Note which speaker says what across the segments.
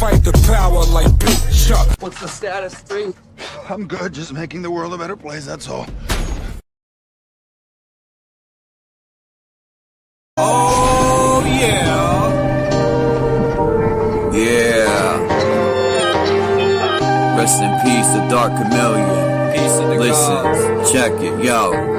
Speaker 1: fight the power like Big Chuck.
Speaker 2: What's the status, 3?
Speaker 3: I'm good, just making the world a better place, that's all.
Speaker 1: Oh yeah.
Speaker 4: Yeah. Rest in peace, the Dark Chameleon.
Speaker 1: Peace to the
Speaker 4: Listen, check it, yo.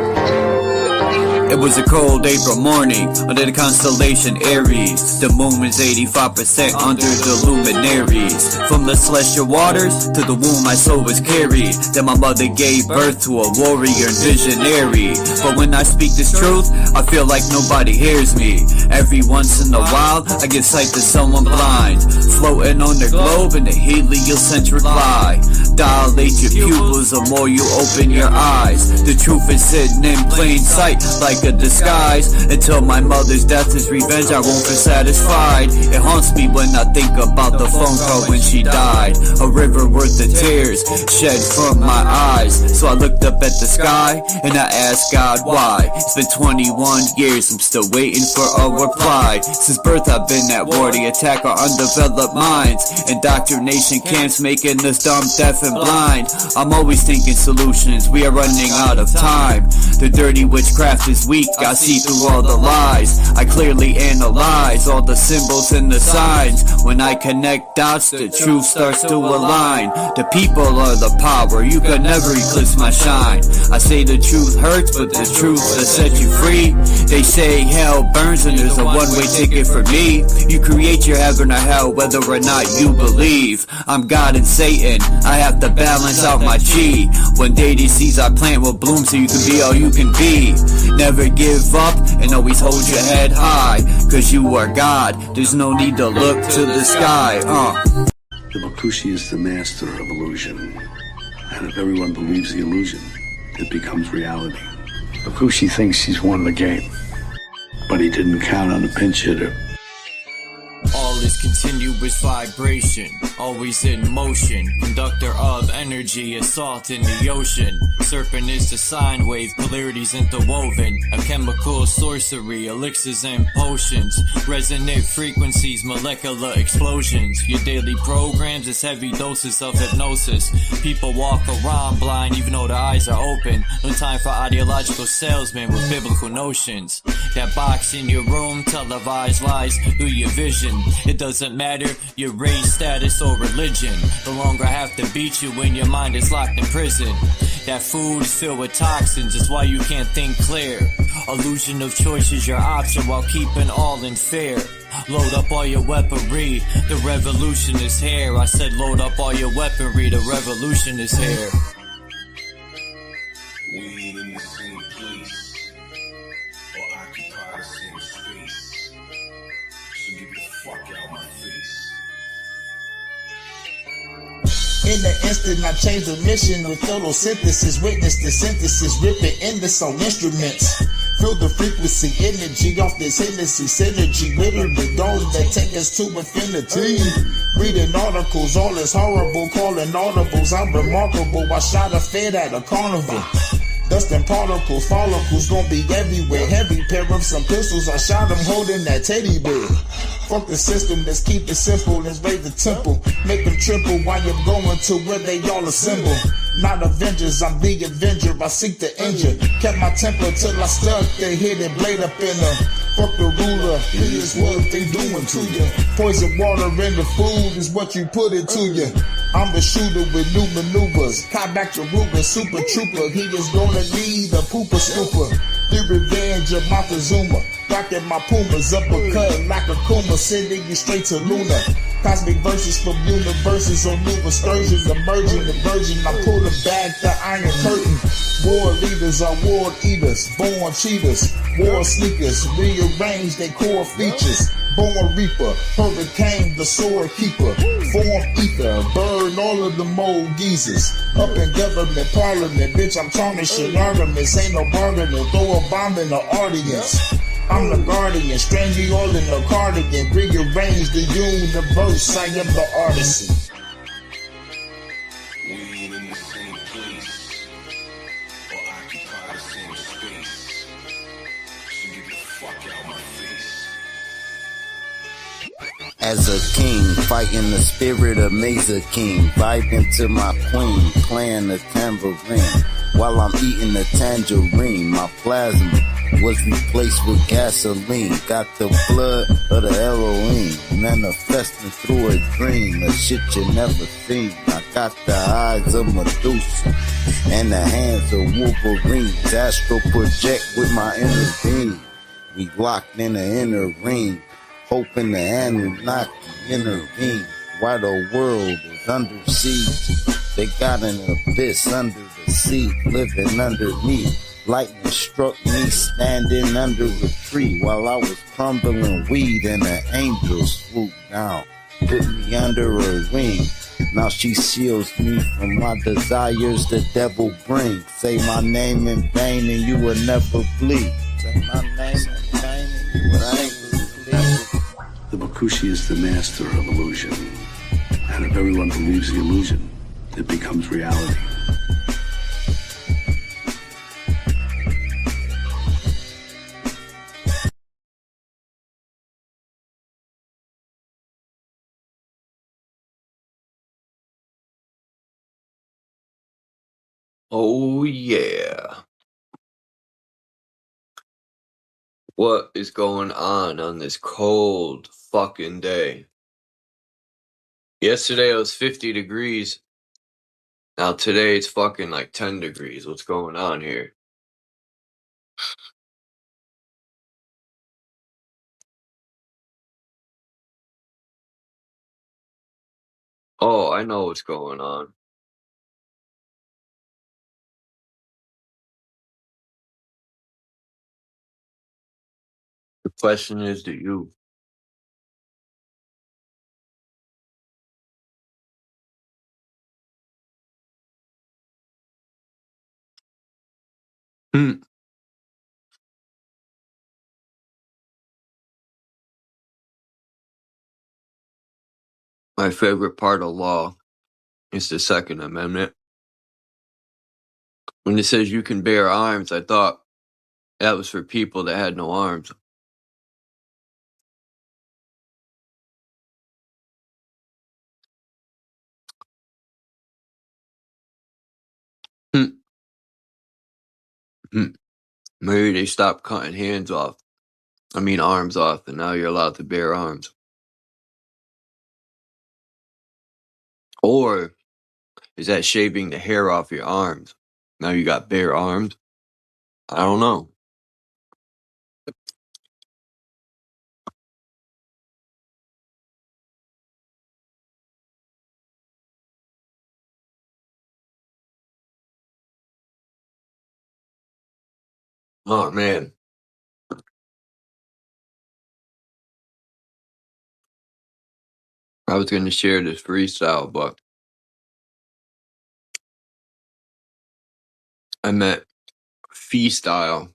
Speaker 4: It was a cold April morning under the constellation Aries. The moon was 85% under the luminaries. From the celestial waters to the womb my soul was carried. Then my mother gave birth to a warrior and visionary. But when I speak this truth, I feel like nobody hears me. Every once in a while, I get sight to someone blind, floating on the globe in a heliocentric lie. Dilate your pupils the more you open your eyes. The truth is sitting in plain sight like a disguise. Until my mother's death is revenge, I won't be satisfied. It haunts me when I think about the phone call when she died. A river worth of tears shed from my eyes. So I looked up at the sky and I asked God why. It's been 21 years, I'm still waiting for a reply. Since birth I've been at war to attack our undeveloped minds. Indoctrination camps making us dumb, deaf and blind. I'm always thinking solutions, we are running out of time. The dirty witchcraft is weak, I see through all the lies. I clearly analyze all the symbols and the signs. When I connect dots, the truth starts to align. The people are the power, you can never eclipse my shine. I say the truth hurts, but the truth will set you free. They say hell burns and there's a one-way ticket for me. You create your heaven or hell whether or not you believe. I'm God and Satan, I have to balance out my chi. One day these seeds I plant will bloom so you can be all you can be. Never give up and always hold your head high, cause you are God, there's no need to look to the sky.
Speaker 5: The Bakushi is the master of illusion, and if everyone believes the illusion, it becomes reality. Bakushi thinks he's won the game, but he didn't count on a pinch hitter.
Speaker 4: All is continuous vibration, always in motion. Conductor of energy, assault in the ocean. Serpent is the sine wave, polarities interwoven. A chemical sorcery, elixirs and potions. Resonant frequencies, molecular explosions. Your daily programs is heavy doses of hypnosis. People walk around blind even though their eyes are open. No time for ideological salesmen with biblical notions. That box in your room, televised lies through your vision. It doesn't matter your race, status, or religion. The longer I have to beat you when your mind is locked in prison. That food is filled with toxins, it's why you can't think clear. Illusion of choice is your option while keeping all in fear. Load up all your weaponry, the revolution is here. I said load up all your weaponry, the revolution is here.
Speaker 6: We ain't in the same place, or occupy the same space. So get the fuck out my face.
Speaker 7: In the instant I changed the mission with photosynthesis. Witness the synthesis, ripping endless on instruments. Feel the frequency, energy off this Hennessy synergy. Literally those that take us to infinity. Reading articles, all is horrible, calling audibles. I'm remarkable, I shot a fed at a carnival. Dust and particles, follicles gon' be everywhere. Heavy pair of some pistols, I shot them holding that teddy bear. Fuck the system, let's keep it simple, let's raise the temple. Make them triple while you're going to where they all assemble. Not Avengers, I'm the Avenger, I seek to injure. Kept my temper till I stuck the hidden blade up in her. Fuck the ruler, here's what they doing to you. Poison water in the food is what you put into you. I'm the shooter with new maneuvers. Caught back to Ruger, super trooper. He is gonna need a pooper scooper. The revenge of Montezuma. Rocking my Pumas, uppercut like a Kuma, sending you straight to Luna. Cosmic verses from universes on new excursions, emerging the virgin. I pull them back the iron curtain. War leaders are war eaters, born cheaters, war sneakers, rearrange their core features. Born reaper, hurricane, the sword keeper, form ether, burn all of the mold geezers. Up in government, parliament, bitch, I'm tarnishing ornaments, ain't no bargaining, throw a bomb in the audience. I'm the guardian, strange you all in the cardigan, rearrange the universe, I am the artisan.
Speaker 6: We ain't in the same place, or occupy the same space. So get the fuck out my face.
Speaker 2: as a king, fighting the spirit of Mesa King, vibing to my queen, playing the tambourine, while I'm eating the tangerine. My plasma was replaced with gasoline, got the blood of the Elohim, manifesting through a dream, a shit you never seen. I got the eyes of Medusa, and the hands of Wolverines, astral project with my inner being. We locked in the inner ring, hoping the Anunnaki intervene. While the world is under siege, they got an abyss under the sea, living underneath. Lightning struck me standing under a tree while I was crumbling weed, and an angel swooped down, put me under her wing. Now she shields me from my desires the devil brings. Say my name in vain and you will never bleed. Say my name in vain and you will never bleed.
Speaker 5: The Bakushi is the master of illusion. And if everyone believes the illusion, it becomes reality.
Speaker 4: Oh yeah. What is going on this cold fucking day? Yesterday it was 50 degrees. Now today it's fucking like 10 degrees. What's going on here? Oh, I know what's going on. The question is, do you? My favorite part of law is the Second Amendment. When it says you can bear arms, I thought that was for people that had no arms. Hmm. Hmm. Maybe they stopped cutting arms off, and now you're allowed to bear arms. Or is that shaving the hair off your arms? Now you got bare arms? I don't know. Oh man. I was going to share this freestyle, but I meant freestyle.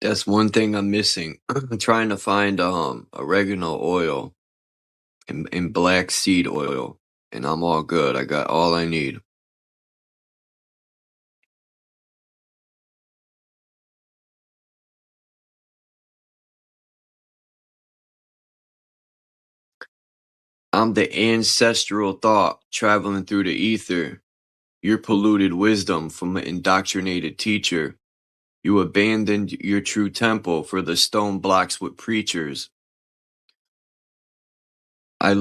Speaker 4: That's one thing I'm missing. I'm trying to find oregano oil and black seed oil, and I'm all good. I got all I need. I'm the ancestral thought traveling through the ether. Your polluted wisdom from an indoctrinated teacher. You abandoned your true temple for the stone blocks with preachers. I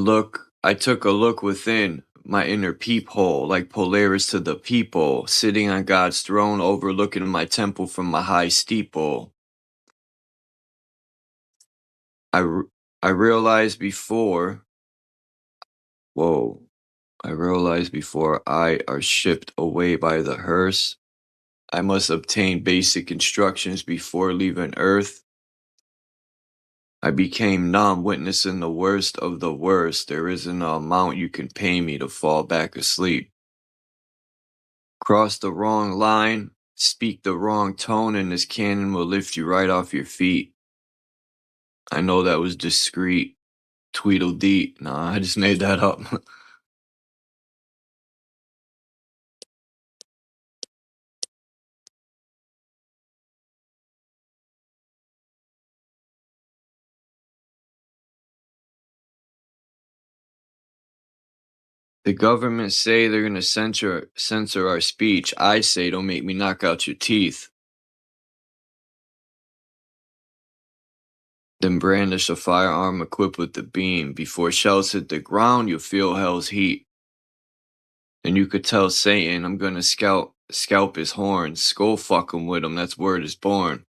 Speaker 4: took a look within my inner peephole, like Polaris to the people, sitting on God's throne, overlooking my temple from my high steeple. I realized before, I realized before I are shipped away by the hearse, I must obtain basic instructions before leaving Earth. I became numb, witnessing the worst of the worst. There isn't an amount you can pay me to fall back asleep. Cross the wrong line, speak the wrong tone, and this cannon will lift you right off your feet. I know that was discreet. Tweedledee. Nah, I just made that up. The government say they're gonna censor our speech. I say don't make me knock out your teeth. Then brandish a firearm equipped with the beam. Before shells hit the ground, you'll feel hell's heat. And you could tell Satan, I'm gonna scalp his horns. Skull fuck him with him, that's word is born.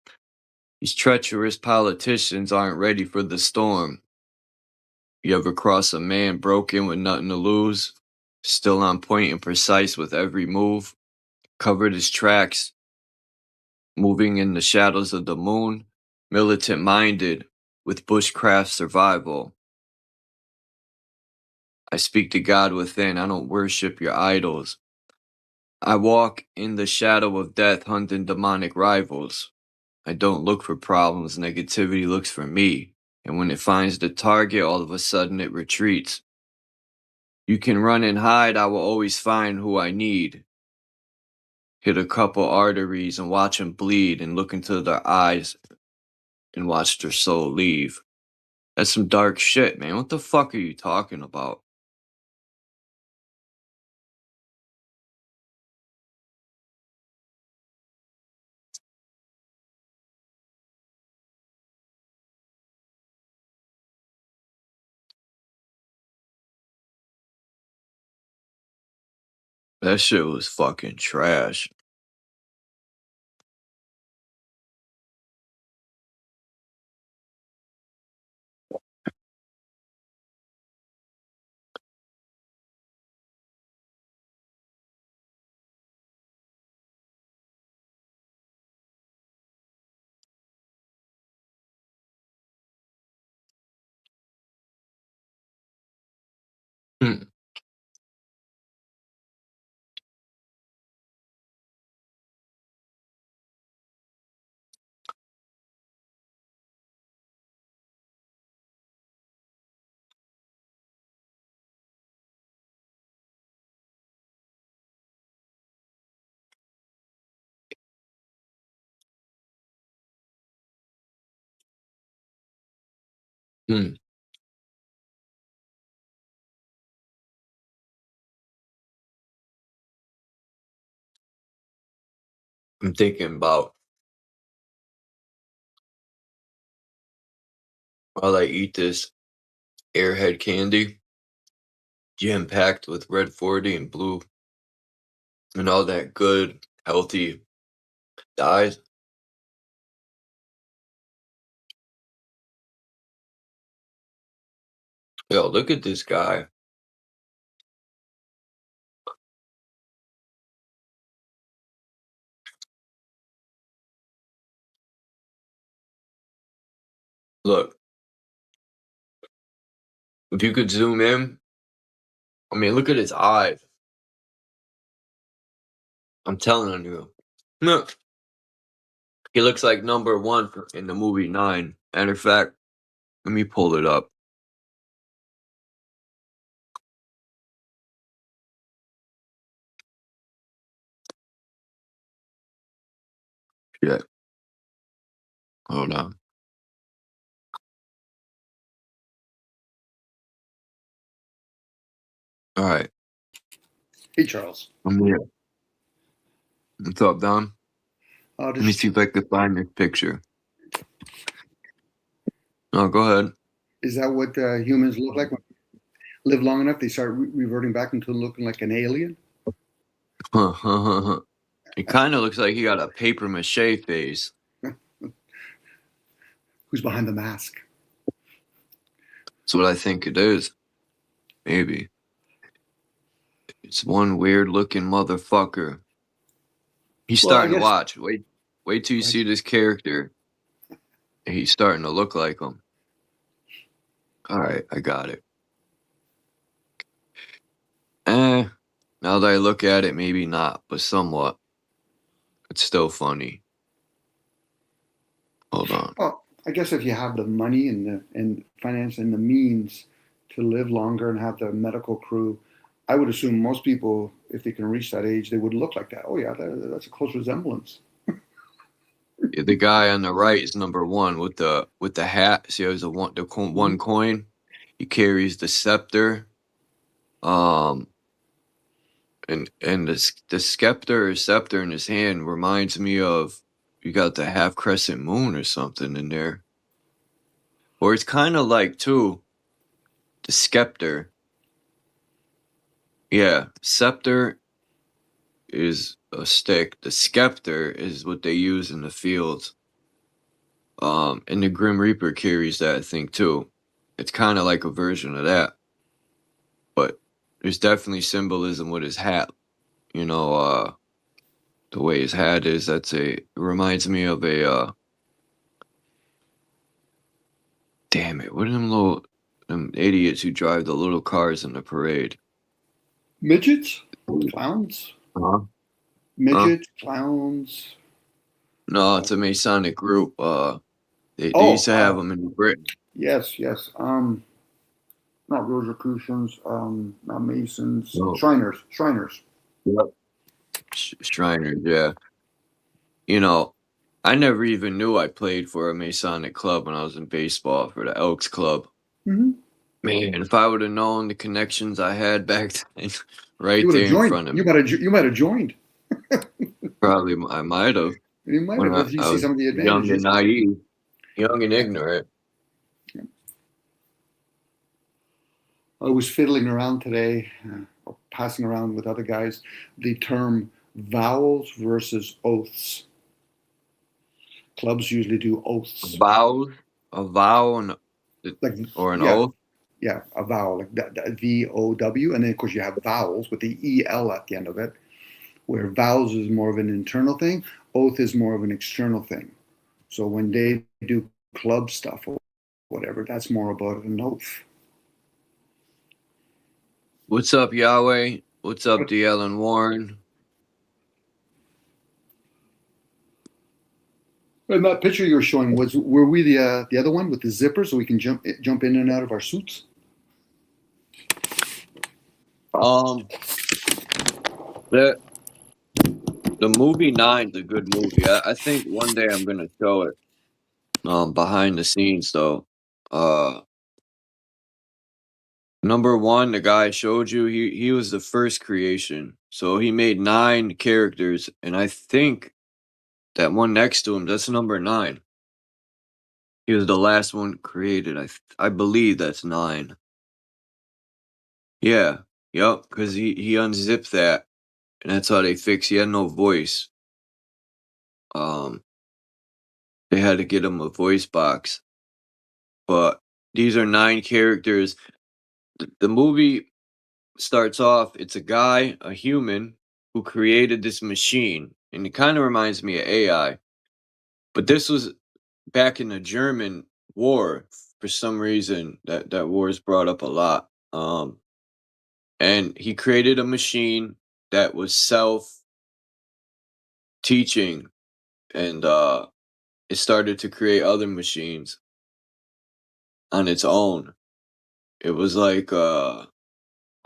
Speaker 4: These treacherous politicians aren't ready for the storm. You ever cross a man broken with nothing to lose? Still on point and precise with every move? Covered his tracks, moving in the shadows of the moon? Militant-minded, with bushcraft survival. I speak to God within, I don't worship your idols. I walk in the shadow of death hunting demonic rivals. I don't look for problems, negativity looks for me. And when it finds the target, all of a sudden it retreats. You can run and hide, I will always find who I need. Hit a couple arteries and watch them bleed and look into their eyes and watch their soul leave. That's some dark shit, man. What the fuck are you talking about? That shit was fucking trash. Hmm. Hmm. I'm thinking about while I eat this Airhead candy, jam packed with red 40 and blue and all that good, healthy dyes. Yo, look at this guy. Look, if you could zoom in, I mean, look at his eyes. I'm telling you. Look, he looks like number one in the movie 9. Matter of fact, let me pull it up. Yeah, hold on. All right,
Speaker 5: Hey, Charles.
Speaker 4: I'm here. What's up, Don? Let me
Speaker 5: Just
Speaker 4: see if I can find this picture. Oh, go ahead.
Speaker 5: is that what humans look like when they live long enough? They start reverting back into looking like an alien.
Speaker 4: It kind of looks like he got a paper mache face.
Speaker 5: Who's behind the mask?
Speaker 4: That's what I think it is. Maybe. It's one weird looking motherfucker. He's
Speaker 5: Well, I
Speaker 4: starting to
Speaker 5: guess
Speaker 4: watch. Wait till you see this character. He's starting to look like him. All right, I got it. Now that I look at it, maybe not, but somewhat. It's still funny. Hold on.
Speaker 5: well, I guess if you have the money and finance and the means to live longer and have the medical crew, I would assume most people, if they can reach that age, they would look like that. Oh yeah, that's a close resemblance.
Speaker 4: Yeah, the guy on the right is number one with the hat. See, there's one coin. He carries the scepter. And the scepter or scepter in his hand reminds me of, you got the half crescent moon or something in there. Or it's kind of like, too, the scepter. Yeah, scepter is a stick. The scepter is what they use in the fields. And the Grim Reaper carries that, I think, too. It's kind of like a version of that. But there's definitely symbolism with his hat. You know, the way his hat is, it reminds me of a, damn it, what are them idiots who drive the little cars in the parade?
Speaker 5: Midgets? Clowns?
Speaker 4: Huh?
Speaker 5: Midgets? Clowns?
Speaker 4: No, it's a Masonic group. They used to have them in Britain.
Speaker 5: Yes. Not Rosicrucians, not Masons.
Speaker 4: No.
Speaker 5: Shriners.
Speaker 4: Yep. Shriners, yeah. You know, I never even knew I played for a Masonic club when I was in baseball for the Elks Club.
Speaker 5: Mm-hmm.
Speaker 4: Man, if I would have known the connections I had back then, right
Speaker 5: You would
Speaker 4: there
Speaker 5: have
Speaker 4: in
Speaker 5: joined.
Speaker 4: front of me.
Speaker 5: You might have joined.
Speaker 4: Probably I might have.
Speaker 5: You might
Speaker 4: When
Speaker 5: have if you
Speaker 4: I
Speaker 5: see
Speaker 4: was
Speaker 5: some of the
Speaker 4: young and
Speaker 5: advantages.
Speaker 4: naive, young and ignorant.
Speaker 5: I was fiddling around today, or passing around with other guys, the term vowels versus oaths. Clubs usually do oaths.
Speaker 4: A vow and
Speaker 5: Like,
Speaker 4: or an
Speaker 5: yeah,
Speaker 4: oath.
Speaker 5: yeah, a vowel, like VOW, and then of course you have vowels with the EL at the end of it, where vowels is more of an internal thing, oath is more of an external thing. So when they do club stuff or whatever, that's more about an oath.
Speaker 4: What's up, Yahweh? What's up, DL and Warren?
Speaker 5: And that picture you were showing were we the other one with the zipper so we can jump in and out of our suits?
Speaker 4: The movie Nine's a good movie. I think one day I'm gonna show it. Behind the scenes though. Number one, the guy I showed you, he was the first creation. So he made 9 characters, and I think that one next to him, that's number 9. He was the last one created. I believe that's 9. Yeah, yep, because he unzipped that, and that's how they fixed. He had no voice. They had to get him a voice box. But these are 9 characters. The movie starts off, it's a guy, a human, who created this machine, and it kind of reminds me of AI. But this was back in the German war. For some reason, that war is brought up a lot. And he created a machine that was self-teaching, and it started to create other machines on its own. It was like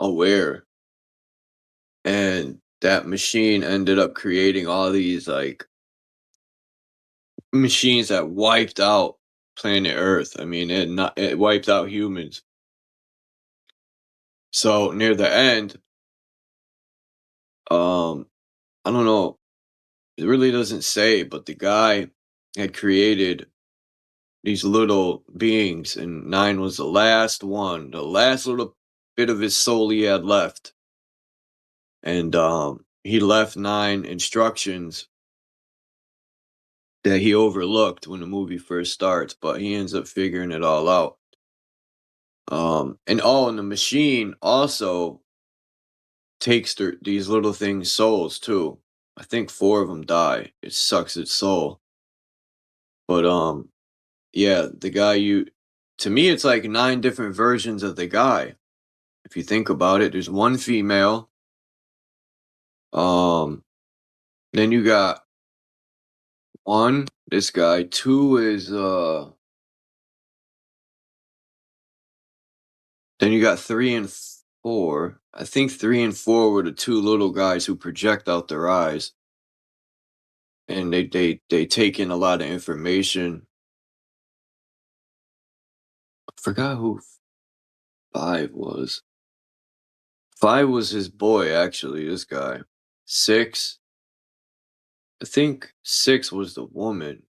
Speaker 4: aware, and that machine ended up creating all these like machines that wiped out planet Earth. I mean, it wiped out humans. So near the end, I don't know, it really doesn't say, but the guy had created these little beings, and 9 was the last one, the last little bit of his soul he had left. And he left 9 instructions that he overlooked when the movie first starts, but he ends up figuring it all out. And the machine also takes these little things' souls too. I think 4 of them die. It sucks its soul. But yeah, the guy to me it's like 9 different versions of the guy. If you think about it, there's 1 female. Then you got 1, this guy, 2 is then you got 3 and 4. I think 3 and 4 were the 2 little guys who project out their eyes. And they take in a lot of information. I forgot who 5 was. 5 was his boy, actually, this guy. 6, I think 6 was the woman.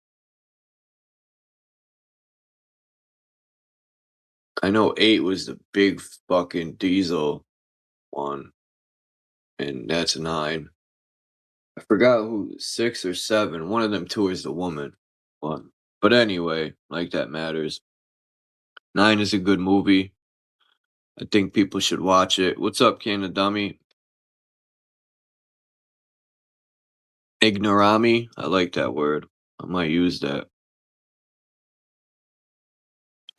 Speaker 4: I know 8 was the big fucking diesel one, and that's 9. I forgot who 6 or 7. One of them two is the woman one. But anyway, like that matters. 9 is a good movie. I think people should watch it. What's up, Canna Dummy? Ignorami? I like that word. I might use that.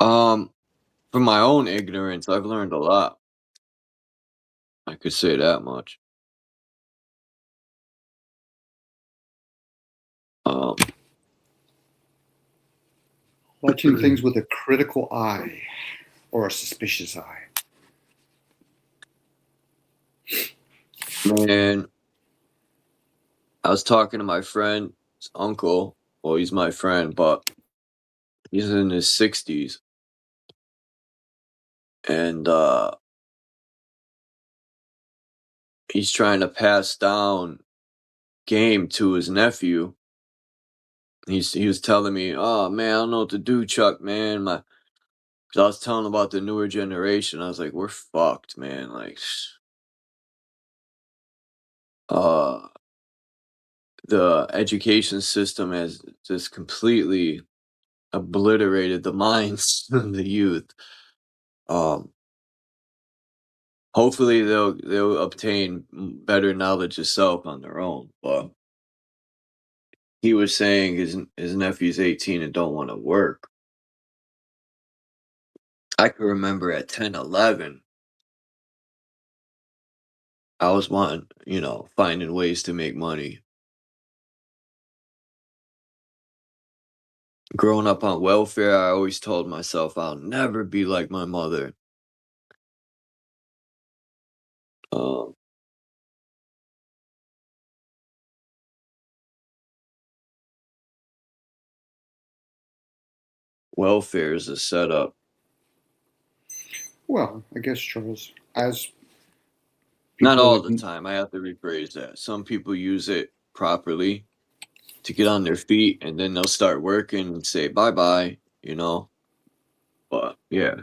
Speaker 4: From my own ignorance, I've learned a lot. I could say that much. Um,
Speaker 8: Watching things with a critical eye or a suspicious eye.
Speaker 4: and I was talking to my friend's uncle. Well, he's my friend, but he's in his 60s. And he's trying to pass down game to his nephew. He was telling me, "Oh man, I don't know what to do, Chuck, man." Cause I was telling him about the newer generation. I was like, "We're fucked, man." Like, the education system has just completely obliterated the minds of the youth. Hopefully they'll obtain better knowledge of self on their own. But he was saying his nephew's 18 and don't want to work. I can remember at 10, 11, I was wanting, finding ways to make money. Growing up on welfare, I always told myself I'll never be like my mother. Um, welfare is a setup.
Speaker 8: Well, I guess, Charles, as
Speaker 4: Not
Speaker 8: people
Speaker 4: all
Speaker 8: like
Speaker 4: the time. I have to rephrase that. Some people use it properly to get on their feet, and then they'll start working and say bye-bye. But yeah,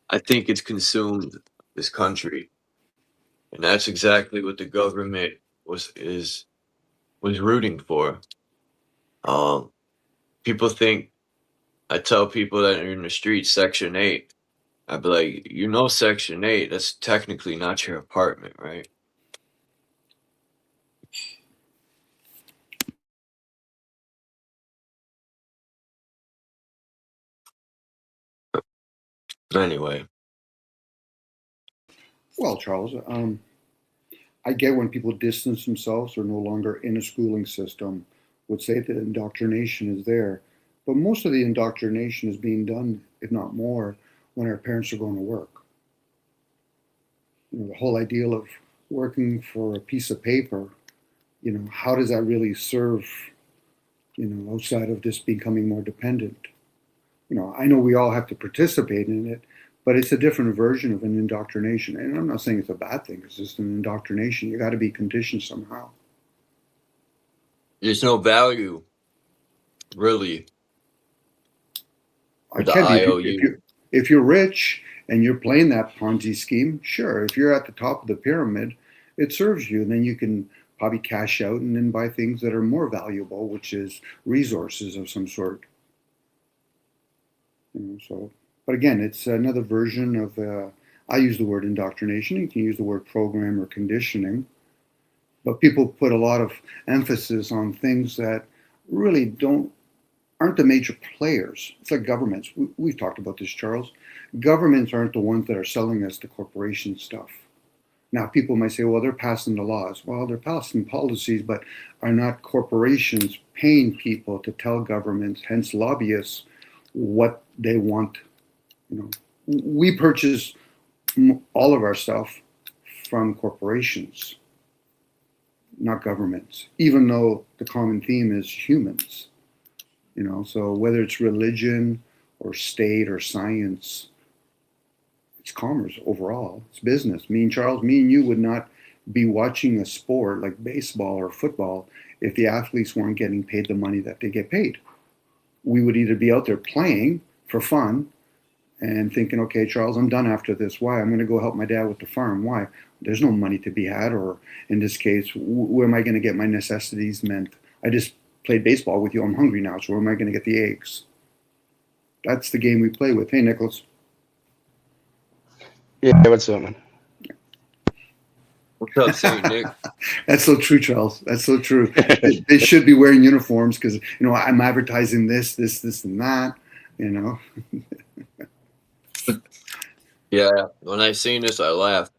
Speaker 4: I think it's consumed this country, and that's exactly what the government was rooting for. Um, people think I tell people that are in the street, Section 8. I'd be like, Section 8, that's technically not your apartment, right? Anyway,
Speaker 8: well, Charles, I get when people distance themselves or no longer in a schooling system would say that indoctrination is there. But most of the indoctrination is being done, if not more, when our parents are going to work. The whole ideal of working for a piece of paper, how does that really serve, outside of just becoming more dependent? I know we all have to participate in it, but it's a different version of an indoctrination. And I'm not saying it's a bad thing, it's just an indoctrination. You got to be conditioned somehow.
Speaker 4: there's no value, really,
Speaker 8: I
Speaker 4: for the
Speaker 8: can be
Speaker 4: IOU.
Speaker 8: if you're rich and you're playing that Ponzi scheme, sure. If you're at the top of the pyramid, it serves you, and then you can probably cash out and then buy things that are more valuable, which is resources of some sort. So, but again, it's another version of. I use the word indoctrination. You can use the word program or conditioning, but people put a lot of emphasis on things that really aren't the major players. It's like governments. We've talked about this, Charles. Governments aren't the ones that are selling us the corporation stuff. Now, people might say, well, they're passing the laws. Well, they're passing policies, but are not corporations paying people to tell governments, hence lobbyists, what they want? We purchase all of our stuff from corporations, not governments, even though the common theme is humans. So whether it's religion or state or science, It's commerce overall. It's business. Me and Charles, me and you would not be watching a sport like baseball or football if the athletes weren't getting paid the money that they get paid. We would either be out there playing for fun and thinking, okay, Charles, I'm done after this. Why? I'm going to go help my dad with the farm. Why? There's no money to be had, or in this case, where am I going to get my necessities met? I just played baseball with you. I'm hungry now, so where am I going to get the eggs? That's the game we play with. Hey, Nicholas.
Speaker 9: Yeah, what's up, man?
Speaker 10: What's up, Saint Nick?
Speaker 8: That's so true, Charles. That's so true. They should be wearing uniforms because, you know, I'm advertising this, and that, you know.
Speaker 10: Yeah, when I seen this, I laughed.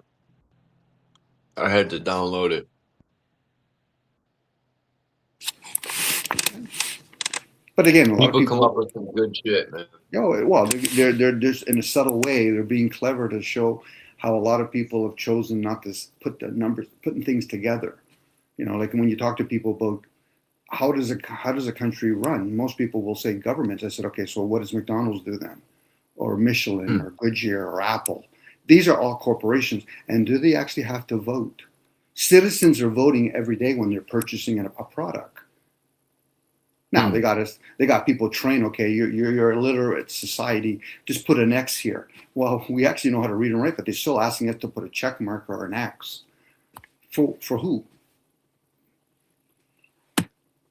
Speaker 10: I had to download it.
Speaker 8: But again, a lot
Speaker 10: People
Speaker 8: of
Speaker 10: come up with some good shit, man.
Speaker 8: well, they're just in a subtle way. They're being clever to show how a lot of people have chosen not to put the numbers, putting things together. You know, like when you talk to people about how does a country run, most people will say government. I said, okay, so what does McDonald's do then, or Michelin, or Goodyear, or Apple? These are all corporations, and do they actually have to vote? Citizens are voting every day when they're purchasing a product. Now they got people trained. Okay, you're a literate society. Just put an X here. Well, we actually know how to read and write, but they're still asking us to put a check mark or an X. For who?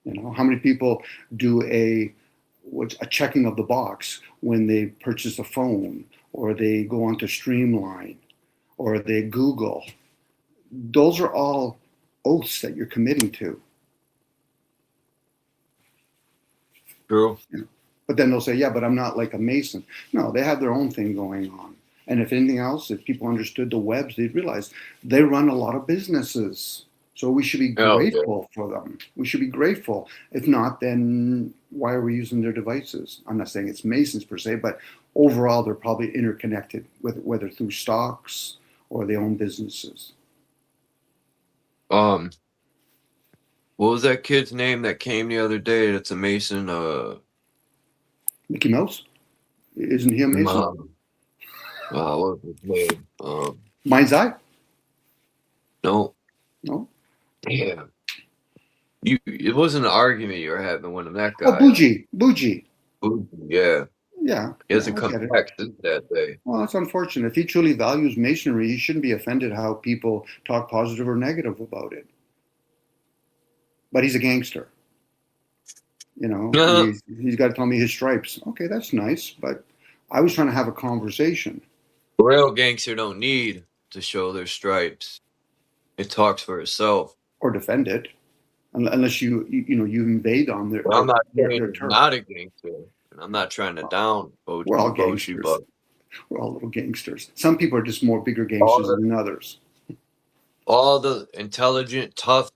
Speaker 8: You know, how many people do a checking of the box when they purchase a phone, or they go onto Streamline, or they Google? Those are all oaths that you're committing to.
Speaker 10: True.
Speaker 8: You know? But then they'll say, yeah, but I'm not like a Mason. No, they have their own thing going on. And if anything else, if people understood the webs, they'd realize they run a lot of businesses. So we should be grateful for them. We should be grateful. If not, then why are we using their devices? I'm not saying it's Masons per se, but overall, they're probably interconnected, whether through stocks or they own businesses.
Speaker 10: What was that kid's name that came the other day? That's a Mason.
Speaker 8: Mickey Mouse? Isn't he a Mason?
Speaker 10: What was his name?
Speaker 8: Mind's Eye?
Speaker 10: No.
Speaker 8: No.
Speaker 10: Yeah. It wasn't an argument you were having with him. That guy.
Speaker 8: Oh, Bougie.
Speaker 10: Yeah.
Speaker 8: Yeah.
Speaker 10: He hasn't come back since that day.
Speaker 8: Well, that's unfortunate. If he truly values Masonry, he shouldn't be offended how people talk positive or negative about it. But he's a gangster. You know, he's got to tell me his stripes. Okay, that's nice, but I was trying to have a conversation.
Speaker 10: A real gangster don't need to show their stripes. It talks for itself.
Speaker 8: Or defend it, unless you invade on their.
Speaker 10: Well, I'm not saying not a gangster. I'm not trying to down.
Speaker 8: We're all gangsters. We're all little gangsters. Some people are just more bigger gangsters than others. All
Speaker 10: the intelligent, tough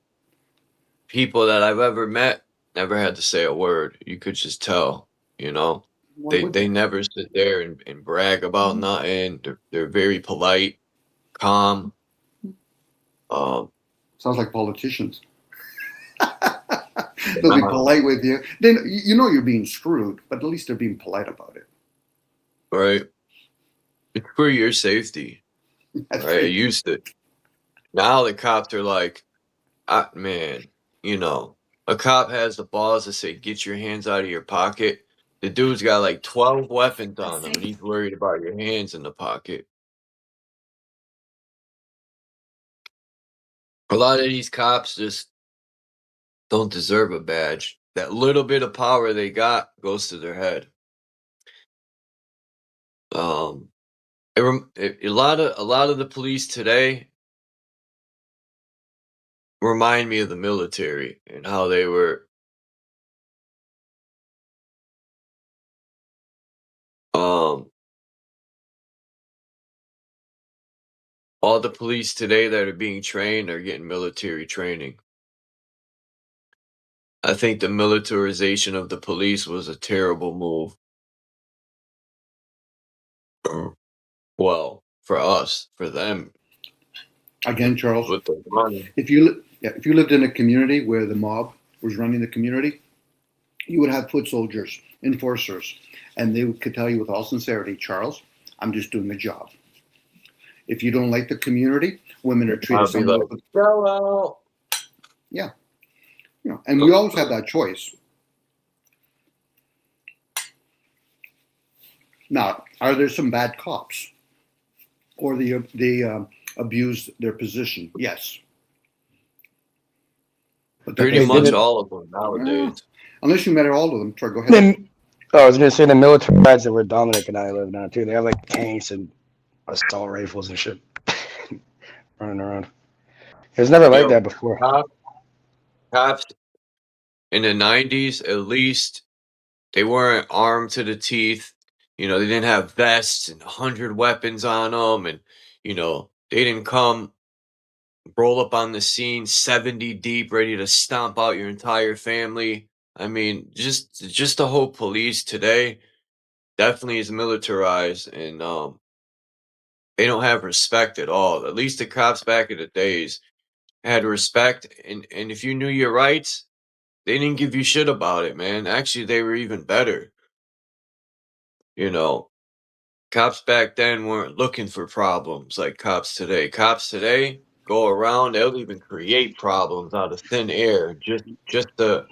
Speaker 10: people that I've ever met never had to say a word. You could just tell, you know. They never sit there and brag about nothing. They're very polite, calm.
Speaker 8: Sounds like politicians. They'll be polite with you. Then you know you're being screwed, but at least they're being polite about it.
Speaker 10: Right. It's for your safety.
Speaker 8: That's
Speaker 10: right. I used to. Now the cops are like, man, you know, a cop has the balls to say, get your hands out of your pocket. The dude's got like 12 weapons on him, and he's worried about your hands in the pocket. A lot of these cops just don't deserve a badge. That little bit of power they got goes to their head. A lot of the police today remind me of the military and how they were all the police today that are being trained are getting military training. I think the militarization of the police was a terrible move. Well, for us, for them.
Speaker 8: Again, Charles, if you lived in a community where the mob was running the community, you would have foot soldiers, enforcers, and they could tell you with all sincerity, Charles, I'm just doing the job. If you don't like the community, women are treated
Speaker 10: I'll be
Speaker 8: somewhat.
Speaker 10: like, hello.
Speaker 8: Yeah. You know, and we always have that choice. Now, are there some bad cops, or they abuse their position? Yes. But
Speaker 10: Pretty much all of them nowadays.
Speaker 8: Unless you met all of them. Troy, go ahead.
Speaker 9: Then, I was gonna say the military guys that where Dominic and I live now too. They have like tanks and assault rifles and shit running around. It was never like that before.
Speaker 10: Cops in the 90s, at least, they weren't armed to the teeth. You know, they didn't have vests and 100 weapons on them, and you know, they didn't come roll up on the scene 70 deep, ready to stomp out your entire family. I mean, just the whole police today definitely is militarized, and they don't have respect at all. At least the cops back in the days had respect, and if you knew your rights, they didn't give you shit about it, man. Actually, they were even better. You know, cops back then weren't looking for problems like cops today. Cops today go around, they'll even create problems out of thin air just to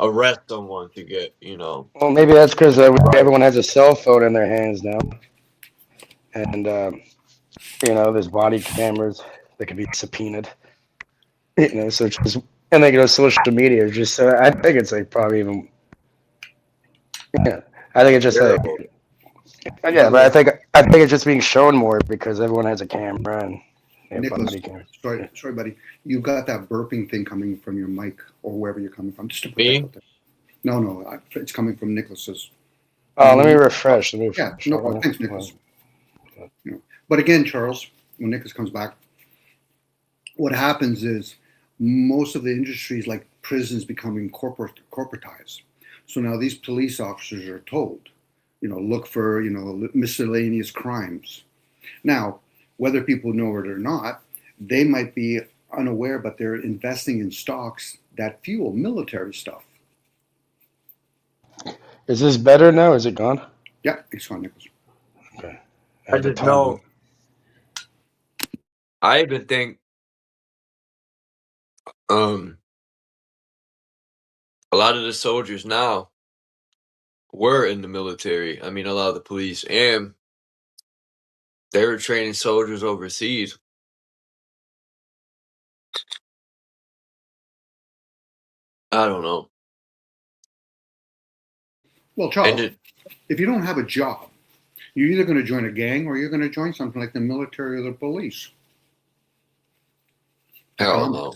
Speaker 10: arrest someone to get, you know.
Speaker 9: Well, maybe that's because everyone has a cell phone in their hands now, and you know, there's body cameras that can be subpoenaed. You know, so just and they go social media. Just I think it's like probably even. Yeah, I think it's just like. Yeah, but I think it's just being shown more because everyone has a camera and.
Speaker 8: Nicholas, sorry, buddy. You've got that burping thing coming from your mic or wherever you're coming from. Just to put that out there. No, it's coming from Nicholas's.
Speaker 9: Oh, let me refresh.
Speaker 8: Yeah, no, thanks, Nicholas. Yeah. But again, Charles, when Nicholas comes back, what happens is most of the industries, like prisons, becoming corporatized. So now these police officers are told, you know, look for, you know, miscellaneous crimes. Now, whether people know it or not, they might be unaware, but they're investing in stocks that fuel military stuff.
Speaker 9: Is this better now? Is it gone?
Speaker 8: Yeah, it's gone, Nicholas.
Speaker 9: Okay.
Speaker 10: I just know. I even think a lot of the soldiers now were in the military. I mean, a lot of the police, and they were training soldiers overseas. I don't know.
Speaker 8: Well, Charles, if you don't have a job, you're either going to join a gang or you're going to join something like the military or the police.
Speaker 10: Hell no.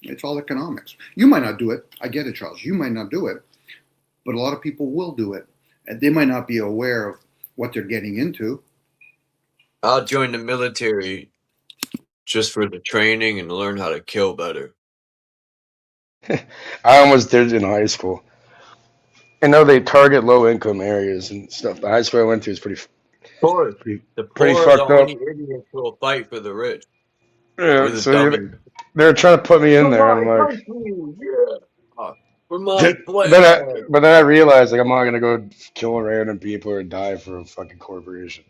Speaker 8: It's all economics. You might not do it. I get it, Charles. You might not do it, but a lot of people will do it. And they might not be aware of what they're getting into.
Speaker 10: I'll join the military just for the training and to learn how to kill better.
Speaker 9: I almost did in high school. I know they target low-income areas and stuff. The high school I went to is pretty
Speaker 10: The
Speaker 9: pretty
Speaker 10: poor
Speaker 9: fucked
Speaker 10: are the
Speaker 9: up.
Speaker 10: only idiots who will fight for the rich.
Speaker 9: Yeah, so they're trying to put me in there. I'm like, but then I realized like I'm not gonna go kill random people or die for a fucking corporation.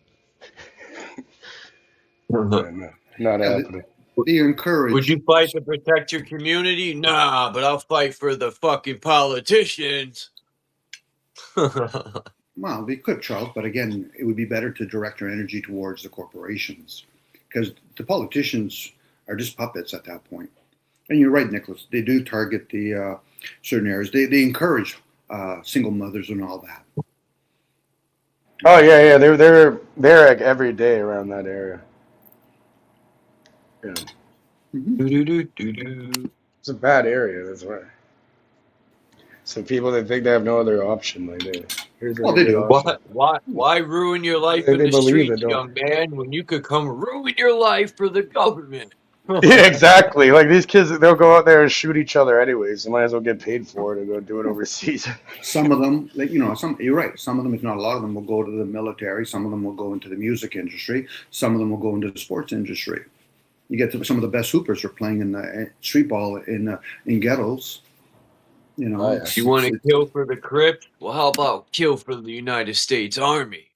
Speaker 9: Not happening.
Speaker 8: They encourage.
Speaker 10: Would you fight to protect your community? Nah, but I'll fight for the fucking politicians.
Speaker 8: Well, they could, Charles, but again, it would be better to direct your energy towards the corporations because the politicians are just puppets at that point. And you're right, Nicholas. They do target the certain areas. They encourage single mothers and all that.
Speaker 9: Oh yeah, they're like every day around that area. Yeah. It's a bad area. That's why. So people that think they have no other option, like
Speaker 8: they do.
Speaker 10: Why ruin your life in the streets, young man, when you could come ruin your life for the government?
Speaker 9: Yeah, exactly. Like these kids, they'll go out there and shoot each other anyways. They might as well get paid for it and go do it overseas.
Speaker 8: Some of them, like, you know, you're right. Some of them, if not a lot of them, will go to the military. Some of them will go into the music industry. Some of them will go into the sports industry. You get to some of the best hoopers are playing in the street ball in ghettos. You know,
Speaker 10: you want to kill for the Crips? Well, how about kill for the United States Army?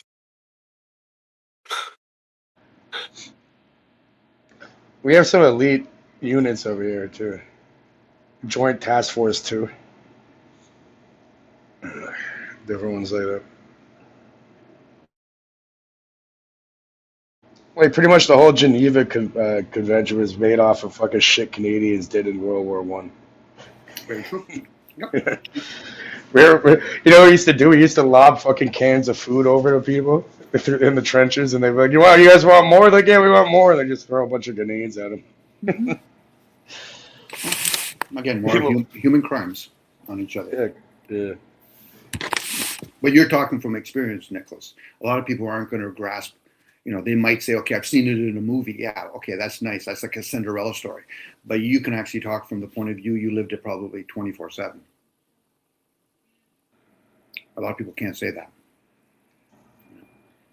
Speaker 9: We have some elite units over here too. Joint Task Force 2. Different ones like that. Like pretty much the whole Geneva Convention was made off of fucking shit Canadians did in World War One.
Speaker 8: Very true. Yep.
Speaker 9: You know what we used to do? We used to lob fucking cans of food over to people in the trenches, and they'd be like, "You guys want more?" Like, yeah, we want more. And they just throw a bunch of grenades at them.
Speaker 8: Again, more human crimes on each other.
Speaker 9: Yeah.
Speaker 8: But you're talking from experience, Nicholas. A lot of people aren't going to grasp. You know, they might say, "Okay, I've seen it in a movie. Yeah, okay, that's nice. That's like a Cinderella story." But you can actually talk from the point of view you lived it probably 24/7. A lot of people can't say that.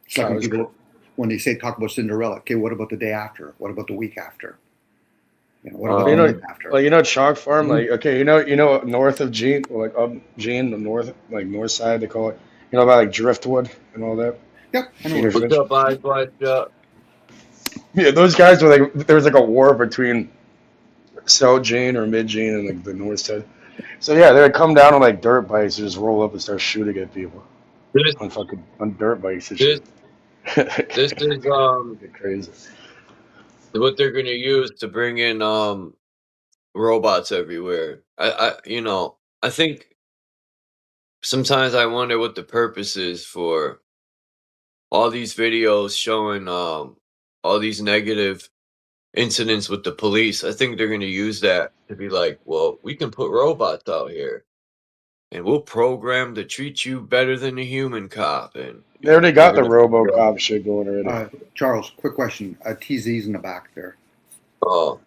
Speaker 8: It's like when they say talk about Cinderella. Okay, what about the day after? What about the week after? You know, what about the month after?
Speaker 9: Like, you know, Chalk Farm. Like, okay, you know, north of Gene, or like up Gene, the north side, they call it. You know about like Driftwood and all that.
Speaker 8: Yep. I know.
Speaker 10: What's up, Eyes?
Speaker 9: Yeah, those guys were like, there was like a war between South Gene or Mid Gene and like the north side. So yeah, they would come down on like dirt bikes and just roll up and start shooting at people on dirt bikes and shit.
Speaker 10: This is
Speaker 9: crazy.
Speaker 10: What they're gonna use to bring in robots everywhere. I think sometimes I wonder what the purpose is for all these videos showing all these negative incidents with the police. I think they're going to use that to be like, well, we can put robots out here and we'll program to treat you better than a human cop. And
Speaker 9: they already got the RoboCop shit going already.
Speaker 8: Charles, quick question. TZ's in the back there.
Speaker 10: Oh,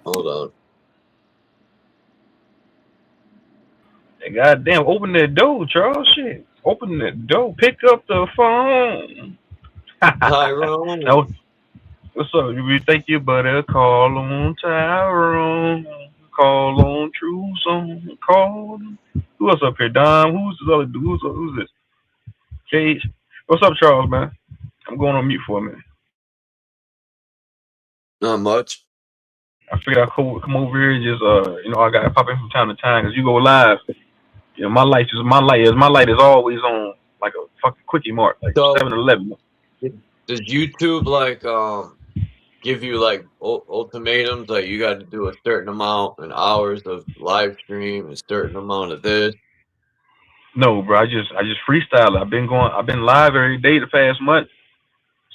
Speaker 10: hold on.
Speaker 11: Hey, goddamn, open that door, Charles. Shit. Open that door. Pick up the phone.
Speaker 10: Tyrone.
Speaker 11: No, what's up? You think you better call on Tyrone. Call on True Song. Call. Who else up here? Dom. Who's this other dude? Who's this? Cage. What's up, Charles, man? I'm going on mute for a minute.
Speaker 10: Not much.
Speaker 11: I figured I'd come over here and just, I got to pop in from time to time because you go live. You know, my light is always on like a fucking quickie mark, like 7-Eleven.
Speaker 10: Does YouTube like give you like ultimatums, like you got to do a certain amount in hours of live stream, a certain amount of this?
Speaker 11: No, bro. I just freestyle. I've been live every day the past month,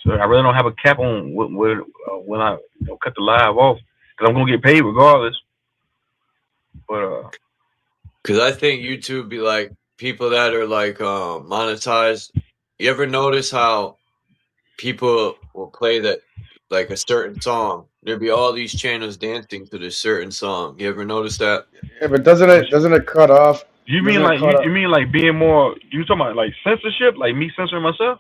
Speaker 11: so I really don't have a cap on when I cut the live off because I'm gonna get paid regardless. But
Speaker 10: because I think YouTube be like people that are like monetized. You ever notice how people will play that like a certain song? There'll be all these channels dancing to this certain song. You ever notice that?
Speaker 9: Yeah, but doesn't it cut off?
Speaker 11: You mean like being more? You talking about like censorship, like me censoring myself?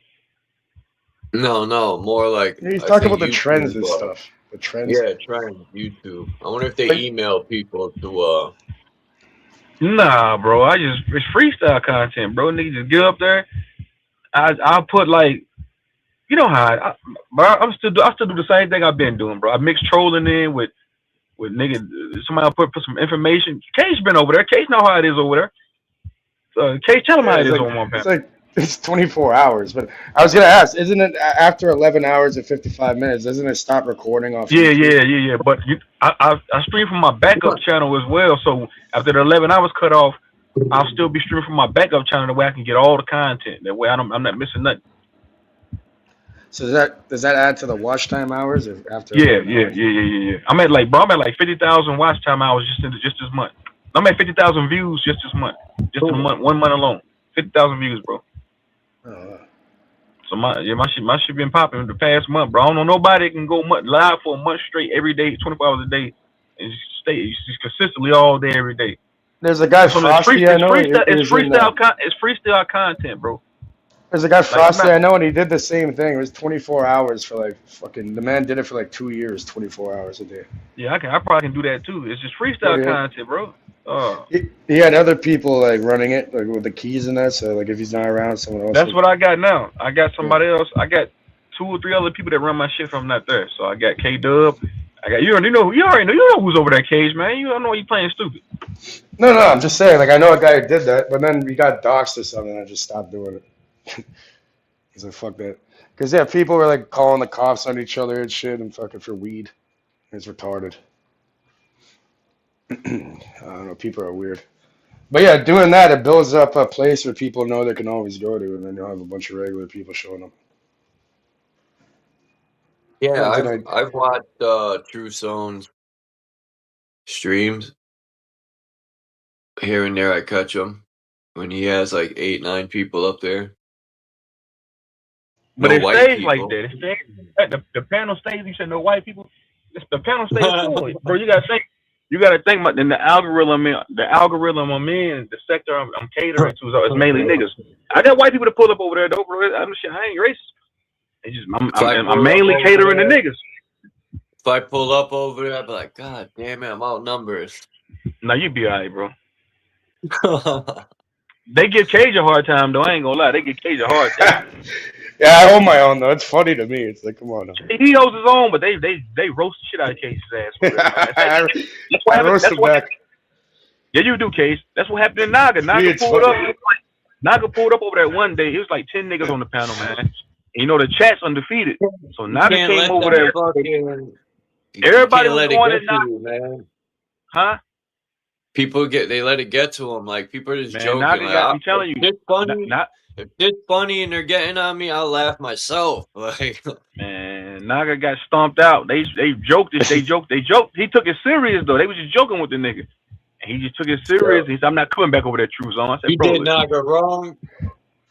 Speaker 10: No, more like
Speaker 9: he's talking about the trends and stuff. The trends.
Speaker 10: Yeah, trends. YouTube. I wonder if they email people to.
Speaker 11: Nah, bro. It's freestyle content, bro. Niggas just get up there. I'll put like, you know how I still do the same thing I've been doing, bro. I mix trolling in with nigga. Somebody put some information. Cage been over there. Cage know how it is over there. Cage, tell him how it is on one page.
Speaker 9: It's 24 hours, but I was gonna ask, isn't it after 11 hours and 55 minutes? Doesn't it stop recording off?
Speaker 11: Yeah. But I stream from my backup channel as well. So after the 11 hours cut off, I'll still be streaming from my backup channel. That way I can get all the content. That way I'm not missing nothing.
Speaker 9: So does that add to the watch time hours or after?
Speaker 11: Yeah. I'm at like 50,000 watch time hours just this month. I'm at 50,000 views just this month. Just a month, 1 month alone. 50,000 views, bro. So my shit been popping the past month, bro. I don't know nobody that can go live for a month straight every day, 24 hours a day, and stay consistently all day every day.
Speaker 9: There's a guy Frosty I know.
Speaker 11: It's freestyle content, bro.
Speaker 9: There's a guy Frosty I know, and he did the same thing. It was 24 hours for like fucking. The man did it for like 2 years, 24 hours a day.
Speaker 11: Yeah, I probably can do that too. It's just freestyle content, bro.
Speaker 9: He had other people like running it, like with the keys and that. So like if he's not around, someone else.
Speaker 11: That's what I got now. I got somebody else. I got 2 or 3 other people that run my shit from not there. So I got K Dub. I got you already know who's over that cage, man. You don't know you playing stupid.
Speaker 9: No, I'm just saying, like, I know a guy who did that, but then we got doxxed or something, and I just stopped doing it. He's like, fuck that. Because, yeah, people were, like, calling the cops on each other and shit and fucking for weed. It's retarded. I don't know, people are weird. But, yeah, doing that, it builds up a place where people know they can always go to, and then you'll have a bunch of regular people showing up.
Speaker 10: Yeah, I've watched True Zone's streams. Here and there I catch him when he has like 8, 9 people up there.
Speaker 11: But
Speaker 10: No
Speaker 11: it
Speaker 10: white
Speaker 11: stays like
Speaker 10: people.
Speaker 11: that. It stays, the panel stays. You said no white people. The panel stays full, bro. You gotta think about then the algorithm I'm in, the sector I'm catering to is mainly niggas. I got white people to pull up over there though, bro. I ain't racist. It's just I'm mainly catering to niggas.
Speaker 10: If I pull up over there, I'd be like, God damn it, I'm outnumbered.
Speaker 11: Nah, you be alright, bro. They give Cage a hard time though. I ain't gonna lie, they give Cage a hard time.
Speaker 9: Yeah, I hold my own though. It's funny to me. It's like, come on. Now.
Speaker 11: He holds his own, but they roast the shit out of Cage's ass. That's what happened. Yeah, you do, Cage. That's what happened in Naga. Naga pulled up over there one day. It was like 10 niggas on the panel, man. And you know the chat's undefeated. So Naga came over there. Everybody was going at Naga,
Speaker 10: man.
Speaker 11: Huh?
Speaker 10: People they let it get to them. Like people are just joking.
Speaker 11: Naga
Speaker 10: like,
Speaker 11: I'm telling you,
Speaker 10: if it's funny and they're getting on me, I'll laugh myself. Like,
Speaker 11: man, Naga got stomped out. They joked it. They joked. He took it serious though. They was just joking with the nigga, and he just took it serious. He said, "I'm not coming back over that True Zone." I said,
Speaker 10: "You did Naga wrong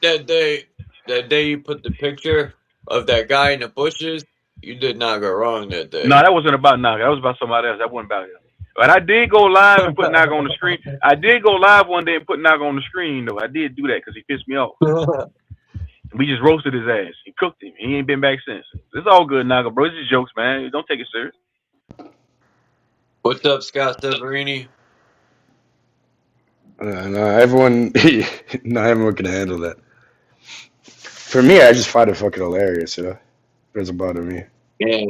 Speaker 10: that day. That day you put the picture of that guy in the bushes. You did Naga wrong that day."
Speaker 11: No, that wasn't about Naga. That was about somebody else. That wasn't about him. But I did go live and put Naga on the screen. I did go live one day and put Naga on the screen, though. I did do that because he pissed me off. We just roasted his ass. He cooked him. He ain't been back since. It's all good, Naga, bro. It's just jokes, man. Don't take it serious.
Speaker 10: What's up, Scott Severini?
Speaker 9: No, everyone can handle that. For me, I just find it fucking hilarious, you know? It doesn't bother me.
Speaker 10: Yeah,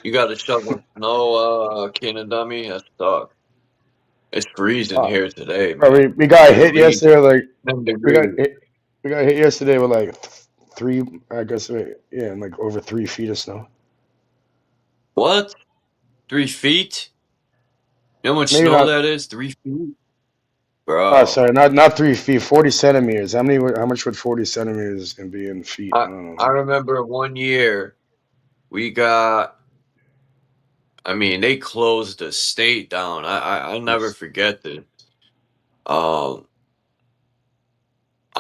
Speaker 10: you got to shovel snow, Cannon Dummy. That's tough. It's freezing here today, man.
Speaker 9: Bro, we got hit yesterday. Like we got hit yesterday with like 3. I guess and like over 3 feet of snow.
Speaker 10: What? 3 feet? You know how much snow that is? 3 feet, bro.
Speaker 9: Oh, sorry, not 3 feet. 40 centimeters. How much would 40 centimeters gonna be in feet? I don't know.
Speaker 10: I remember one year we got. I mean, they closed the state down. I'll never forget this. I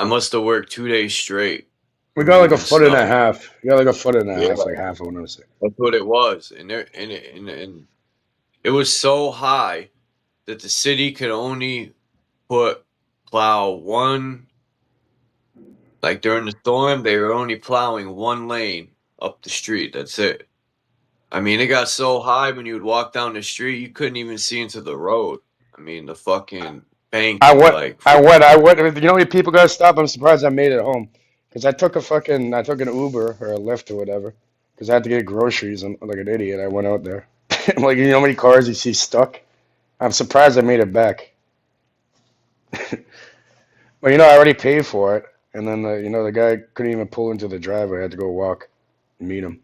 Speaker 10: must have worked 2 days straight.
Speaker 9: We got like a foot and a half. We got like a foot and a half, like half of what I was saying.
Speaker 10: That's what it was, and it was so high that the city could only plow one. Like during the storm, they were only plowing one lane up the street. That's it. I mean, it got so high when you would walk down the street, you couldn't even see into the road. I mean, the fucking bank.
Speaker 9: I went. You know how many people got stopped? I'm surprised I made it home. Because I took an Uber or a Lyft or whatever. Because I had to get groceries. I'm like an idiot. I went out there. I'm like, you know how many cars you see stuck? I'm surprised I made it back. Well, I already paid for it. And then, the guy couldn't even pull into the driveway. I had to go walk and meet him.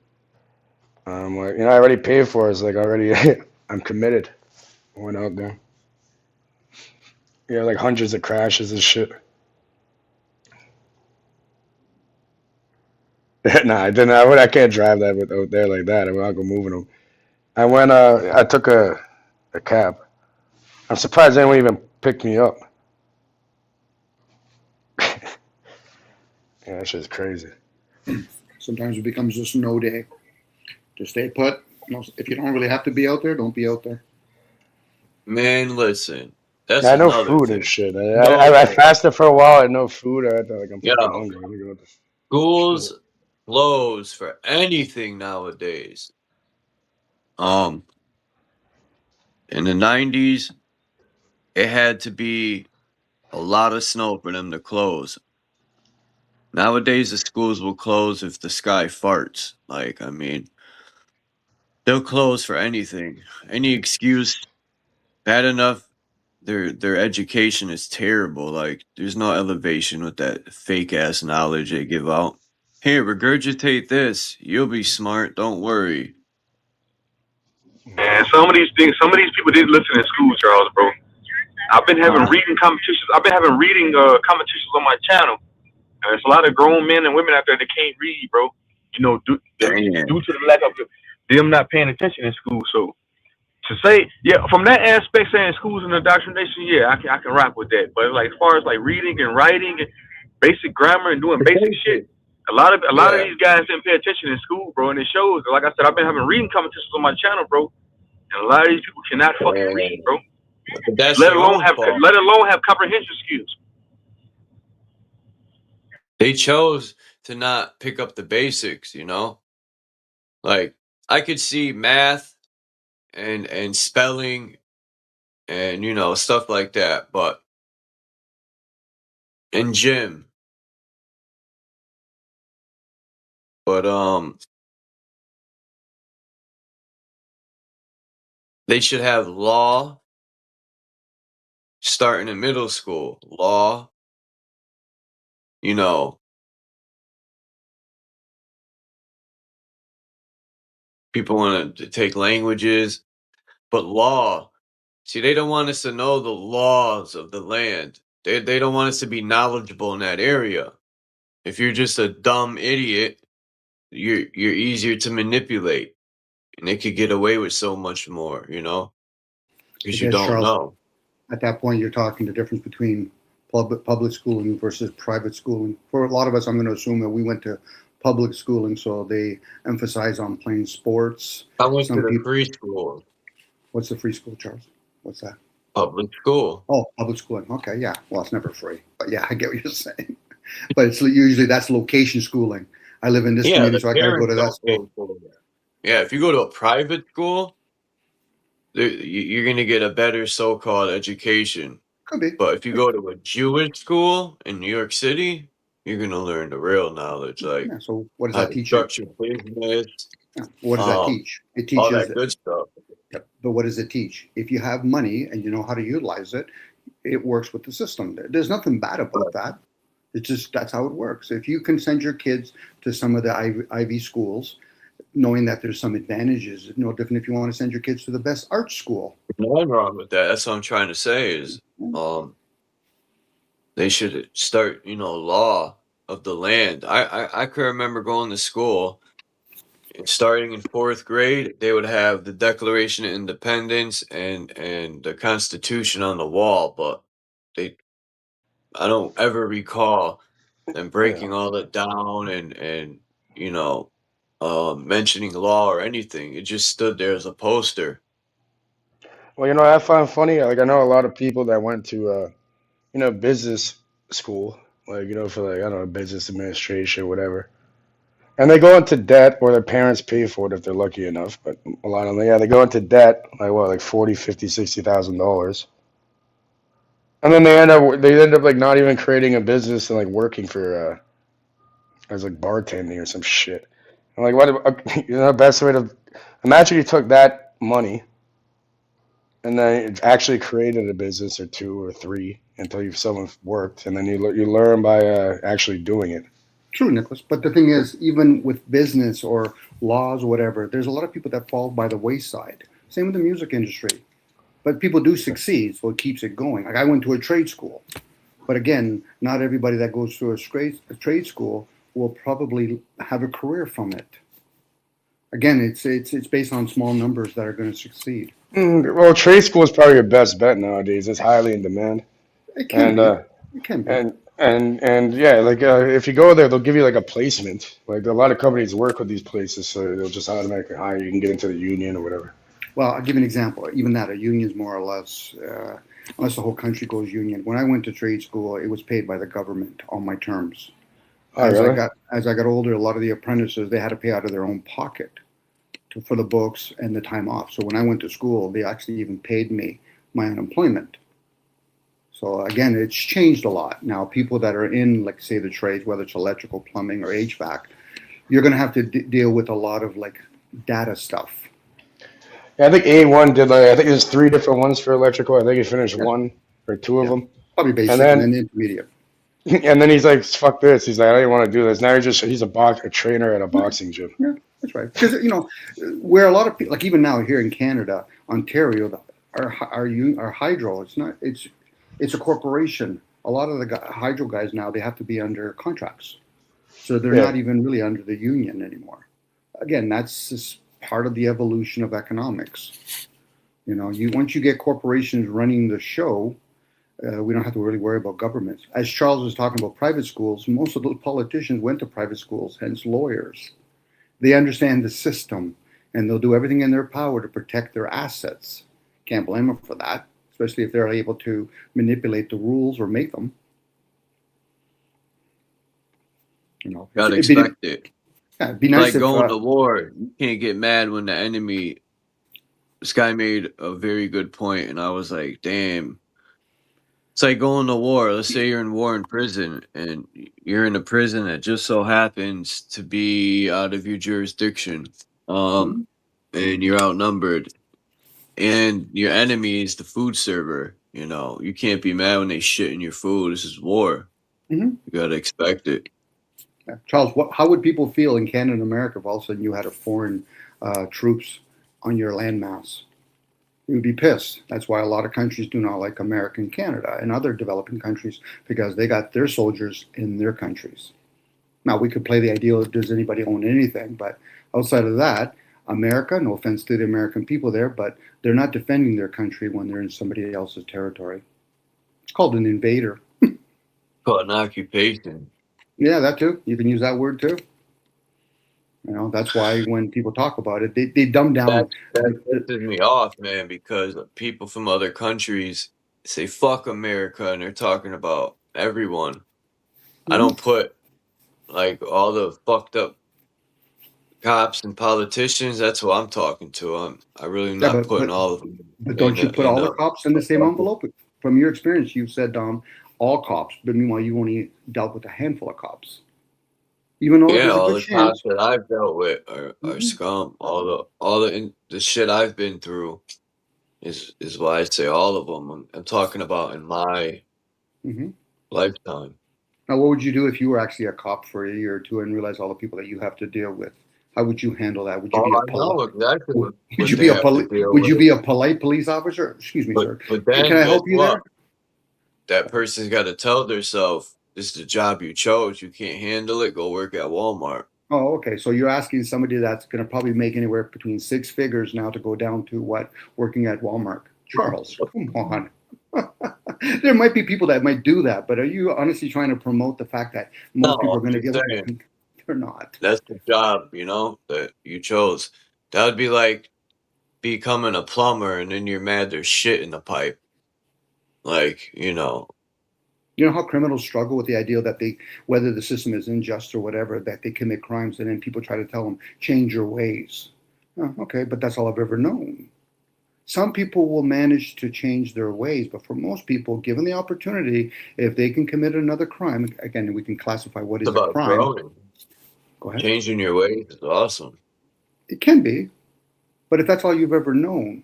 Speaker 9: I'm like, I already paid for it. It's like, I'm committed. I went out there. Yeah, like hundreds of crashes and shit. Nah, I didn't. I can't drive that out there like that. I'm not go moving them. I went. I took a cab. I'm surprised anyone even picked me up. Yeah, that shit's crazy.
Speaker 8: Sometimes it becomes just a no day. Just stay put. If you don't really have to be out there, don't be out there.
Speaker 10: Man, listen. That's
Speaker 9: I know food and shit. I fasted for a while. I had no food. I had to, I'm fucking hungry.
Speaker 10: Schools closed for anything nowadays. In the 90s, it had to be a lot of snow for them to close. Nowadays, the schools will close if the sky farts. Like, I mean, they'll close for anything, any excuse. Bad enough. Their education is terrible. Like, there's no elevation with that fake ass knowledge they give out. Here, regurgitate this. You'll be smart. Don't worry.
Speaker 11: And some of these things, some of these people didn't listen in school, Charles, bro. I've been having reading competitions. I've been having reading competitions on my channel. And there's a lot of grown men and women out there that can't read, bro. You know, due to the lack of them not paying attention in school. So to say, yeah, from that aspect, saying schools and indoctrination, yeah, I can rock with that. But like as far as like reading and writing and basic grammar and doing basic shit, a lot of these guys didn't pay attention in school, bro. And it shows. Like I said, I've been having reading competitions on my channel, bro. And a lot of these people cannot fucking read, bro.
Speaker 10: That's
Speaker 11: let alone have comprehension skills.
Speaker 10: They chose to not pick up the basics, you know? Like, I could see math and spelling and, you know, stuff like that, but in gym. But they should have law starting in middle school. Law, you know, people want to take languages, but law. See, they don't want us to know the laws of the land. They don't want us to be knowledgeable in that area. If you're just a dumb idiot, you're easier to manipulate, and they could get away with so much more, you know, because you don't know.
Speaker 8: At that point, you're talking the difference between public schooling versus private schooling. For a lot of us, I'm going to assume that we went to public schooling, so they emphasize on playing sports.
Speaker 10: I went to the free school.
Speaker 8: What's the free school, Charles? What's that?
Speaker 10: Public school.
Speaker 8: Oh, public schooling. Okay, yeah. Well, it's never free, but yeah, I get what you're saying. But it's usually that's location schooling. I live in this community, so I got to go to that school.
Speaker 10: Yeah, if you go to a private school, you're going to get a better so-called education.
Speaker 8: Could be.
Speaker 10: But if you go to a Jewish school in New York City, you're going to learn the real knowledge. Like,
Speaker 8: yeah, so what does that teach
Speaker 10: you? Business.
Speaker 8: Yeah. What does that teach? It teaches
Speaker 10: all that good stuff.
Speaker 8: But what does it teach? If you have money and you know how to utilize it, it works with the system. There's nothing bad about that. It's just that's how it works. If you can send your kids to some of the Ivy schools, knowing that there's some advantages, no different if you want to send your kids to the best art school.
Speaker 10: Nothing wrong with that. That's what I'm trying to say is they should start, you know, law of the land. I can remember going to school. Starting in 4th grade, they would have the Declaration of Independence and the Constitution on the wall, but I don't ever recall them breaking all that down and you know, mentioning law or anything. It just stood there as a poster.
Speaker 9: Well, you know, I find funny. Like, I know a lot of people that went to, you know, business school, like, you know, for like, I don't know, business administration, or whatever. And they go into debt, or their parents pay for it if they're lucky enough. But a lot of them, yeah, they go into debt, like what, like $40,000, $50,000, $60,000. And then they end up like not even creating a business and like working for as like bartending or some shit. I'm like, what? You know, the best way to imagine you took that money and then it actually created a business or 2 or 3 until someone worked, and then you learn by actually doing it.
Speaker 8: True, Nicholas. But the thing is, even with business or laws or whatever, there's a lot of people that fall by the wayside. Same with the music industry. But people do succeed, so it keeps it going. Like I went to a trade school. But again, not everybody that goes through a trade school will probably have a career from it. Again, it's based on small numbers that are going to succeed.
Speaker 9: Well, trade school is probably your best bet nowadays. It's highly in demand.
Speaker 8: It can be. It can be.
Speaker 9: And yeah, like if you go there, they'll give you like a placement. Like a lot of companies work with these places, so they'll just automatically hire you. You can get into the union or whatever.
Speaker 8: Well, I'll give you an example. Even that, a union's more or less, unless the whole country goes union. When I went to trade school, it was paid by the government on my terms. As I got older, a lot of the apprentices, they had to pay out of their own pocket for the books and the time off. So when I went to school, they actually even paid me my unemployment. So again, it's changed a lot. Now, people that are in, like, say, the trades, whether it's electrical, plumbing, or HVAC, you're going to have to deal with a lot of, like, data stuff.
Speaker 9: Yeah, I think A1 did, like, I think there's 3 different ones for electrical. I think he finished 1 or 2 of them.
Speaker 8: Probably basic
Speaker 9: And
Speaker 8: and
Speaker 9: then
Speaker 8: then intermediate.
Speaker 9: and then he's like, fuck this. He's like, I didn't want to do this. Now he's a trainer at a boxing gym.
Speaker 8: Yeah, that's right. Because, you know, where a lot of people, like even now here in Canada, Ontario, our hydro, it's a corporation. A lot of the hydro guys now, they have to be under contracts. So they're not even really under the union anymore. Again, that's just part of the evolution of economics. You know, once you get corporations running the show, we don't have to really worry about governments. As Charles was talking about private schools, most of those politicians went to private schools, hence lawyers. They understand the system, and they'll do everything in their power to protect their assets. Can't blame them for that, especially if they're able to manipulate the rules or make them. You know,
Speaker 10: gotta expect it.
Speaker 8: Yeah, it'd be nice
Speaker 10: like
Speaker 8: if,
Speaker 10: going to war. You can't get mad when the enemy. This guy made a very good point, and I was like, damn. It's like going to war. Let's say you're in war in prison, and you're in a prison that just so happens to be out of your jurisdiction, and you're outnumbered, and your enemy is the food server. You know, you can't be mad when they shit in your food. This is war. You gotta expect it.
Speaker 8: Yeah. Charles, how would people feel in Canada and America if all of a sudden you had a foreign troops on your landmass? You would be pissed. That's why a lot of countries do not like America and Canada and other developing countries, because they got their soldiers in their countries. Now, we could play the idea of does anybody own anything, but outside of that, America, no offense to the American people there, but they're not defending their country when they're in somebody else's territory. It's called an invader.
Speaker 10: Called an occupation.
Speaker 8: Yeah, that too. You can use that word too. You know, that's why when people talk about it, they dumb down.
Speaker 10: That pisses me off, man, because people from other countries say fuck America, and they're talking about everyone. I don't put like all the fucked up cops and politicians. That's who I'm talking to. I really not putting all of them.
Speaker 8: But don't you put all the cops in the same envelope? From your experience, you said all cops, but meanwhile you only dealt with a handful of cops. Even though
Speaker 10: all the cops that I've dealt with are scum. All the shit I've been through is why I say all of them. I'm talking about in my lifetime.
Speaker 8: Now, what would you do if you were actually a cop for a year or two and realize all the people that you have to deal with? How would you handle that? Would you be a polite?
Speaker 10: Exactly
Speaker 8: would you be a polite police officer? Excuse me, sir.
Speaker 10: But then,
Speaker 8: can I help you there?
Speaker 10: That person's got to tell themselves, this is the job you chose. You can't handle it. Go work at Walmart.
Speaker 8: Oh, okay. So you're asking somebody that's going to probably make anywhere between 6 figures now to go down to what? Working at Walmart. Charles, come on. There might be people that might do that, but are you honestly trying to promote the fact that most people are going to give it? They're not.
Speaker 10: That's the job, that you chose. That would be like becoming a plumber and then you're mad there's shit in the pipe. Like,
Speaker 8: You know how criminals struggle with the idea that whether the system is unjust or whatever, that they commit crimes, and then people try to tell them, change your ways. Oh, okay, but that's all I've ever known. Some people will manage to change their ways, but for most people, given the opportunity, if they can commit another crime, again, we can classify what is a crime.
Speaker 10: Growing.
Speaker 8: Go ahead.
Speaker 10: Changing your ways is awesome.
Speaker 8: It can be, but if that's all you've ever known,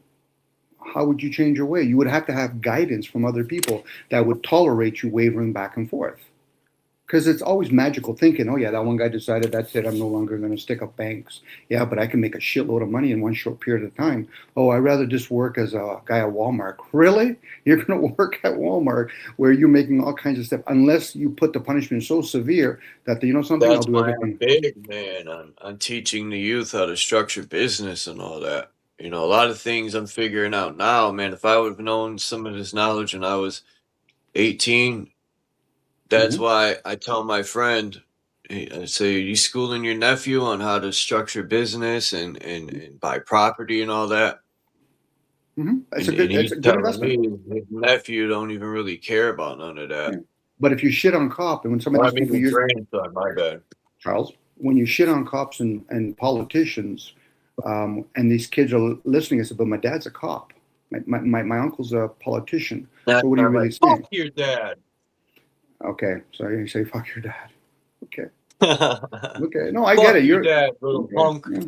Speaker 8: how would you change your way? You would have to have guidance from other people that would tolerate you wavering back and forth. Because it's always magical thinking, oh yeah, that one guy decided that's it, I'm no longer going to stick up banks. Yeah, but I can make a shitload of money in one short period of time. Oh, I'd rather just work as a guy at Walmart. Really? You're going to work at Walmart where you're making all kinds of stuff, unless you put the punishment so severe that, something,
Speaker 10: That's
Speaker 8: I'll do
Speaker 10: why
Speaker 8: everything.
Speaker 10: I'm big, man, on teaching the youth how to structure business and all that. A lot of things I'm figuring out now, man. If I would have known some of this knowledge when I was 18, that's why I tell my friend, I say, you schooling your nephew on how to structure business and buy property and all that?
Speaker 8: It's a good investment.
Speaker 10: His nephew don't even really care about none of that.
Speaker 8: Yeah. But if you shit on cop, and when some of these people
Speaker 10: my bad.
Speaker 8: Charles, when you shit on cops and politicians, and these kids are listening, I said, but my dad's a cop. My uncle's a politician.
Speaker 10: That's
Speaker 8: So what are you
Speaker 10: not
Speaker 8: really
Speaker 10: like,
Speaker 8: saying?
Speaker 10: fuck your dad.
Speaker 8: Okay, so you say fuck your dad. Okay.
Speaker 10: Fuck
Speaker 8: Okay. No, I get it.
Speaker 10: your
Speaker 8: You're
Speaker 10: dad, little
Speaker 8: okay.
Speaker 10: punk.
Speaker 8: Yeah.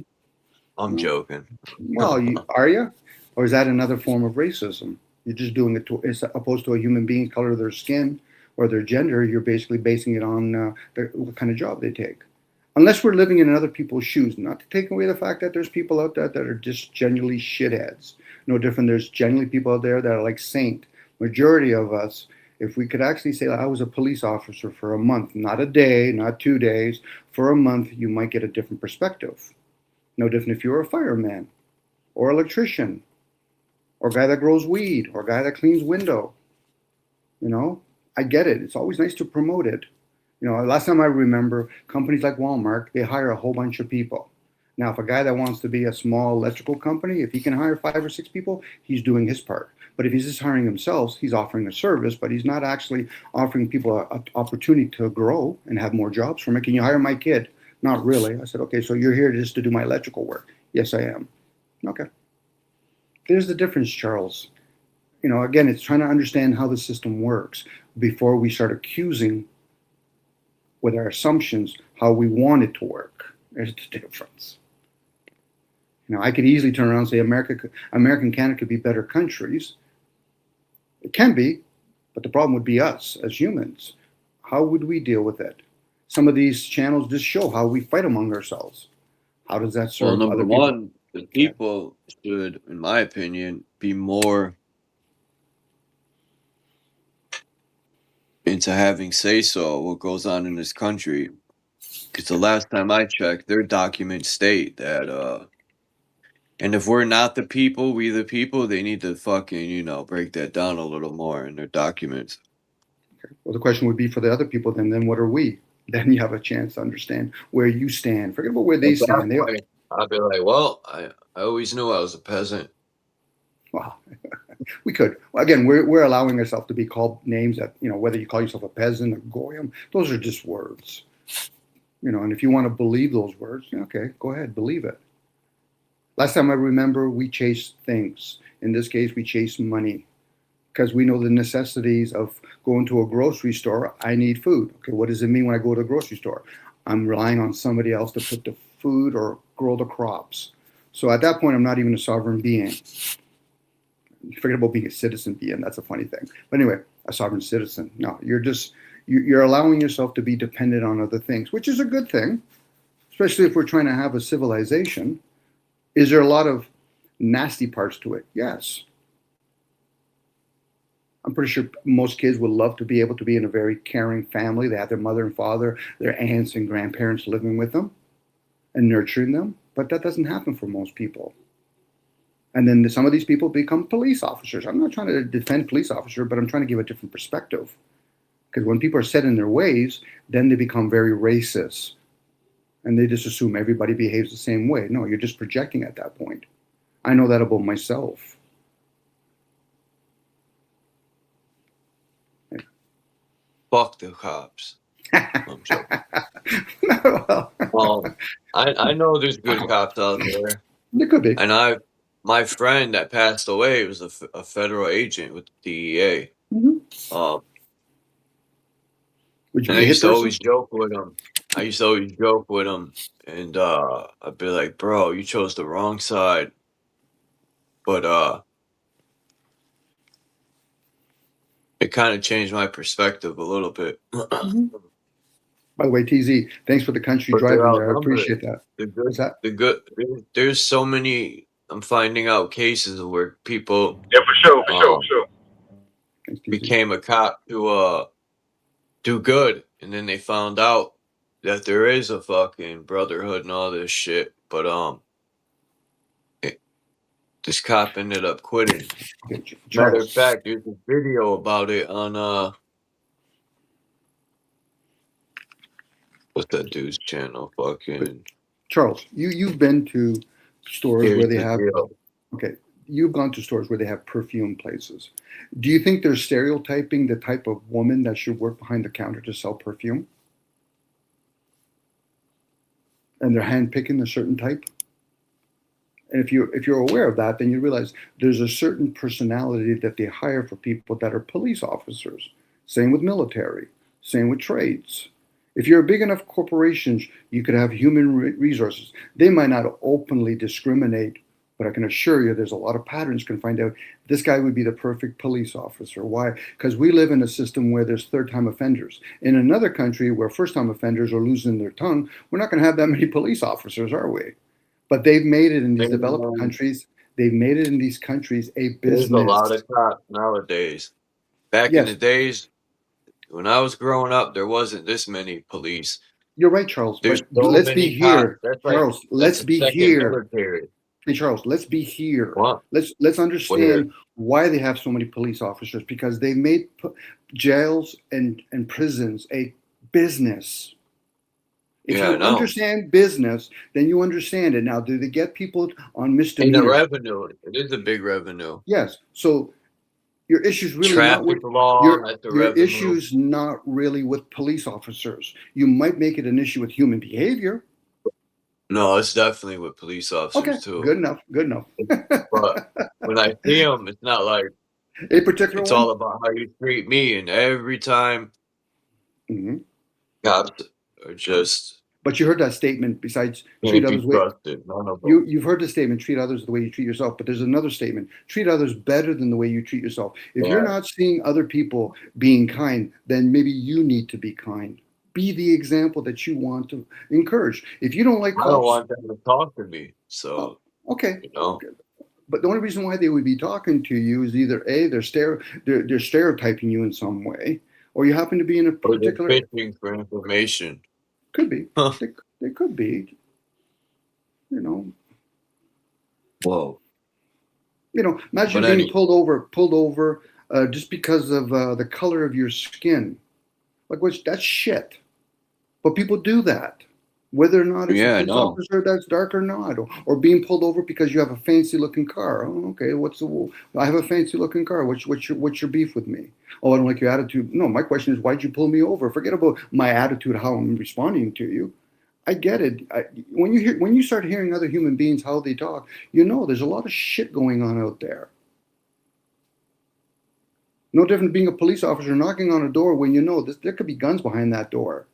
Speaker 10: I'm
Speaker 8: No.
Speaker 10: joking.
Speaker 8: Well, are you? Or is that another form of racism? You're just doing it to, as opposed to a human being's color of their skin or their gender. You're basically basing it on what kind of job they take. Unless we're living in other people's shoes, not to take away the fact that there's people out there that are just genuinely shitheads. No different. There's genuinely people out there that are like saint. Majority of us, if we could actually say, I was a police officer for a month, not a day, not 2 days, for a month, you might get a different perspective. No different if you're a fireman or electrician or a guy that grows weed or a guy that cleans window. You know, I get it. It's always nice to promote it. You know, last time I remember, companies like Walmart, they hire a whole bunch of people. Now, if a guy that wants to be a small electrical company, if he can hire 5 or 6 people, he's doing his part. But if he's just hiring himself, he's offering a service, but he's not actually offering people an opportunity to grow and have more jobs from it. Can you hire my kid? Not really. I said, okay, so you're here just to do my electrical work. Yes, I am. Okay. There's the difference, Charles. You know, again, it's trying to understand how the system works before we start accusing with our assumptions how we want it to work. There's the difference. You know, I could easily turn around and say America and Canada could be better countries. It can be, but the problem would be us as humans. How would we deal with it? Some of these channels just show how we fight among ourselves. How does that serve
Speaker 10: Well, number
Speaker 8: other people?
Speaker 10: one, the people should, in my opinion, be more into having say-so what goes on in this country. Because the last time I checked, their documents state that, and if we're not the people, we the people, they need to fucking, you know, break that down a little more in their documents.
Speaker 8: Okay. Well, the question would be for the other people, then what are we? Then you have a chance to understand where you stand. Forget about where they stand. They are.
Speaker 10: I'd be like, well, I always knew I was a peasant.
Speaker 8: Wow. We could. Again, we're allowing ourselves to be called names that, you know, whether you call yourself a peasant or goyim, those are just words. You know, and if you want to believe those words, okay, go ahead, believe it. Last time I remember, we chased things. In this case, we chased money because we know the necessities of going to a grocery store. I need food. Okay, what does it mean when I go to a grocery store? I'm relying on somebody else to put the food or grow the crops. So at that point, I'm not even a sovereign being. Forget about being a citizen being. That's a funny thing. But anyway, a sovereign citizen. No, you're allowing yourself to be dependent on other things, which is a good thing, especially if we're trying to have a civilization. Is there a lot of nasty parts to it? Yes. I'm pretty sure most kids would love to be able to be in a very caring family. They have their mother and father, their aunts and grandparents living with them and nurturing them. But that doesn't happen for most people. And then some of these people become police officers. I'm not trying to defend police officers, but I'm trying to give a different perspective. Because when people are set in their ways, then they become very racist. And they just assume everybody behaves the same way. No, you're just projecting at that point. I know that about myself.
Speaker 10: Fuck the cops. I'm joking.
Speaker 8: Well,
Speaker 10: I know there's good cops out there.
Speaker 8: There could be.
Speaker 10: And my friend that passed away was a federal agent with the DEA.
Speaker 8: Mm-hmm.
Speaker 10: And I used to always joke with him. And I'd be like, bro, you chose the wrong side. But it kind of changed my perspective a little bit.
Speaker 8: Mm-hmm. By the way, TZ, thanks for the country driving there. I appreciate that.
Speaker 10: There's so many. I'm finding out cases where people
Speaker 11: for sure.
Speaker 10: became a cop to do good, and then they found out that there is a fucking brotherhood and all this shit. But this cop ended up quitting. Matter of fact, there's a video about it on what's that dude's channel? Fucking
Speaker 8: Charles, you've been to stores where they have
Speaker 10: video.
Speaker 8: Okay, you've gone to stores where they have perfume places. Do you think they're stereotyping the type of woman that should work behind the counter to sell perfume? And they're handpicking a certain type? And if you're aware of that, then you realize there's a certain personality that they hire for people that are police officers. Same with military. Same with trades. If you're a big enough corporation, you could have human resources. They might not openly discriminate, but I can assure you there's a lot of patterns you can find out. This guy would be the perfect police officer. Why? Because we live in a system where there's third-time offenders. In another country where first-time offenders are losing their tongue, we're not going to have that many police officers, are we? But they've made it in these developed countries. They've made it in these countries a business.
Speaker 10: There's a lot of cops nowadays. Back in the days, when I was growing up, there wasn't this many police.
Speaker 8: You're right, Charles.
Speaker 10: There's
Speaker 8: But
Speaker 10: so
Speaker 8: let's
Speaker 10: many
Speaker 8: be here,
Speaker 10: cops.
Speaker 8: Charles. Let's be here.
Speaker 10: Military.
Speaker 8: Hey, Charles, let's be here.
Speaker 10: What?
Speaker 8: Let's understand why they have so many police officers, because they made jails and prisons a business. If you understand business, then you understand it. Now, do they get people on misdemeanors?
Speaker 10: And the revenue. It is a big revenue.
Speaker 8: Yes. So your issue's really
Speaker 10: Traffic
Speaker 8: not
Speaker 10: law,
Speaker 8: with your
Speaker 10: revenue.
Speaker 8: issue's not really with police officers. You might make it an issue with human behavior.
Speaker 10: No, it's definitely with police officers too.
Speaker 8: Good enough. Good enough.
Speaker 10: But when I see them, it's not like
Speaker 8: a particular.
Speaker 10: It's all about how you treat me, and every time cops are just.
Speaker 8: But you heard that statement. Besides, treat others you've heard the statement: treat others the way you treat yourself. But there's another statement: treat others better than the way you treat yourself. If you're not seeing other people being kind, then maybe you need to be kind. Be the example that you want to encourage. If you don't like cops,
Speaker 10: I don't want them to talk to me. So
Speaker 8: okay,
Speaker 10: you know.
Speaker 8: But the only reason why they would be talking to you is either A, they're stereotyping you in some way, or you happen to be in a particular.
Speaker 10: Or they're fishing for information.
Speaker 8: Could be. They could be. You know.
Speaker 10: Whoa.
Speaker 8: You know, imagine being pulled over just because of the color of your skin. Like, that's shit. But people do that, whether or not it's a police officer that's dark or not, or being pulled over because you have a fancy looking car. Oh, okay, I have a fancy looking car. What's your beef with me? Oh, I don't like your attitude. No, my question is, why'd you pull me over? Forget about my attitude, how I'm responding to you. I get it. When you start hearing other human beings how they talk, you know there's a lot of shit going on out there. No different being a police officer knocking on a door when you know there could be guns behind that door.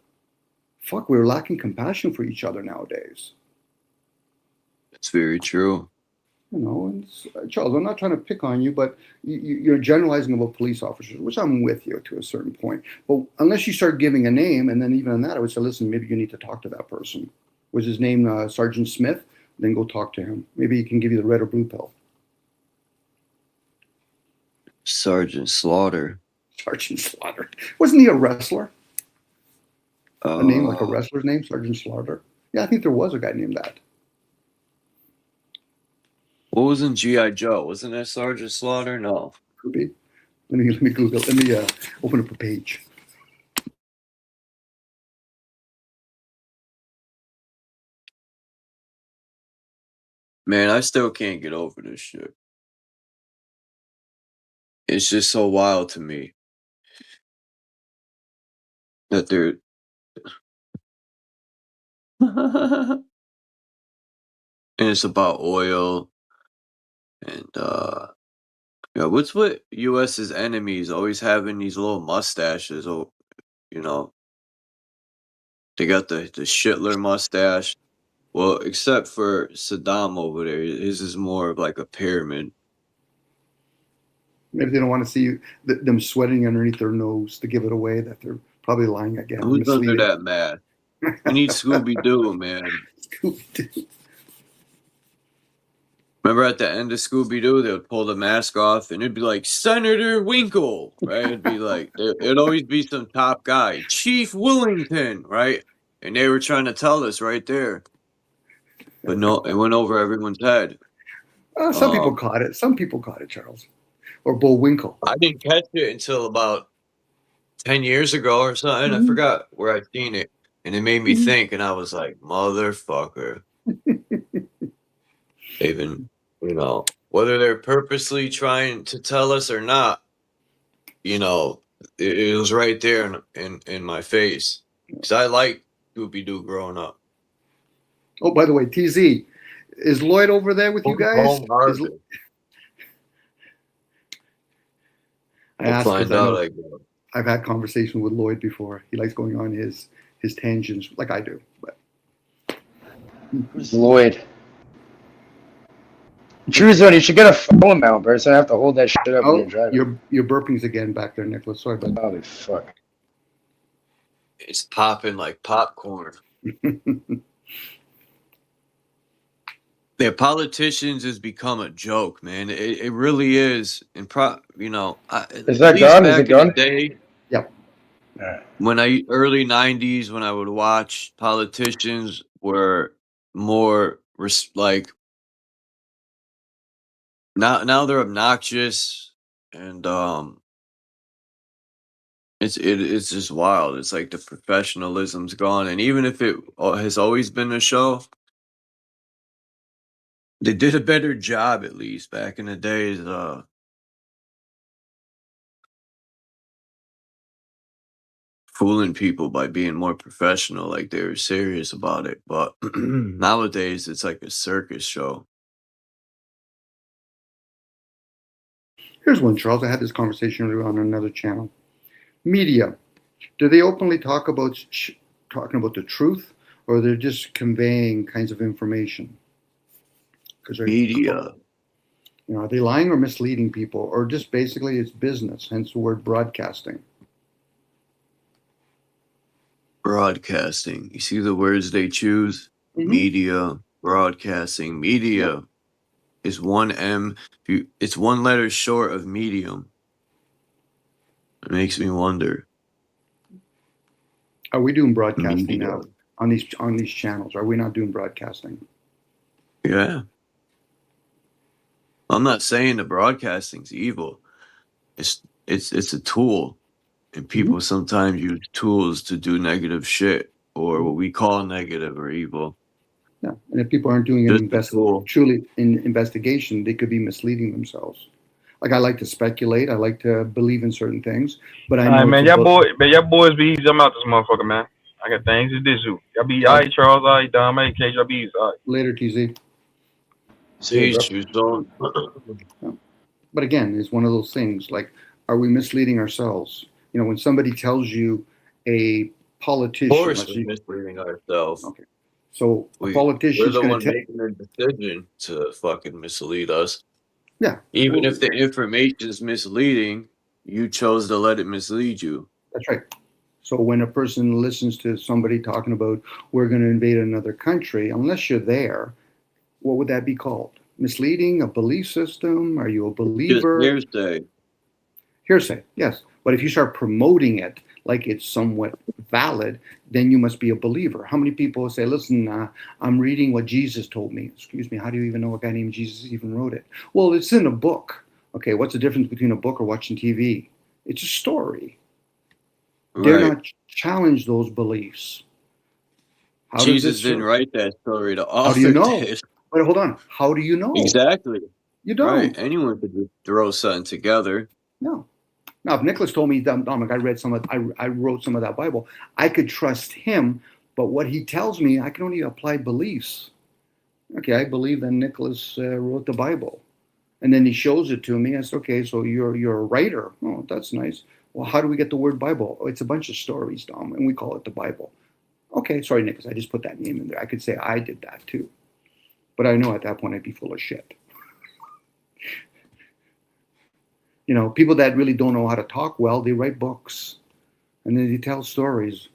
Speaker 8: Fuck, we're lacking compassion for each other nowadays.
Speaker 10: It's very true.
Speaker 8: You know, and Charles, I'm not trying to pick on you, but you're generalizing about police officers, which I'm with you to a certain point. But unless you start giving a name, and then even on that, I would say, listen, maybe you need to talk to that person. Was his name Sergeant Smith? Then go talk to him. Maybe he can give you the red or blue pill.
Speaker 10: Sergeant Slaughter.
Speaker 8: Sergeant Slaughter. Wasn't he a wrestler? A name like a wrestler's name, Sergeant Slaughter? Yeah, I think there was a guy named that.
Speaker 10: What was in G.I. Joe? Wasn't that Sergeant Slaughter? No.
Speaker 8: Could be. Let me Google. Let me open up a page.
Speaker 10: Man, I still can't get over this shit. It's just so wild to me that they're and it's about oil and what's with US's enemies always having these little mustaches, or you know, they got the Hitler mustache. Well, except for Saddam over there, his is more of like a pyramid.
Speaker 8: Maybe they don't want to see them sweating underneath their nose to give it away that they're probably lying again.
Speaker 10: Who's under that mask? We need Scooby-Doo, man.
Speaker 8: Scooby-Doo.
Speaker 10: Remember at the end of Scooby-Doo, they would pull the mask off, and it'd be like, Senator Winkle, right? It'd be like, it'd always be some top guy. Chief Willington, right? And they were trying to tell us right there. But no, it went over everyone's head.
Speaker 8: Some people caught it. Some people caught it, Charles. Or Bullwinkle.
Speaker 10: I didn't catch it until about 10 years ago or something. I forgot where I'd seen it. And it made me think, and I was like, motherfucker. Even, you know, whether they're purposely trying to tell us or not, you know, it was right there in my face. Because I liked Scooby-Doo growing up.
Speaker 8: Oh, by the way, TZ, Is Lloyd over there with you guys?
Speaker 10: Home harvest.
Speaker 8: I
Speaker 10: We'll
Speaker 8: asked because
Speaker 10: find
Speaker 8: I
Speaker 10: out,
Speaker 8: know
Speaker 10: I guess.
Speaker 8: I've had conversation with Lloyd before. He likes going on his tangents like I do. But
Speaker 9: Who's Lloyd? True zone, you should get a phone mount, bro. So I have to hold that shit up when you're driving.
Speaker 8: Your burpings again back there, Nicholas. Sorry about that.
Speaker 9: Holy fuck.
Speaker 10: It's popping like popcorn. Yeah, politicians has become a joke, man. It really is. And
Speaker 9: Is that gone? Is it gone?
Speaker 8: Yep.
Speaker 10: When early '90s, when I would watch, politicians were more like now they're obnoxious, and it's just wild. It's like the professionalism's gone, and even if it has always been a show, they did a better job at least back in the days. Fooling people by being more professional, like they were serious about it. But nowadays, it's like a circus show.
Speaker 8: Here's one, Charles. I had this conversation on another channel. Media, do they openly talk about talking about the truth, or they're just conveying kinds of information?
Speaker 10: Media.
Speaker 8: Are they lying or misleading people, or just basically it's business, hence the word broadcasting?
Speaker 10: Broadcasting. You see the words they choose?
Speaker 8: Mm-hmm.
Speaker 10: Media, broadcasting. Media is one M. It's one letter short of medium. It makes me wonder.
Speaker 8: Are we doing broadcasting now on these channels? Are we not doing broadcasting?
Speaker 10: Yeah. I'm not saying the broadcasting's evil. It's a tool. And people sometimes use tools to do negative shit, or what we call negative or evil.
Speaker 8: Yeah, and if people aren't doing truly in investigation, they could be misleading themselves. Like I like to speculate, I like to believe in certain things, but I know.
Speaker 11: All right, man, y'all boys be easy. I'm out this motherfucker, man. I got things to do. Y'all be all right, Charles. All right, Dom. Hey, KJ, y'all be easy. All right.
Speaker 8: Later, TZ.
Speaker 10: See you, bro.
Speaker 8: But again, it's one of those things. Like, are we misleading ourselves? When somebody tells you a politician,
Speaker 10: of course, we're misleading ourselves.
Speaker 8: Okay, so a politician's
Speaker 10: we're the
Speaker 8: going
Speaker 10: one making the decision to fucking mislead us.
Speaker 8: Yeah.
Speaker 10: Even if the information is misleading, you chose to let it mislead you.
Speaker 8: That's right. So when a person listens to somebody talking about we're going to invade another country, unless you're there, what would that be called? Misleading? A belief system? Are you a believer?
Speaker 10: Just hearsay.
Speaker 8: Hearsay, yes. But if you start promoting it like it's somewhat valid, then you must be a believer. How many people say, listen, I'm reading what Jesus told me. Excuse me, how do you even know a guy named Jesus even wrote it? Well, it's in a book. Okay, what's the difference between a book or watching TV? It's a story. Right. Dare not challenge those beliefs.
Speaker 10: Jesus didn't write that story. The author
Speaker 8: How do you know?
Speaker 10: did.
Speaker 8: But hold on. How do you know?
Speaker 10: Exactly.
Speaker 8: You don't.
Speaker 10: Right. Anyone could just throw something together.
Speaker 8: No. Now, if Nicholas told me, Dominic, I wrote some of that Bible, I could trust him. But what he tells me, I can only apply beliefs. Okay, I believe that Nicholas wrote the Bible, and then he shows it to me. I said, okay, so you're a writer. Oh, that's nice. Well, how do we get the word Bible? Oh, it's a bunch of stories, Dom, and we call it the Bible. Okay, sorry, Nicholas, I just put that name in there. I could say I did that too, but I know at that point I'd be full of shit. People that really don't know how to talk well, they write books, and then they tell stories.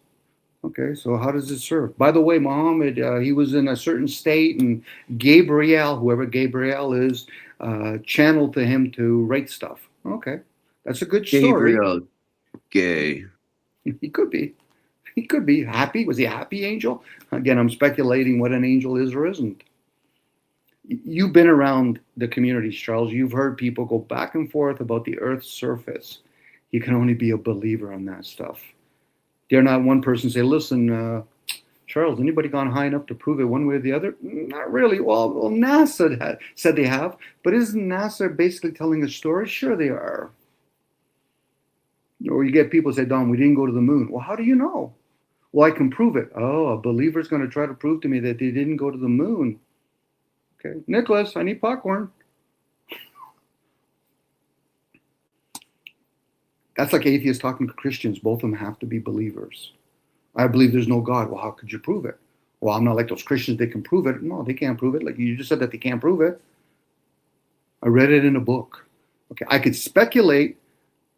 Speaker 8: Okay, so how does it serve? By the way, Muhammad, he was in a certain state, and Gabriel, whoever Gabriel is, channeled to him to write stuff. Okay, that's a good story.
Speaker 10: Gabriel, gay.
Speaker 8: He could be. He could be happy. Was he a happy angel? Again, I'm speculating what an angel is or isn't. You've been around the communities, Charles. You've heard people go back and forth about the Earth's surface. You can only be a believer on that stuff. Dare not one person say, listen, Charles, anybody gone high enough to prove it one way or the other? Not really. Well, NASA said they have. But isn't NASA basically telling a story? Sure they are. Or you get people say, Don, we didn't go to the moon. Well, how do you know? Well, I can prove it. Oh, a believer's going to try to prove to me that they didn't go to the moon. Okay, Nicholas, I need popcorn. That's like atheists talking to Christians. Both of them have to be believers. I believe there's no God. Well, how could you prove it? Well, I'm not like those Christians. They can prove it. No, they can't prove it. Like you just said that they can't prove it. I read it in a book. Okay, I could speculate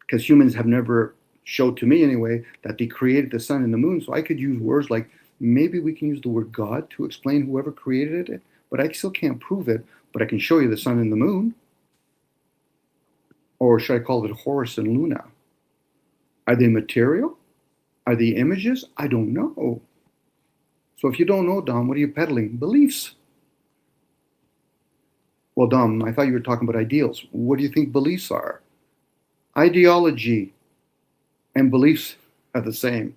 Speaker 8: because humans have never showed to me anyway that they created the sun and the moon. So I could use words like maybe we can use the word God to explain whoever created it, but I still can't prove it. But I can show you the sun and the moon. Or should I call it Horus and Luna? Are they material? Are they images? I don't know. So if you don't know, Dom, what are you peddling? Beliefs. Well, Dom, I thought you were talking about ideals. What do you think beliefs are? Ideology and beliefs are the same.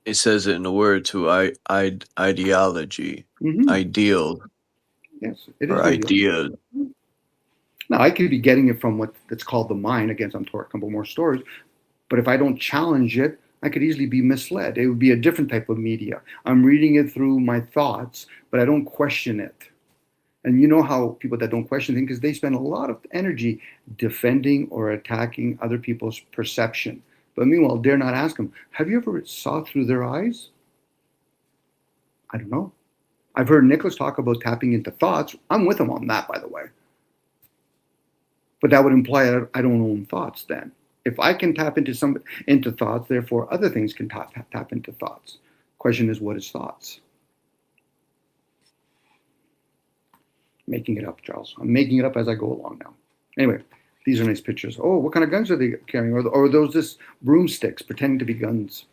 Speaker 10: It says it in the word too. Ideology, ideal,
Speaker 8: Yes, it is
Speaker 10: or idea.
Speaker 8: Now, I could be getting it from that's called the mind. Again, I'm talking about more stories. But if I don't challenge it, I could easily be misled. It would be a different type of media. I'm reading it through my thoughts, but I don't question it. And you know how people that don't question things, because they spend a lot of energy defending or attacking other people's perception. But meanwhile, dare not ask them, have you ever saw through their eyes? I don't know. I've heard Nicholas talk about tapping into thoughts. I'm with him on that, by the way. But that would imply I don't own thoughts then. If I can tap into thoughts, therefore other things can tap into thoughts. Question is, what is thoughts? Making it up, Charles. I'm making it up as I go along now. Anyway, these are nice pictures. Oh, what kind of guns are they carrying? Or are those just broomsticks pretending to be guns?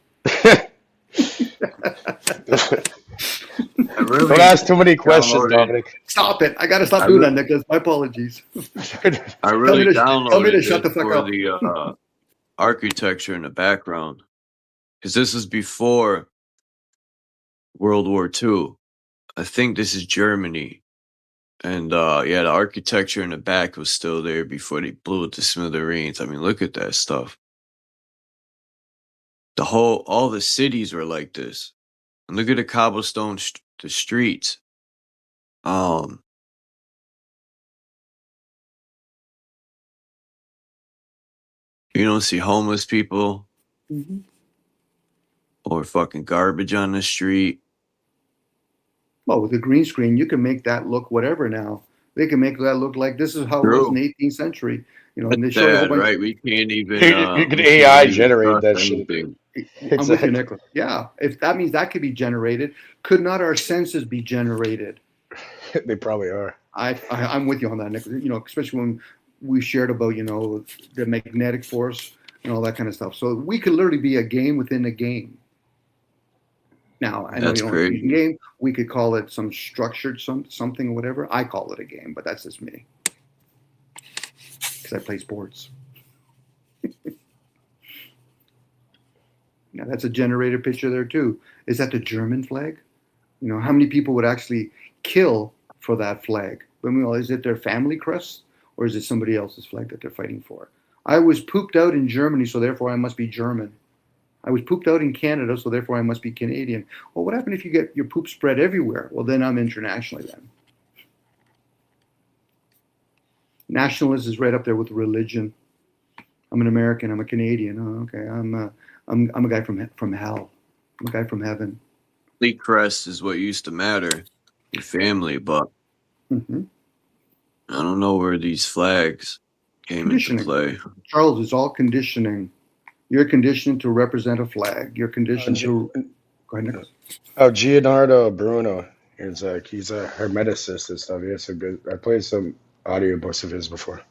Speaker 9: Don't ask too many questions, Dominic.
Speaker 8: Stop it. I got to stop doing that, Nicholas. My apologies.
Speaker 10: I really
Speaker 8: tell me to shut the fuck
Speaker 10: for
Speaker 8: up.
Speaker 10: the architecture in the background, because this is before World War II. I think this is Germany. And yeah, the architecture in the back was still there before they blew it to smithereens. I mean, look at that stuff. All the cities were like this. And look at the cobblestone, the streets. You don't see homeless people or fucking garbage on the street.
Speaker 8: Well, with a green screen, you can make that look whatever now. They can make that look like this is how it was in the 18th century. You know, and they show
Speaker 10: right? We can't even.
Speaker 9: You could AI generate that shit.
Speaker 8: I'm with you, Nicholas. Yeah, if that means that could be generated, could not our senses be generated?
Speaker 9: They probably are.
Speaker 8: I'm with you on that, Nicholas. You know, especially when we shared about the magnetic force and all that kind of stuff. So we could literally be a game within a game. Now, I know you don't use a game. We could call it some structured something or whatever. I call it a game, but that's just me. Because I play sports. Now, that's a generated picture there, too. Is that the German flag? You know, how many people would actually kill for that flag? But meanwhile, is it their family crest? Or is it somebody else's flag that they're fighting for? I was pooped out in Germany, so therefore I must be German. I was pooped out in Canada, so therefore I must be Canadian. Well, what happened if you get your poop spread everywhere? Well, then I'm internationally then. Nationalist is right up there with religion. I'm an American. I'm a Canadian. Oh, okay. I'm a guy from hell. I'm a guy from heaven.
Speaker 10: The crest is what used to matter, your family, but I don't know where these flags came into play.
Speaker 8: Charles, it's all conditioning. You're conditioned to represent a flag. You're conditioned to. Go ahead, Nicholas.
Speaker 9: Oh, Gianardo Bruno. He's a hermeticist and stuff. He has some good. I played some audiobooks of his before.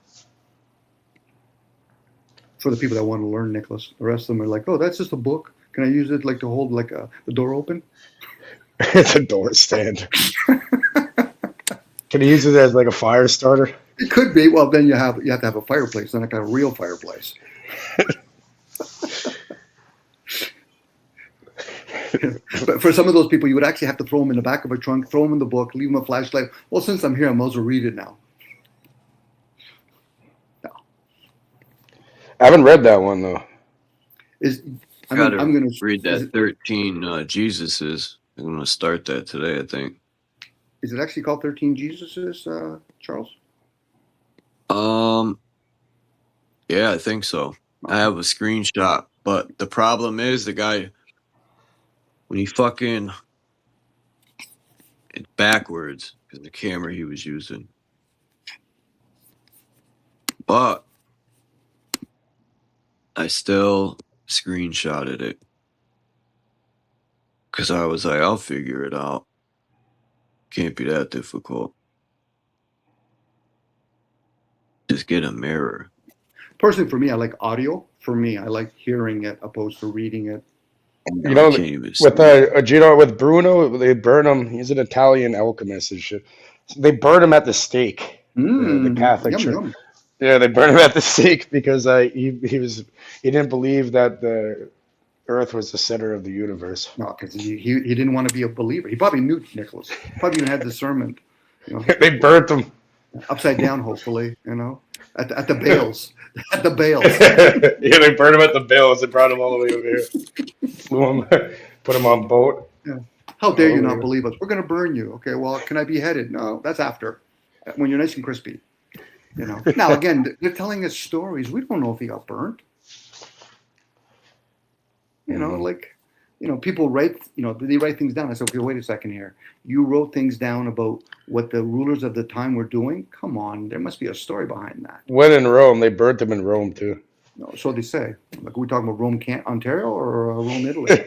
Speaker 8: For the people that want to learn, Nicholas, the rest of them are like, "Oh, that's just a book. Can I use it like to hold like the door open?"
Speaker 9: It's a door stand. Can you use it as like a fire starter?
Speaker 8: It could be. Well, then you have to have a fireplace, then like a real fireplace. But for some of those people, you would actually have to throw them in the back of a trunk, throw them in the book, leave them a flashlight. Well, since I'm here, I might as well read it now. No.
Speaker 9: I haven't read that one though.
Speaker 10: I'm going to read that 13 Jesuses. I'm gonna start that today, I think.
Speaker 8: Is it actually called 13 Jesuses, Charles?
Speaker 10: Yeah, I think so. I have a screenshot, but the problem is the guy when he fucking it's backwards because the camera he was using. But I still screenshotted it because I was like, I'll figure it out. Can't be that difficult. Just get a mirror.
Speaker 8: Personally, for me, I like audio. For me, I like hearing it opposed to reading it.
Speaker 9: You know, with Bruno, they burn him. He's an Italian alchemist and shit. They burn him at the stake. The Catholic Church.
Speaker 8: Yum.
Speaker 9: Yeah, they burned him at the stake because he didn't believe that the Earth was the center of the universe.
Speaker 8: No, because he didn't want to be a believer. He probably knew Nicholas. Probably even had discernment. You know,
Speaker 9: they burnt him
Speaker 8: upside down, hopefully. You know, at the bales. At the bales.
Speaker 9: Yeah, they burned him at the bales. They brought him all the way over here. Flew him, put him on boat.
Speaker 8: Yeah. How dare you not believe us? We're going to burn you. Okay, well, can I be beheaded? No, that's after. When you're nice and crispy. You know. Now, again, they're telling us stories. We don't know if he got burnt. You know, like, you know, people write, you know, they write things down. I said, okay, wait a second here. You wrote things down about what the rulers of the time were doing? Come on, there must be a story behind that.
Speaker 9: When in Rome, they burnt him in Rome too.
Speaker 8: No, so they say. Like, are we talking about Rome, Ontario, or Rome, Italy?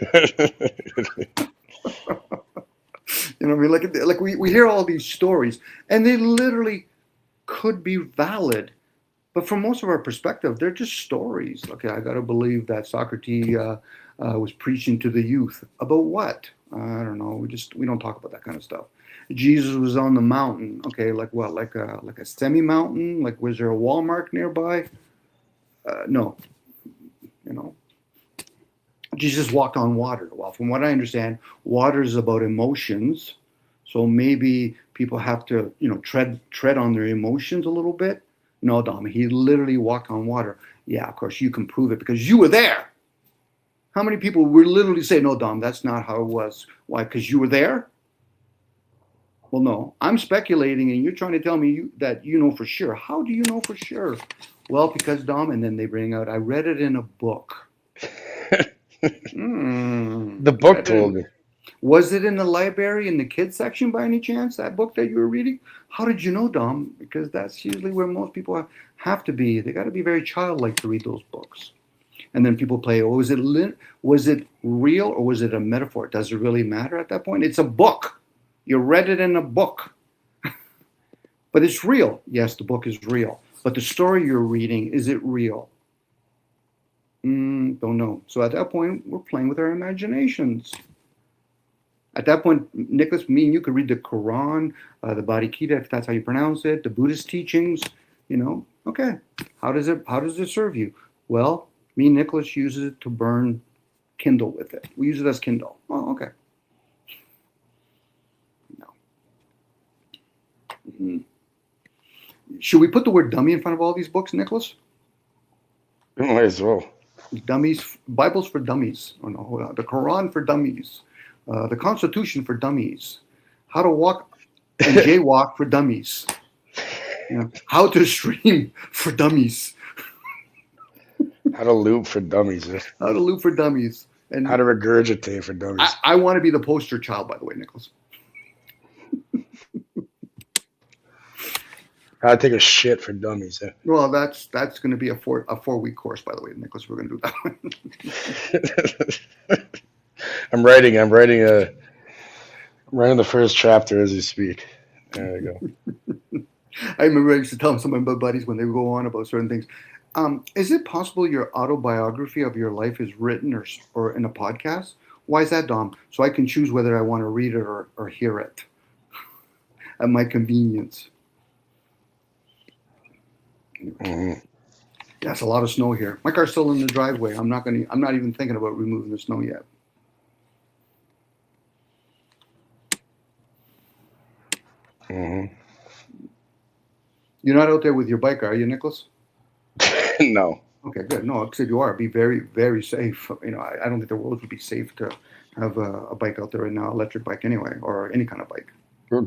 Speaker 8: You know what I mean? Like we hear all these stories, and they literally could be valid. But from most of our perspective, they're just stories. Okay, I got to believe that Socrates was preaching to the youth. About what? I don't know. We don't talk about that kind of stuff. Jesus was on the mountain. Okay, like what? Like a semi-mountain? Like was there a Walmart nearby? No. You know. Jesus walked on water. Well, from what I understand, water is about emotions. So maybe people have to, you know, tread on their emotions a little bit. No, Dom, he literally walked on water. Yeah, of course, you can prove it because you were there. How many people would literally say, no, Dom, that's not how it was? Why? Because you were there? Well, no, I'm speculating and you're trying to tell me that you know for sure. How do you know for sure? Well, because, Dom, and then they bring out, I read it in a book.
Speaker 9: The book told me.
Speaker 8: Was it in the library in the kids section by any chance, that book that you were reading? How did you know, Dom? Because that's usually where most people have to be. They got to be very childlike to read those books. And then people play, oh, was it real or was it a metaphor? Does it really matter at that point? It's a book. You read it in a book. But it's real. Yes, the book is real. But the story you're reading, is it real? Don't know. So at that point, we're playing with our imaginations. At that point, Nicholas, me and you could read the Quran, the Bhagavad Gita, if that's how you pronounce it, the Buddhist teachings, you know. Okay, how does it serve you? Well, me and Nicholas uses it to burn Kindle with it. We use it as Kindle. Oh, okay. No. Should we put the word dummy in front of all these books, Nicholas?
Speaker 9: Might as well.
Speaker 8: Dummies, Bibles for dummies. Oh no, the Quran for dummies. The Constitution for dummies. How to walk and jaywalk for dummies. You know, how to stream for dummies.
Speaker 9: How to loop for dummies.
Speaker 8: How to loop for dummies. And
Speaker 9: how to regurgitate for dummies.
Speaker 8: I want to be the poster child, by the way, Nicholas.
Speaker 9: How to take a shit for dummies.
Speaker 8: Well, that's going to be a 4-week course, by the way, Nicholas. We're going to do that one.
Speaker 9: I'm writing the first chapter as we speak. There we go.
Speaker 8: I remember I used to tell some of my buddies when they would go on about certain things. Is it possible your autobiography of your life is written or in a podcast? Why is that, Dom? So I can choose whether I want to read it or hear it at my convenience.
Speaker 9: Mm-hmm.
Speaker 8: Yeah, it's a lot of snow here. My car's still in the driveway. I'm not even thinking about removing the snow yet.
Speaker 9: Mm-hmm.
Speaker 8: You're not out there with your bike, are you, Nicholas?
Speaker 9: No.
Speaker 8: Okay, good. No, because if you are, be very, very safe. You know, I don't think the roads would be safe to have a bike out there right now, electric bike anyway, or any kind of bike.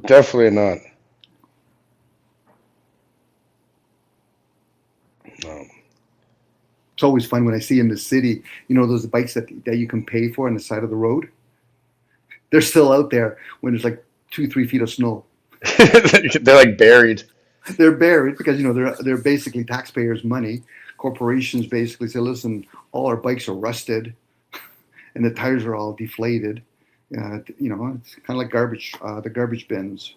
Speaker 9: Definitely not. No.
Speaker 8: It's always fun when I see in the city, you know, those bikes that you can pay for on the side of the road. They're still out there when there's like 2-3 feet of snow.
Speaker 9: They're like buried.
Speaker 8: They're buried because, you know, they're basically taxpayers' money. Corporations basically say, listen, all our bikes are rusted and the tires are all deflated. You know, it's kind of like garbage, the garbage bins.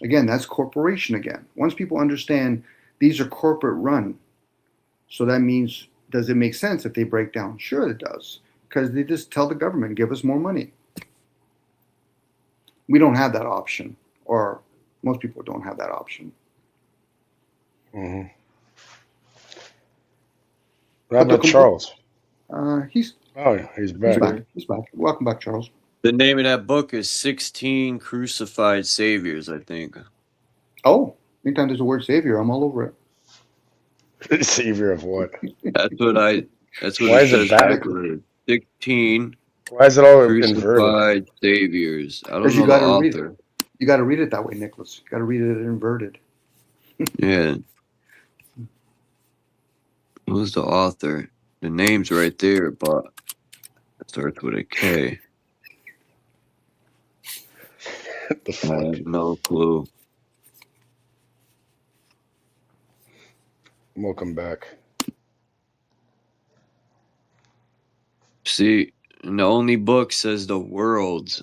Speaker 8: Again, that's corporation again. Once people understand these are corporate run, so that means, does it make sense if they break down? Sure it does, because they just tell the government, give us more money. We don't have that option, or most people don't have that option.
Speaker 9: Mm-hmm. What about Charles?
Speaker 8: He's
Speaker 9: back.
Speaker 8: He's back. He's back. Welcome back, Charles.
Speaker 10: The name of that book is 16 Crucified Saviors, I think.
Speaker 8: Oh, anytime there's a word savior, I'm all over it.
Speaker 9: Savior of what?
Speaker 10: That's what
Speaker 9: Why
Speaker 10: it
Speaker 9: is
Speaker 10: says
Speaker 9: it back?
Speaker 10: backward. 16
Speaker 9: Why is it all
Speaker 10: Crucified
Speaker 9: inverted?
Speaker 10: Saviors. I don't
Speaker 8: Because
Speaker 10: know
Speaker 8: you
Speaker 10: the
Speaker 8: got to read
Speaker 10: author.
Speaker 8: it. You got to read it that way, Nicholas. You got to read it inverted.
Speaker 10: Yeah. Who's the author? The name's right there, but it starts with a K.
Speaker 9: The
Speaker 10: I
Speaker 9: fuck?
Speaker 10: have no clue.
Speaker 9: Welcome back.
Speaker 10: See, and the only book says the world's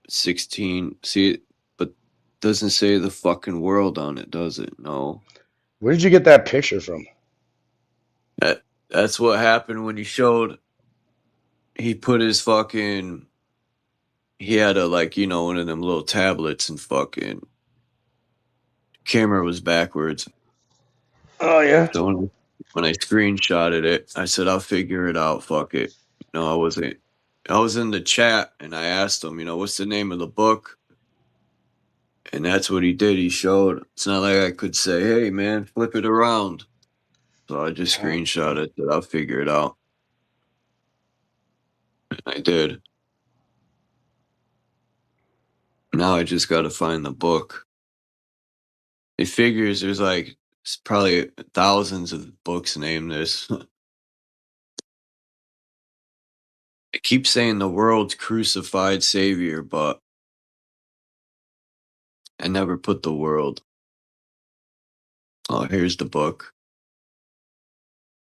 Speaker 10: 16. See, but doesn't say the fucking world on it, does it? No.
Speaker 9: Where did you get that picture from?
Speaker 10: That's what happened when he showed. He put his fucking. He had a, like, you know, one of them little tablets, and fucking camera was backwards.
Speaker 9: Oh yeah.
Speaker 10: So when I screenshotted it, I said, I'll figure it out. Fuck it. No, I wasn't. I was in the chat and I asked him, you know, what's the name of the book? And that's what he did. He showed. It's not like I could say, hey, man, flip it around. So I just screenshotted it. I'll figure it out. And I did. Now I just got to find the book. It figures there's like probably thousands of books named this. I keep saying the world's crucified savior, but I never put the world. Oh, here's the book.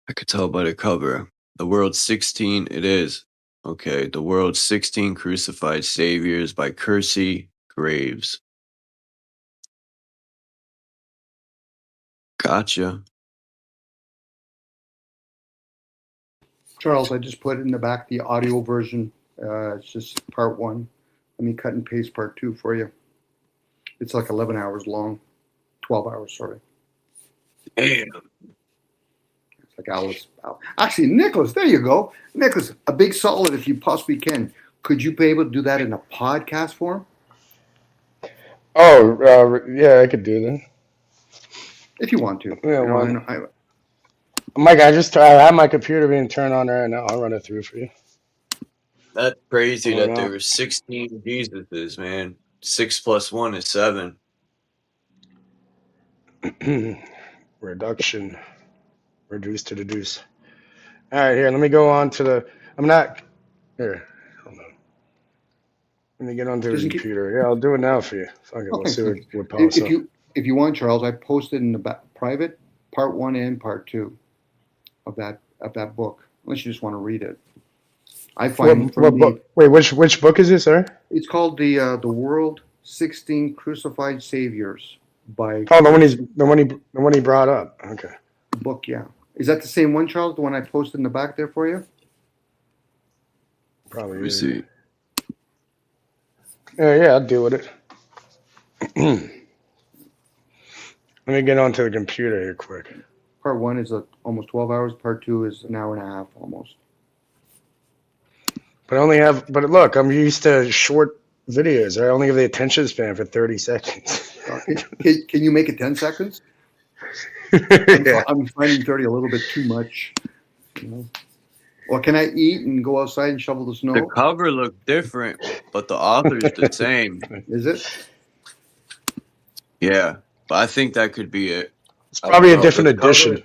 Speaker 10: I could tell by the cover. The world's 16, it is. Okay, the world's 16 crucified saviors by Kersey Graves. Gotcha.
Speaker 8: Charles, I just put in the back the audio version. It's just part 1. Let me cut and paste part 2 for you. It's like 11 hours long. 12 hours, sorry.
Speaker 10: Damn.
Speaker 8: It's like Alice. Actually, Nicholas, there you go. Nicholas, a big solid if you possibly can. Could you be able to do that in a podcast form?
Speaker 9: Oh, yeah, I could do that.
Speaker 8: If you want to.
Speaker 9: Yeah,
Speaker 8: you know,
Speaker 9: Mike, I have my computer being turned on right now. I'll run it through for you.
Speaker 10: That's crazy that there were 16 Jesuses, man. 6 plus 1 is 7.
Speaker 9: Reduction. Reduce to deduce. All right, here, let me go on to the. I'm not. Here, hold on. Let me get onto the computer. Yeah, I'll do it now for you. Fuck it, we'll see what pops up.
Speaker 8: If you want, Charles, I posted in the private part 1 and part 2 of that book. Unless you just want to read it. I find
Speaker 9: what book? Wait, which book is this, sir?
Speaker 8: It's called the World 16 Crucified Saviors by.
Speaker 9: Oh, the one he brought up. Okay.
Speaker 8: The book, yeah. Is that the same one, Charles? The one I posted in the back there for you?
Speaker 9: Probably.
Speaker 10: Let me see.
Speaker 9: Yeah, I'll deal with it. Let me get onto the computer here quick.
Speaker 8: Part 1 is almost 12 hours. Part 2 is an hour and a half almost.
Speaker 9: But look, I'm used to short videos. I only have the attention span for 30 seconds.
Speaker 8: Can you make it 10 seconds?
Speaker 9: Yeah.
Speaker 8: I'm finding 30 a little bit too much. You know? Or can I eat and go outside and shovel the
Speaker 10: The
Speaker 8: snow?
Speaker 10: cover looked different, but the author's the same.
Speaker 8: Is it?
Speaker 10: Yeah, but I think that could be it.
Speaker 9: It's probably a different
Speaker 10: The cover,
Speaker 9: edition.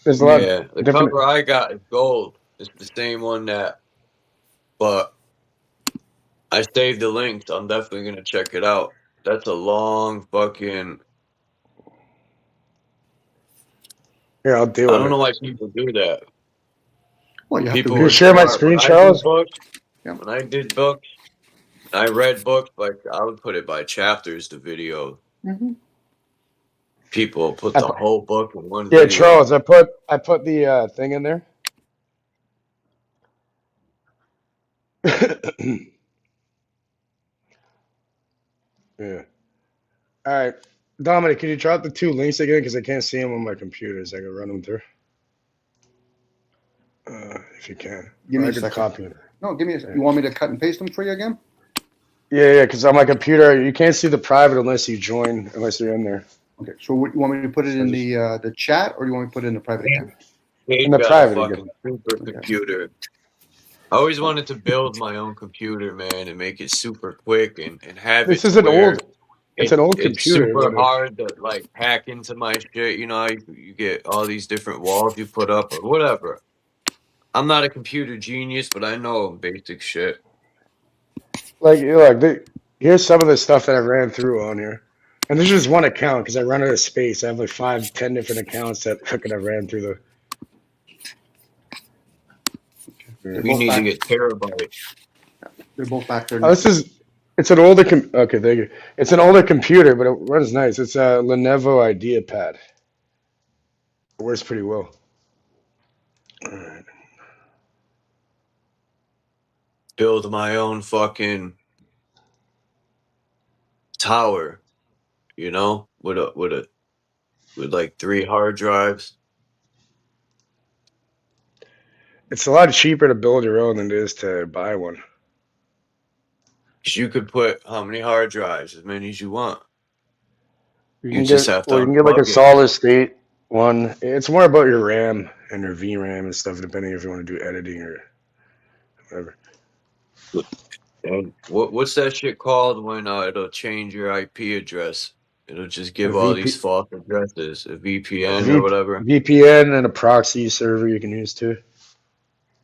Speaker 9: There's a lot
Speaker 10: yeah, the
Speaker 9: different.
Speaker 10: cover I got is gold. It's the same one that, but I saved the link, so I'm definitely gonna check it out. That's a long fucking.
Speaker 9: Here, I'll deal
Speaker 10: I
Speaker 9: with
Speaker 10: don't
Speaker 9: it.
Speaker 10: know why people do that.
Speaker 8: Well, you have
Speaker 10: People
Speaker 8: to.
Speaker 9: Can you
Speaker 10: would
Speaker 9: share my
Speaker 10: start-
Speaker 9: screen,
Speaker 10: when I did
Speaker 9: Charles?
Speaker 10: books-
Speaker 8: Yeah.
Speaker 10: When I did books, I read books, like I would put it by chapters. The video.
Speaker 8: Mhm.
Speaker 10: People put the whole book in one
Speaker 9: Yeah,
Speaker 10: video.
Speaker 9: Charles, I put the thing in there. Yeah. All right, Dominic, can you drop the 2 links again? Because I can't see them on my computer, so I can run them through. If you can.
Speaker 8: Give me
Speaker 9: Or I
Speaker 8: a
Speaker 9: could
Speaker 8: second.
Speaker 9: copy it.
Speaker 8: No, give me. You want me to cut and paste them for you again?
Speaker 9: Yeah, because on my computer you can't see the private unless you join, unless you're in there.
Speaker 8: Okay. So what, you want me to put it in the chat, or do you want me to put it in the private account?
Speaker 10: Kate
Speaker 9: In the
Speaker 10: got
Speaker 9: private
Speaker 10: a
Speaker 9: again.
Speaker 10: fucking super computer. I always wanted to build my own computer, man, and make it super quick and have
Speaker 9: This
Speaker 10: it.
Speaker 9: is
Speaker 10: to
Speaker 9: an
Speaker 10: where
Speaker 9: old. It's an old
Speaker 10: It's
Speaker 9: computer.
Speaker 10: super
Speaker 9: but
Speaker 10: hard to like hack into my shit. You know, how you get all these different walls you put up or whatever. I'm not a computer genius, but I know basic shit.
Speaker 9: Like, here's some of the stuff that I ran through on here. And this is just one account because I run out of space. I have like 5, 10 different accounts that fucking I ran through the.
Speaker 10: We need to get terabytes.
Speaker 8: They're both back there.
Speaker 9: Oh, it's an older okay, thank you. It's an older computer, but it runs nice. It's a Lenovo IdeaPad. It works pretty well. All right.
Speaker 10: Build my own fucking tower, you know, with like 3 hard drives.
Speaker 9: It's a lot cheaper to build your own than it is to buy one.
Speaker 10: 'Cause you could put how many hard drives, as many as you want.
Speaker 9: You
Speaker 10: just
Speaker 9: can
Speaker 10: have
Speaker 9: get,
Speaker 10: to
Speaker 9: you can get like a
Speaker 10: unplug it.
Speaker 9: solid state one. It's more about your RAM and your VRAM and stuff, depending if you want to do editing or whatever.
Speaker 10: And what's that shit called when it'll change your IP address? It'll just give
Speaker 9: A
Speaker 10: all
Speaker 9: VP
Speaker 10: these false addresses, a VPN or whatever.
Speaker 9: VPN and a proxy server you can use too.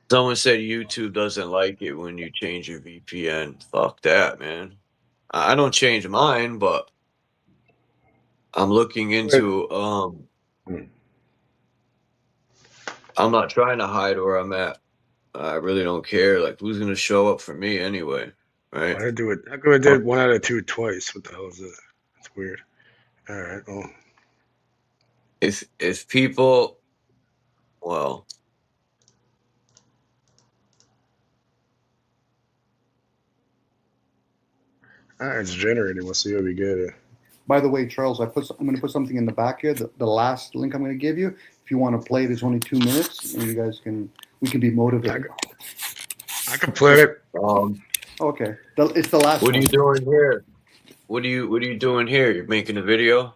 Speaker 10: Someone said YouTube doesn't like it when you change your VPN. Fuck that, man. I don't change mine, but I'm looking into I'm not trying to hide where I'm at. I really don't care. Like, who's gonna show up for me anyway, right?
Speaker 9: I do it. How come I did 1 out of 2 twice? What the hell is that? That's weird. All right. Well,
Speaker 10: If people, well,
Speaker 9: all right, it's generating. We'll see. It'll be good.
Speaker 8: By the way, Charles, I'm going to put something in the back here. The last link I'm going to give you. If you want to play it, it's only 2 minutes, and you guys we can be motivated.
Speaker 9: I can play it.
Speaker 8: Okay, it's the last.
Speaker 10: What
Speaker 8: one.
Speaker 10: are you doing here? What are you doing here? You're making a video?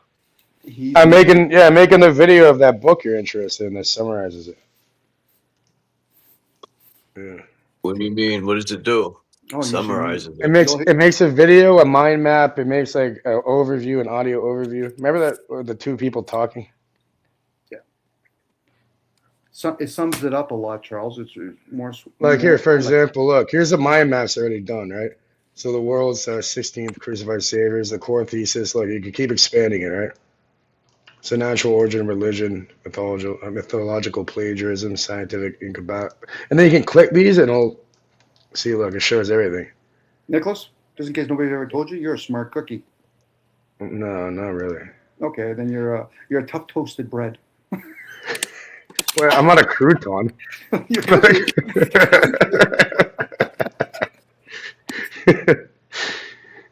Speaker 9: I'm making the video of that book you're interested in that summarizes it. Yeah.
Speaker 10: What do you mean? What does it do?
Speaker 8: Oh,
Speaker 10: Summarizes
Speaker 9: It makes a video, a mind map. It makes like an overview, an audio overview. Remember that the 2 people talking?
Speaker 8: Yeah. So it sums it up a lot, Charles. It's more
Speaker 9: Like here, for example, look. Here's a mind map's already done, right? So the world's 16th crucified saviors. The core thesis. Look, you can keep expanding it, right? So natural origin of religion, mythological plagiarism, scientific incompat. And then you can click these and it'll see, look, it shows everything.
Speaker 8: Nicholas, just in case nobody's ever told you, you're a smart cookie.
Speaker 9: No, not really.
Speaker 8: Okay, then you're a tough toasted bread.
Speaker 9: Well, I'm not a crouton.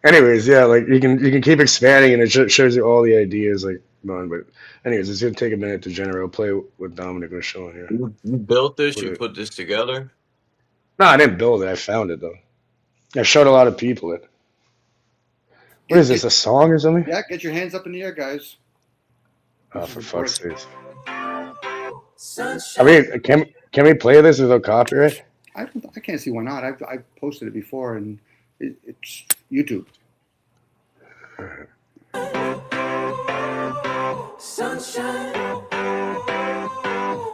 Speaker 9: Anyways, yeah, like you can keep expanding and it shows you all the ideas like done. But anyways, it's gonna take a minute to generate. I'll play what Dominic was showing here.
Speaker 10: You built this? You put this together?
Speaker 9: No, I didn't build it. I found it though. I showed a lot of people it. What is this? A song or something?
Speaker 8: Yeah, get your hands up in the air, guys.
Speaker 9: Oh, for fuck's sake! I mean, Can we play this without copyright?
Speaker 8: I can't see why not. I've posted it before, and it's YouTube.
Speaker 12: Sunshine,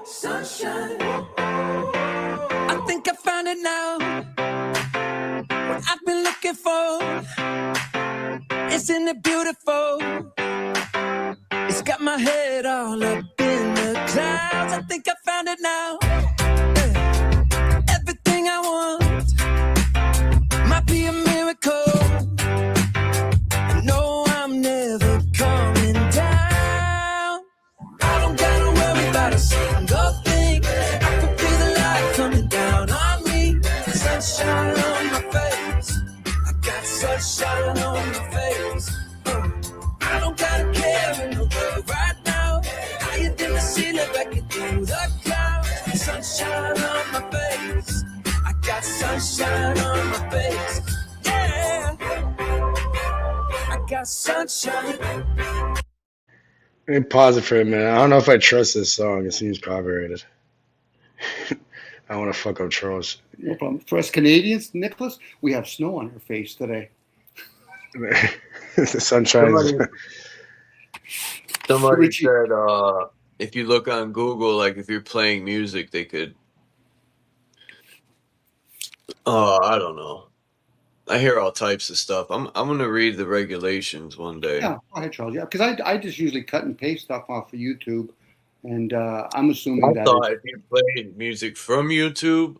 Speaker 12: sunshine. I think I found it now. What I've been looking for. Isn't it beautiful? It's got my head all up in the clouds. I think I found it now. Everything I want might be a miracle. No, I'm never coming down. I don't gotta worry about a single thing. I can feel the light coming down on me. Sunshine on my face. I got sunshine on my face. I don't gotta care in the world right now. Higher than the ceiling, breaking through the clouds. Sunshine on my face. I got sunshine on my face. Yeah. I got sunshine.
Speaker 9: Let me pause it for a minute. I don't know if I trust this song. It seems copyrighted. I want to fuck up Charles.
Speaker 8: No problem. For us Canadians, Nicholas, we have snow on our face today.
Speaker 9: The sunshine.
Speaker 10: Somebody said, if you look on Google, like if you're playing music, they could. I don't know. I hear all types of stuff. I'm gonna read the regulations one day.
Speaker 8: Yeah, go ahead, Charles. Yeah, because I just usually cut and paste stuff off of YouTube, and I'm assuming
Speaker 10: I
Speaker 8: that.
Speaker 10: thought if you played music from YouTube,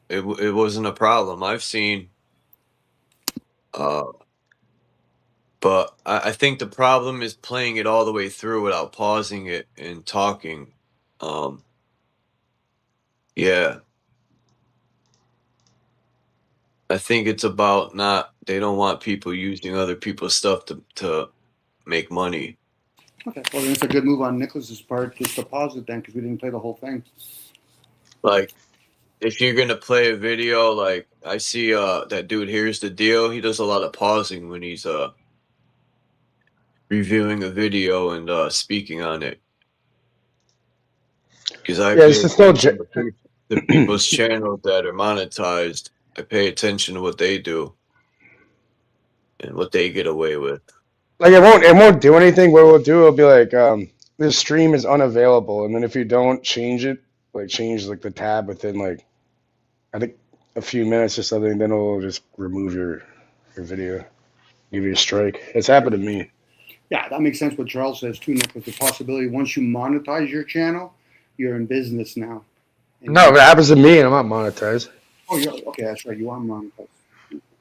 Speaker 10: it wasn't a problem. I've seen. But I think the problem is playing it all the way through without pausing it and talking. Yeah. I think it's about they don't want people using other people's stuff to make money.
Speaker 8: Okay, well then it's a good move on Nicholas's part just to pause it then because we didn't play the whole thing.
Speaker 10: Like, if you're gonna play a video, like I see that dude, Here's the Deal, he does a lot of pausing when he's reviewing a video and speaking on it. Because I pay attention to the people's channels that are monetized. I pay attention to what they do and what they get away with.
Speaker 9: Like it won't do anything. What it'll do, it'll be like, this stream is unavailable, and then if you don't change it, like change like the tab within like, I think a few minutes or something, then it'll just remove your video, give you a strike. It's happened to me.
Speaker 8: Yeah, that makes sense what Charles says too, Nick, with the possibility once you monetize your channel, you're in business now. And
Speaker 9: No, it happens to me, and I'm not monetized.
Speaker 8: Oh, you're okay. That's right. You are monetized.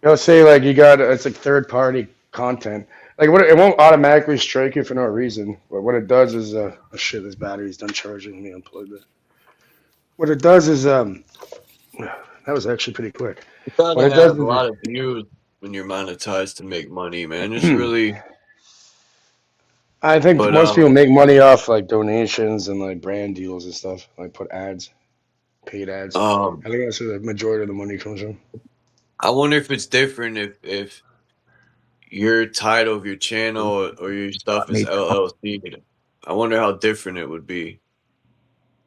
Speaker 9: It'll say like it's like third party content. Like it won't automatically strike you for no reason. But what it does is oh shit, this battery's done charging. Let me unplug it. What it does is that was actually pretty quick.
Speaker 10: You gotta have a lot of views when you're monetized to make money, man. It's really.
Speaker 9: I think most people make money off like donations and like brand deals and stuff. Like put ads, paid ads. I think that's where the majority of the money comes from.
Speaker 10: I wonder if it's different if your title of your channel or your stuff is LLC. I wonder how different it would be.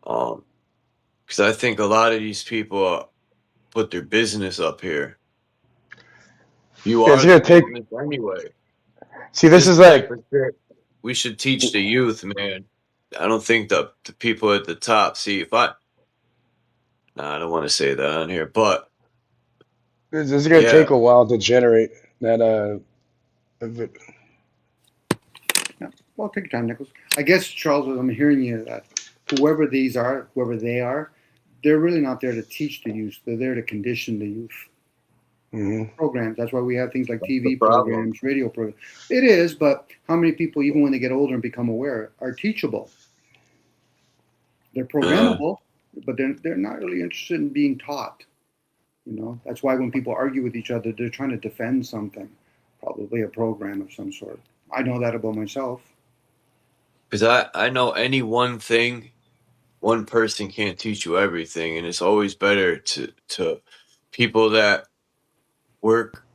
Speaker 10: Because I think a lot of these people put their business up here. You are the business anyway.
Speaker 9: See, this is like.
Speaker 10: We should teach the youth, man. I don't think the people at the top. See, I don't want to say that on here, but
Speaker 9: This is gonna take a while to generate that.
Speaker 8: Well, take your time, Nicholas. I guess, Charles, I'm hearing you that whoever they are, they're really not there to teach the youth. They're there to condition the youth.
Speaker 9: Mm-hmm.
Speaker 8: Programs. That's why we have things like TV programs, radio programs. It is, but how many people, even when they get older and become aware, are teachable? They're programmable, but they're not really interested in being taught. You know, that's why when people argue with each other, they're trying to defend something, probably a program of some sort. I know that about myself.
Speaker 10: Because I know any one thing, one person can't teach you everything, and it's always better to people that work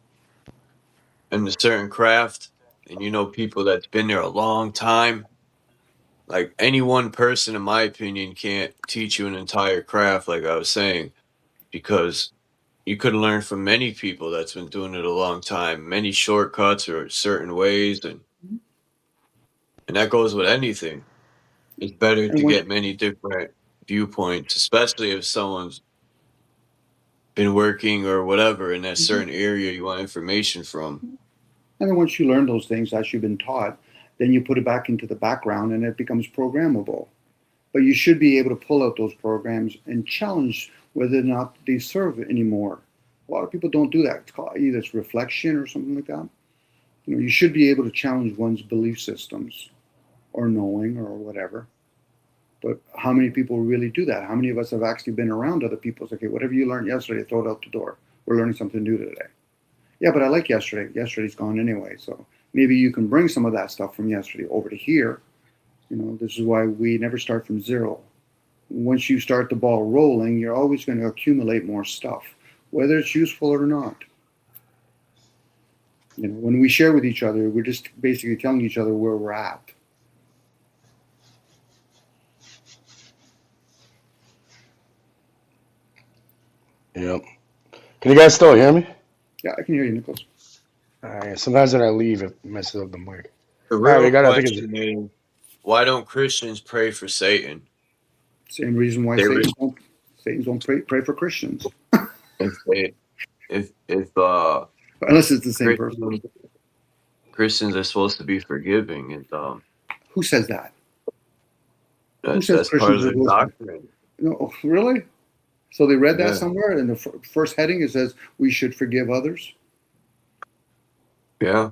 Speaker 10: in a certain craft, and you know people that's been there a long time, like any one person, in my opinion, can't teach you an entire craft, like I was saying, because you could learn from many people that's been doing it a long time, many shortcuts or certain ways, and that goes with anything. It's better
Speaker 8: And
Speaker 10: to
Speaker 8: once
Speaker 10: get many different viewpoints, especially if someone's been working or whatever in that certain area you want information from.
Speaker 8: And then once you learn those things as you've been taught, then you put it back into the background and it becomes programmable. But you should be able to pull out those programs and challenge whether or not they serve anymore. A lot of people don't do that. It's called either it's reflection or something like that. You know, you should be able to challenge one's belief systems or knowing or whatever. But how many people really do that? How many of us have actually been around other people? It's okay, whatever you learned yesterday, throw it out the door. We're learning something new today. Yeah, but I like yesterday. Yesterday's gone anyway. So maybe you can bring some of that stuff from yesterday over to here. You know, this is why we never start from zero. Once you start the ball rolling, you're always going to accumulate more stuff, whether it's useful or not. You know, when we share with each other, we're just basically telling each other where we're at.
Speaker 9: Yep. Can you guys still hear me?
Speaker 8: Yeah, I can hear you, Nicholas.
Speaker 9: Sometimes when I leave, it messes up the mic.
Speaker 10: The real question is, why don't Christians pray for Satan?
Speaker 8: Same reason why Satans don't pray for Christians.
Speaker 10: If
Speaker 8: unless it's the same person.
Speaker 10: Christians are supposed to be forgiving, and
Speaker 8: who says that? Who
Speaker 10: that's
Speaker 8: says
Speaker 10: part of
Speaker 8: Christians
Speaker 10: their
Speaker 8: are
Speaker 10: doctrine.
Speaker 8: No, really? So they read that
Speaker 10: Yeah.
Speaker 8: somewhere, and the first heading it says we should forgive others.
Speaker 10: Yeah.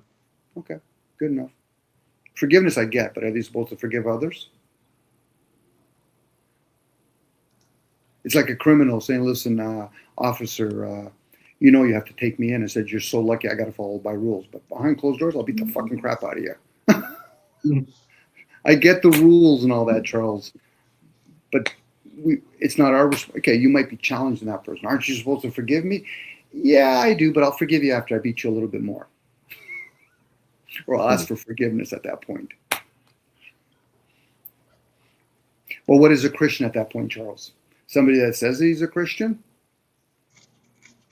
Speaker 8: Okay, good enough. Forgiveness I get, but are they supposed to forgive others? It's like a criminal saying, listen, officer, you know you have to take me in. I said, you're so lucky I got to follow by rules. But behind closed doors, I'll beat the fucking crap out of you. I get the rules and all that, Charles. But it's not our okay, you might be challenging that person. Aren't you supposed to forgive me? Yeah, I do, but I'll forgive you after I beat you a little bit more. Or I'll ask for forgiveness at that point. Well, what is a Christian at that point, Charles? Somebody that says he's a Christian?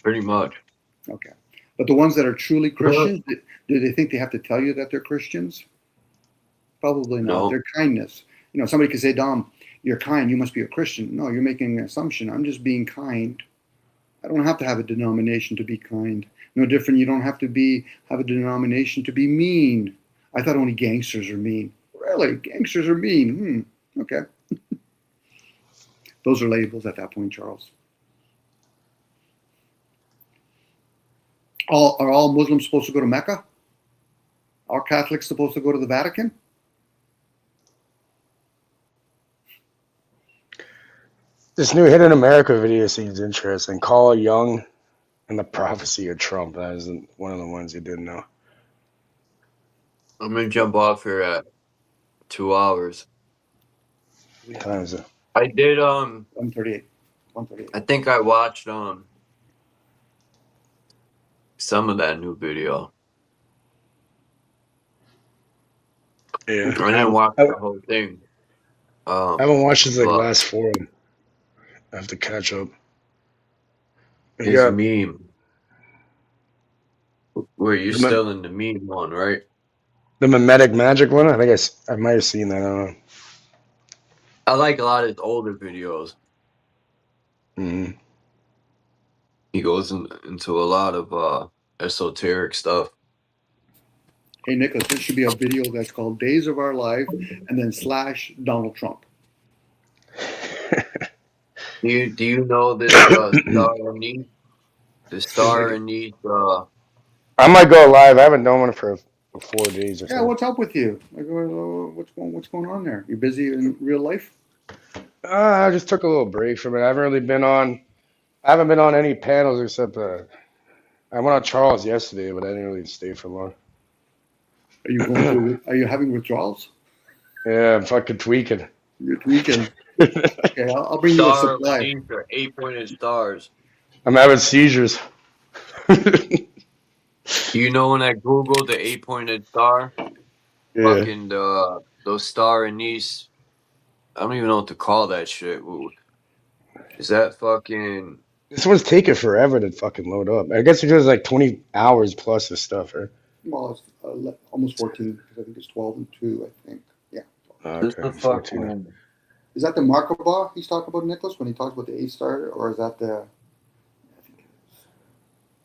Speaker 10: Pretty much.
Speaker 8: Okay. But the ones that are truly Christians, do they think they have to tell you that they're Christians? Probably not.
Speaker 10: No.
Speaker 8: Their kindness. You know, somebody could say, Dom, you're kind, you must be a Christian. No, you're making an assumption. I'm just being kind. I don't have to have a denomination to be kind. No different, you don't have to have a denomination to be mean. I thought only gangsters are mean. Really? Gangsters are mean? Okay. Those are labels at that point, Charles. Are all Muslims supposed to go to Mecca? Are Catholics supposed to go to the Vatican?
Speaker 9: This new Hidden America video seems interesting. Carl Jung and the Prophecy of Trump. That is one of the ones you didn't know.
Speaker 10: I'm going to jump off here at 2 hours.
Speaker 9: What time is it?
Speaker 10: I did,
Speaker 8: 1:38.
Speaker 10: I think I watched, some of that new video.
Speaker 9: Yeah.
Speaker 10: I didn't watch the whole thing.
Speaker 9: I haven't watched his last forum. I have to catch up.
Speaker 10: His meme. Where you're still in the meme one, right?
Speaker 9: The mimetic magic one? I think I might have seen that. I don't know.
Speaker 10: I like a lot of his older videos.
Speaker 9: Mm-hmm.
Speaker 10: He goes into a lot of esoteric stuff.
Speaker 8: Hey, Nicholas, this should be a video that's called Days of Our Life and then / Donald Trump.
Speaker 10: Do you know this star anise? The star anise.
Speaker 9: I might go live. I haven't done one for 4 days or so.
Speaker 8: Yeah, what's up with you? Like, what's going on there? You busy in real life?
Speaker 9: I just took a little break from it. I haven't been on any panels except I went on Charles yesterday, but I didn't really stay for long.
Speaker 8: Are you having withdrawals?
Speaker 9: Yeah, I'm fucking tweaking.
Speaker 8: You're tweaking. Okay, I'll bring you a supply.
Speaker 10: 8-pointed stars.
Speaker 9: I'm having seizures.
Speaker 10: You know when I googled the 8-pointed star?
Speaker 9: Yeah.
Speaker 10: Fucking those star anise I don't even know what to call that shit. Is that fucking?
Speaker 9: This one's taking forever to fucking load up. I guess it goes like 20 hours plus of stuff, right?
Speaker 8: Well, it's almost 14 because I think it's 12 and 2, I think. Yeah.
Speaker 10: This
Speaker 9: Okay,
Speaker 10: the
Speaker 9: 14.
Speaker 10: fucking.
Speaker 8: Is that the Markova he's talking about, Nicholas, when he talks about the A-star? Or is that the...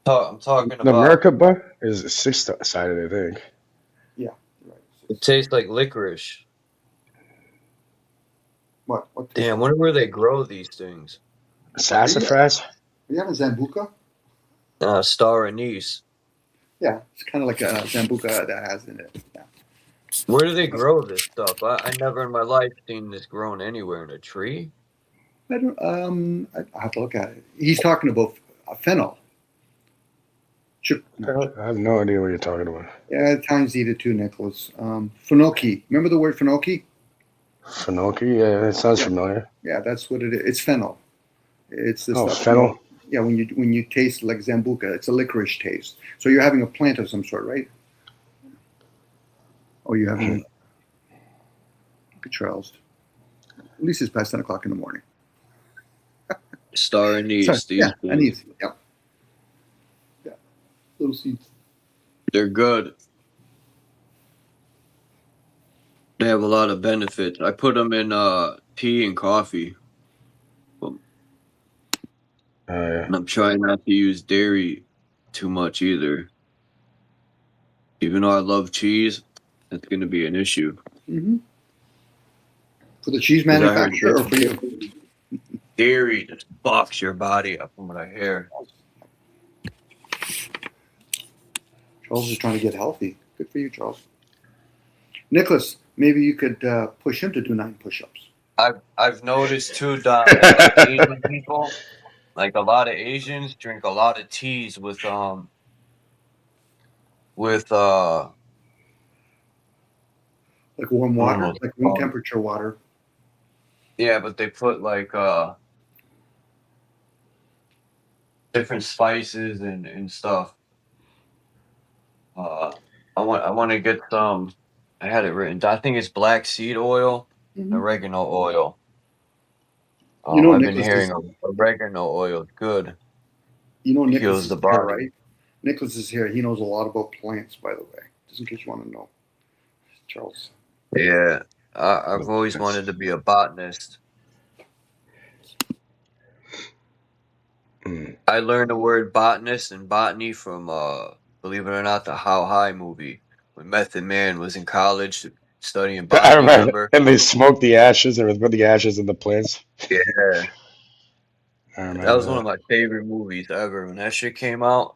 Speaker 10: I'm talking
Speaker 9: The
Speaker 10: about.
Speaker 9: Merkaba is 6-sided, I think.
Speaker 8: Yeah, right.
Speaker 10: It tastes like licorice.
Speaker 8: What?
Speaker 10: Damn, wonder where they grow these things.
Speaker 9: Sassafras?
Speaker 8: You have a Zambuca?
Speaker 10: Star anise.
Speaker 8: Yeah, it's kind of like a Zambuca that has in it. Yeah.
Speaker 10: Where do they grow this stuff? I never in my life seen this grown anywhere in a tree.
Speaker 8: I don't. I have to look at it. He's talking about fennel.
Speaker 9: I have no idea what you're talking about.
Speaker 8: Yeah, Italians eat it too, Nicholas. Fenocchi. Remember the word fenocchi?
Speaker 9: Fenocchi? Yeah, that sounds familiar.
Speaker 8: Yeah, that's what it is. It's fennel. It's this stuff.
Speaker 9: Fennel?
Speaker 8: Yeah, when you taste like Zambuca, it's a licorice taste. So you're having a plant of some sort, right? Or you're having a Charles. At least it's past 10 o'clock in the morning.
Speaker 10: Star anise.
Speaker 8: Sorry, yeah, anise. Yeah. Yeah. Little seeds.
Speaker 10: They're good. They have a lot of benefits. I put them in tea and coffee.
Speaker 9: Yeah.
Speaker 10: And I'm trying not to use dairy too much either. Even though I love cheese, that's going to be an issue.
Speaker 8: Mm-hmm. For the cheese manufacturer or for you?
Speaker 10: Dairy just fucks your body up from what I hear.
Speaker 8: Charles is trying to get healthy. Good for you, Charles. Nicholas, maybe you could push him to do 9 push-ups.
Speaker 10: I've noticed too that Asian people, like a lot of Asians, drink a lot of teas with like
Speaker 8: warm water, like room temperature water.
Speaker 10: Yeah, but they put like different spices and stuff. I want to get some. I had it written. I think it's black seed oil, oregano oil. I've been hearing oregano oil is good.
Speaker 8: You know, Nicholas
Speaker 10: heals
Speaker 8: is
Speaker 10: the
Speaker 8: here,
Speaker 10: body.
Speaker 8: right? Nicholas is here. He knows a lot about plants, by the way. Just in case you want to know, Charles.
Speaker 10: Yeah, I've always wanted to be a botanist. I learned the word botanist and botany from, believe it or not, the How High movie when Method Man was in college studying botany.
Speaker 9: I remember. And they smoked the ashes and put the ashes in the plants.
Speaker 10: Yeah.
Speaker 9: I remember
Speaker 10: That was one of my favorite movies ever when that shit came out.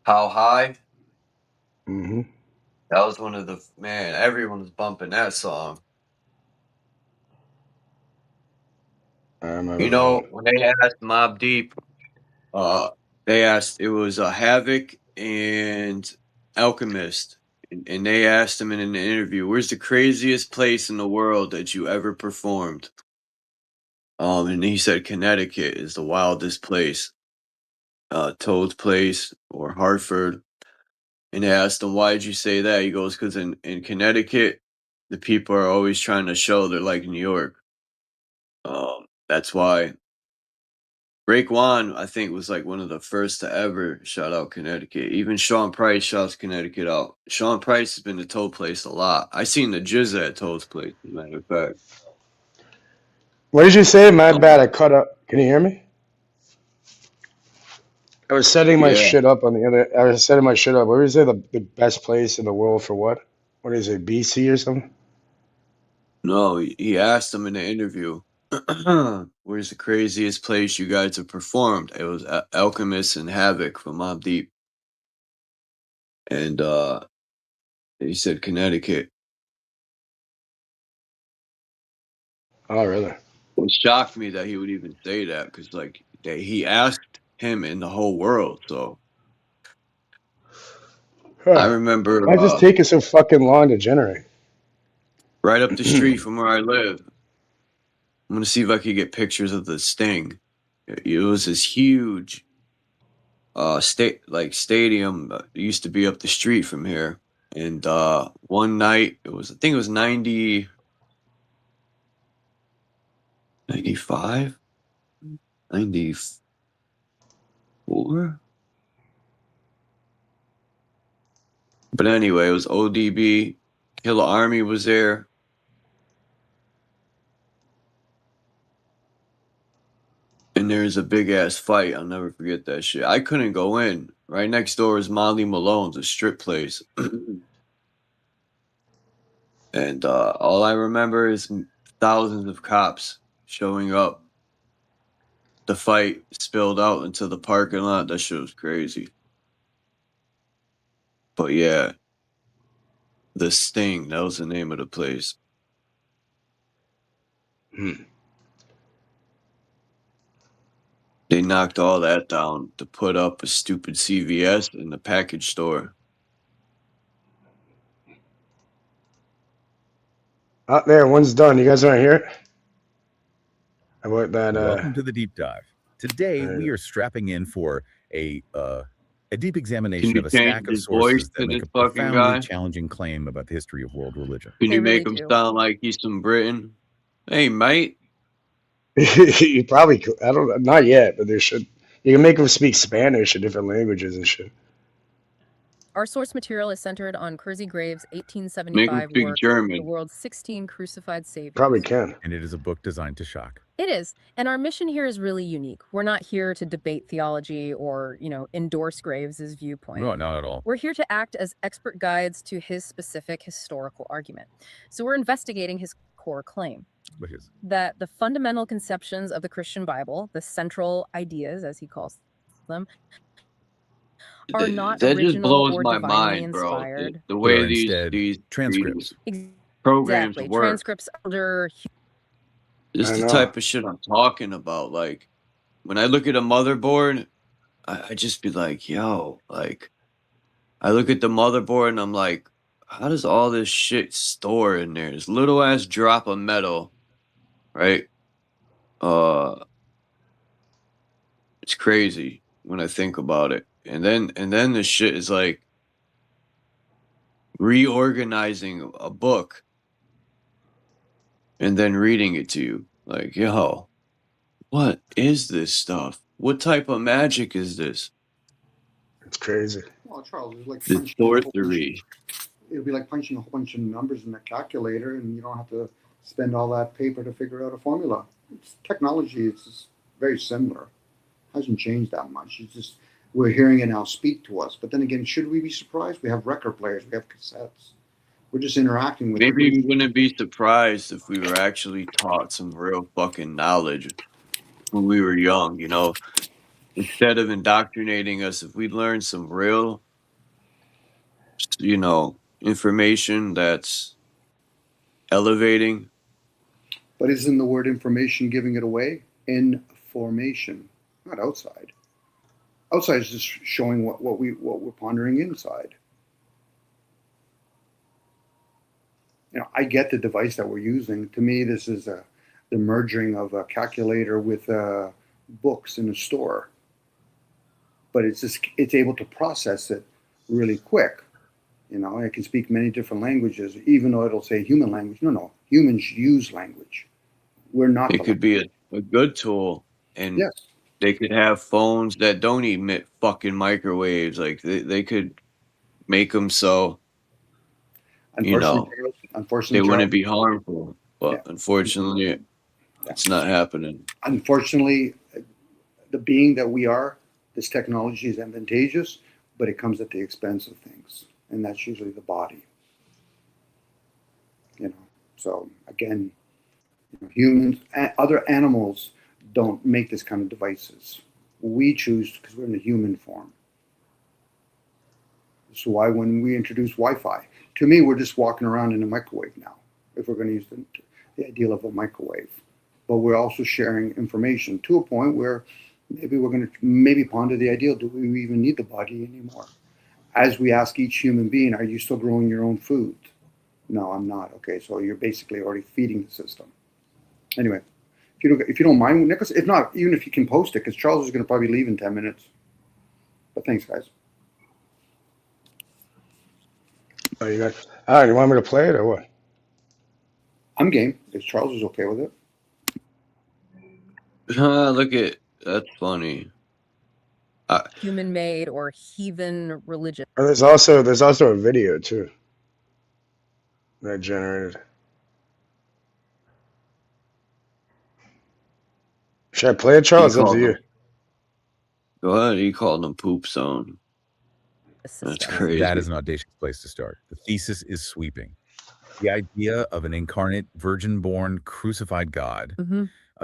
Speaker 10: How High?
Speaker 9: Mm-hmm.
Speaker 10: That was one of the, man, everyone was bumping that song.
Speaker 9: I remember.
Speaker 10: You know, when they asked Mobb Deep, they asked, it was Havoc and Alchemist. And they asked him in an interview, where's the craziest place in the world that you ever performed? And he said Connecticut is the wildest place. Toad's Place or Hartford. And they asked him, why did you say that? He goes, because in Connecticut, the people are always trying to show they're like New York. That's why Raekwon, I think, was like one of the first to ever shout out Connecticut. Even Sean Price shouts Connecticut out. Sean Price has been to Toad Place a lot. I seen the Jizza at Toad's Place, as a matter of fact.
Speaker 9: What did you say? My bad, I cut up. Can you hear me? I was setting my shit up on the other. I was setting my shit up. What did you say? The best place in the world for what? What is it? BC or something?
Speaker 10: No, he asked him in the interview, where's the craziest place you guys have performed? It was Alchemist and Havoc from Mobb Deep. And he said Connecticut.
Speaker 9: Oh, really?
Speaker 10: It shocked me that he would even say that because, like, he asked him in the whole world. So I remember.
Speaker 9: Why does it take so fucking long to generate?
Speaker 10: Right up the street from where I live. I'm gonna see if I could get pictures of the Sting. It was this huge stadium. It used to be up the street from here. And one night, I think it was 90, 95, 94. But anyway, it was ODB. Killer Army was there. And there's a big ass fight. I'll never forget that shit. I couldn't go in. Right next door is Molly Malone's, a strip place. And all I remember is thousands of cops showing up. The fight spilled out into the parking lot. That shit was crazy. But yeah, The Sting, that was the name of the place. They knocked all that down to put up a stupid CVS in the package store.
Speaker 9: Oh, there, one's done. You guys aren't here? How about that?
Speaker 13: Welcome to the deep dive. Today we are strapping in for a deep examination of a stack of sources that make a profoundly challenging claim about the history of world religion.
Speaker 10: Can you make him sound like he's from Britain? Hey, mate.
Speaker 9: You probably could. I don't. Not yet, but there should. You can make them speak Spanish or different languages and shit.
Speaker 14: Our source material is centered on Kersey Graves' 1875 work,
Speaker 10: German.
Speaker 14: The World's 16 Crucified Saviors.
Speaker 9: Probably can.
Speaker 13: And it is a book designed to shock.
Speaker 14: It is. And our mission here is really unique. We're not here to debate theology or, endorse Graves' viewpoint.
Speaker 13: No, not at all.
Speaker 14: We're here to act as expert guides to his specific historical argument. So we're investigating his core claim. That the fundamental conceptions of the Christian Bible, the central ideas, as he calls them, are not
Speaker 10: that just
Speaker 14: original
Speaker 10: blows
Speaker 14: or
Speaker 10: my
Speaker 14: divinely
Speaker 10: mind, bro.
Speaker 14: inspired.
Speaker 10: The way these
Speaker 13: transcripts
Speaker 10: programs
Speaker 14: Exactly.
Speaker 10: work.
Speaker 14: Transcripts under.
Speaker 10: This is the type of shit I'm talking about. Like, when I look at a motherboard, I just be like, yo, like, I look at the motherboard and I'm like, how does all this shit store in there? This little ass drop of metal, right? It's crazy when I think about it. And then this shit is like reorganizing a book and then reading it to you. Like, yo, what is this stuff? What type of magic is this?
Speaker 9: It's crazy.
Speaker 8: Well, Charles, it's like
Speaker 10: The sorcery.
Speaker 8: It'll be like punching a whole bunch of numbers in a calculator, and you don't have to spend all that paper to figure out a formula. It's technology. It's just very similar. Hasn't changed that much. It's just we're hearing it now speak to us. But then again, should we be surprised? We have record players. We have cassettes. We're just interacting with.
Speaker 10: Maybe we wouldn't be surprised if we were actually taught some real fucking knowledge when we were young, Instead of indoctrinating us, if we learned some real, information that's elevating.
Speaker 8: But isn't the word information giving it away? Information, not outside. Outside is just showing what we're pondering inside. I get the device that we're using. To me, this is the merging of a calculator with books in a store. But it's able to process it really quick. It can speak many different languages, even though it'll say human language. No, humans use language. We're not.
Speaker 10: It could be a good tool, and
Speaker 8: yes.
Speaker 10: They could have phones that don't emit fucking microwaves. Like they could make them so,
Speaker 8: unfortunately,
Speaker 10: they wouldn't be harmful. But unfortunately, it's not happening.
Speaker 8: Unfortunately, the being that we are, this technology is advantageous, but it comes at the expense of things, and that's usually the body. So again, humans, other animals don't make this kind of devices. We choose because we're in the human form. So why, when we introduce Wi-Fi, to me, we're just walking around in a microwave now, if we're going to use the ideal of a microwave. But we're also sharing information to a point where maybe we're going to ponder the ideal, do we even need the body anymore? As we ask each human being, are you still growing your own food? No, I'm not. Okay, so you're basically already feeding the system. Anyway, if you don't mind, Nicholas, if not, even if you can post it, because Charles is going to probably leave in 10 minutes. But thanks, guys.
Speaker 9: Oh, you got. All right, you want me to play it or what?
Speaker 8: I'm game. If Charles is okay with it.
Speaker 10: Look at that's funny.
Speaker 14: Human-made or heathen religion.
Speaker 9: Oh, there's also a video too that I generated. Should I play it, Charles? It's up to you.
Speaker 10: Go ahead. He called them poop zone. That's crazy.
Speaker 13: That is an audacious place to start. The thesis is sweeping. The idea of an incarnate, virgin-born, crucified God.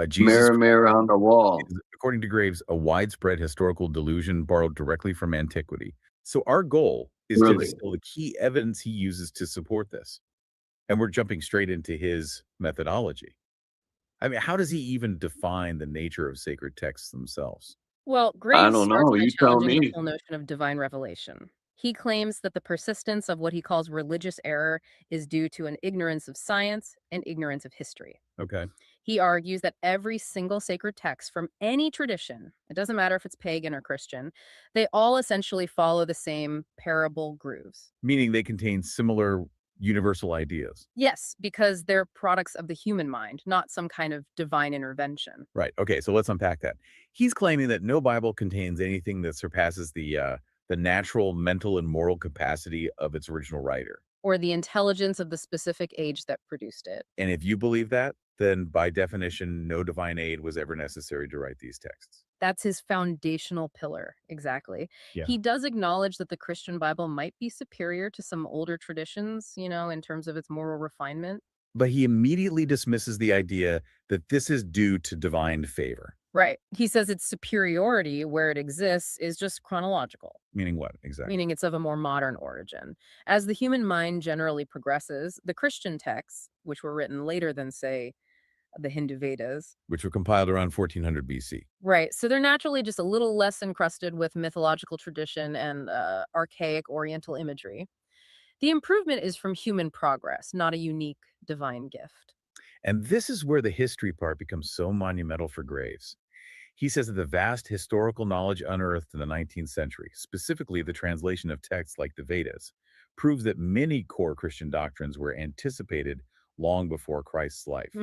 Speaker 13: Jesus
Speaker 10: mirror on the wall.
Speaker 13: Is, according to Graves, a widespread historical delusion borrowed directly from antiquity. So our goal is to distill the key evidence he uses to support this. And we're jumping straight into his methodology. I mean, how does he even define the nature of sacred texts themselves?
Speaker 14: Well, Graves starts by challenging the whole notion of divine revelation. He claims that the persistence of what he calls religious error is due to an ignorance of science and ignorance of history.
Speaker 13: Okay.
Speaker 14: He argues that every single sacred text from any tradition, it doesn't matter if it's pagan or Christian, they all essentially follow the same parable grooves.
Speaker 13: Meaning they contain similar universal ideas.
Speaker 14: Yes, because they're products of the human mind, not some kind of divine intervention.
Speaker 13: Right. Okay, so let's unpack that. He's claiming that no Bible contains anything that surpasses the natural mental and moral capacity of its original writer.
Speaker 14: Or the intelligence of the specific age that produced it.
Speaker 13: And if you believe that, then by definition, no divine aid was ever necessary to write these texts.
Speaker 14: That's his foundational pillar, exactly.
Speaker 13: Yeah.
Speaker 14: He does acknowledge that the Christian Bible might be superior to some older traditions, in terms of its moral refinement.
Speaker 13: But he immediately dismisses the idea that this is due to divine favor.
Speaker 14: Right. He says its superiority, where it exists, is just chronological.
Speaker 13: Meaning what, exactly?
Speaker 14: Meaning it's of a more modern origin. As the human mind generally progresses, the Christian texts, which were written later than, say, the Hindu Vedas,
Speaker 13: which were compiled around 1400 BC.
Speaker 14: Right. So they're naturally just a little less encrusted with mythological tradition and archaic Oriental imagery. The improvement is from human progress, not a unique divine gift.
Speaker 13: And this is where the history part becomes so monumental for Graves. He says that the vast historical knowledge unearthed in the 19th century, specifically the translation of texts like the Vedas, proves that many core Christian doctrines were anticipated long before Christ's life.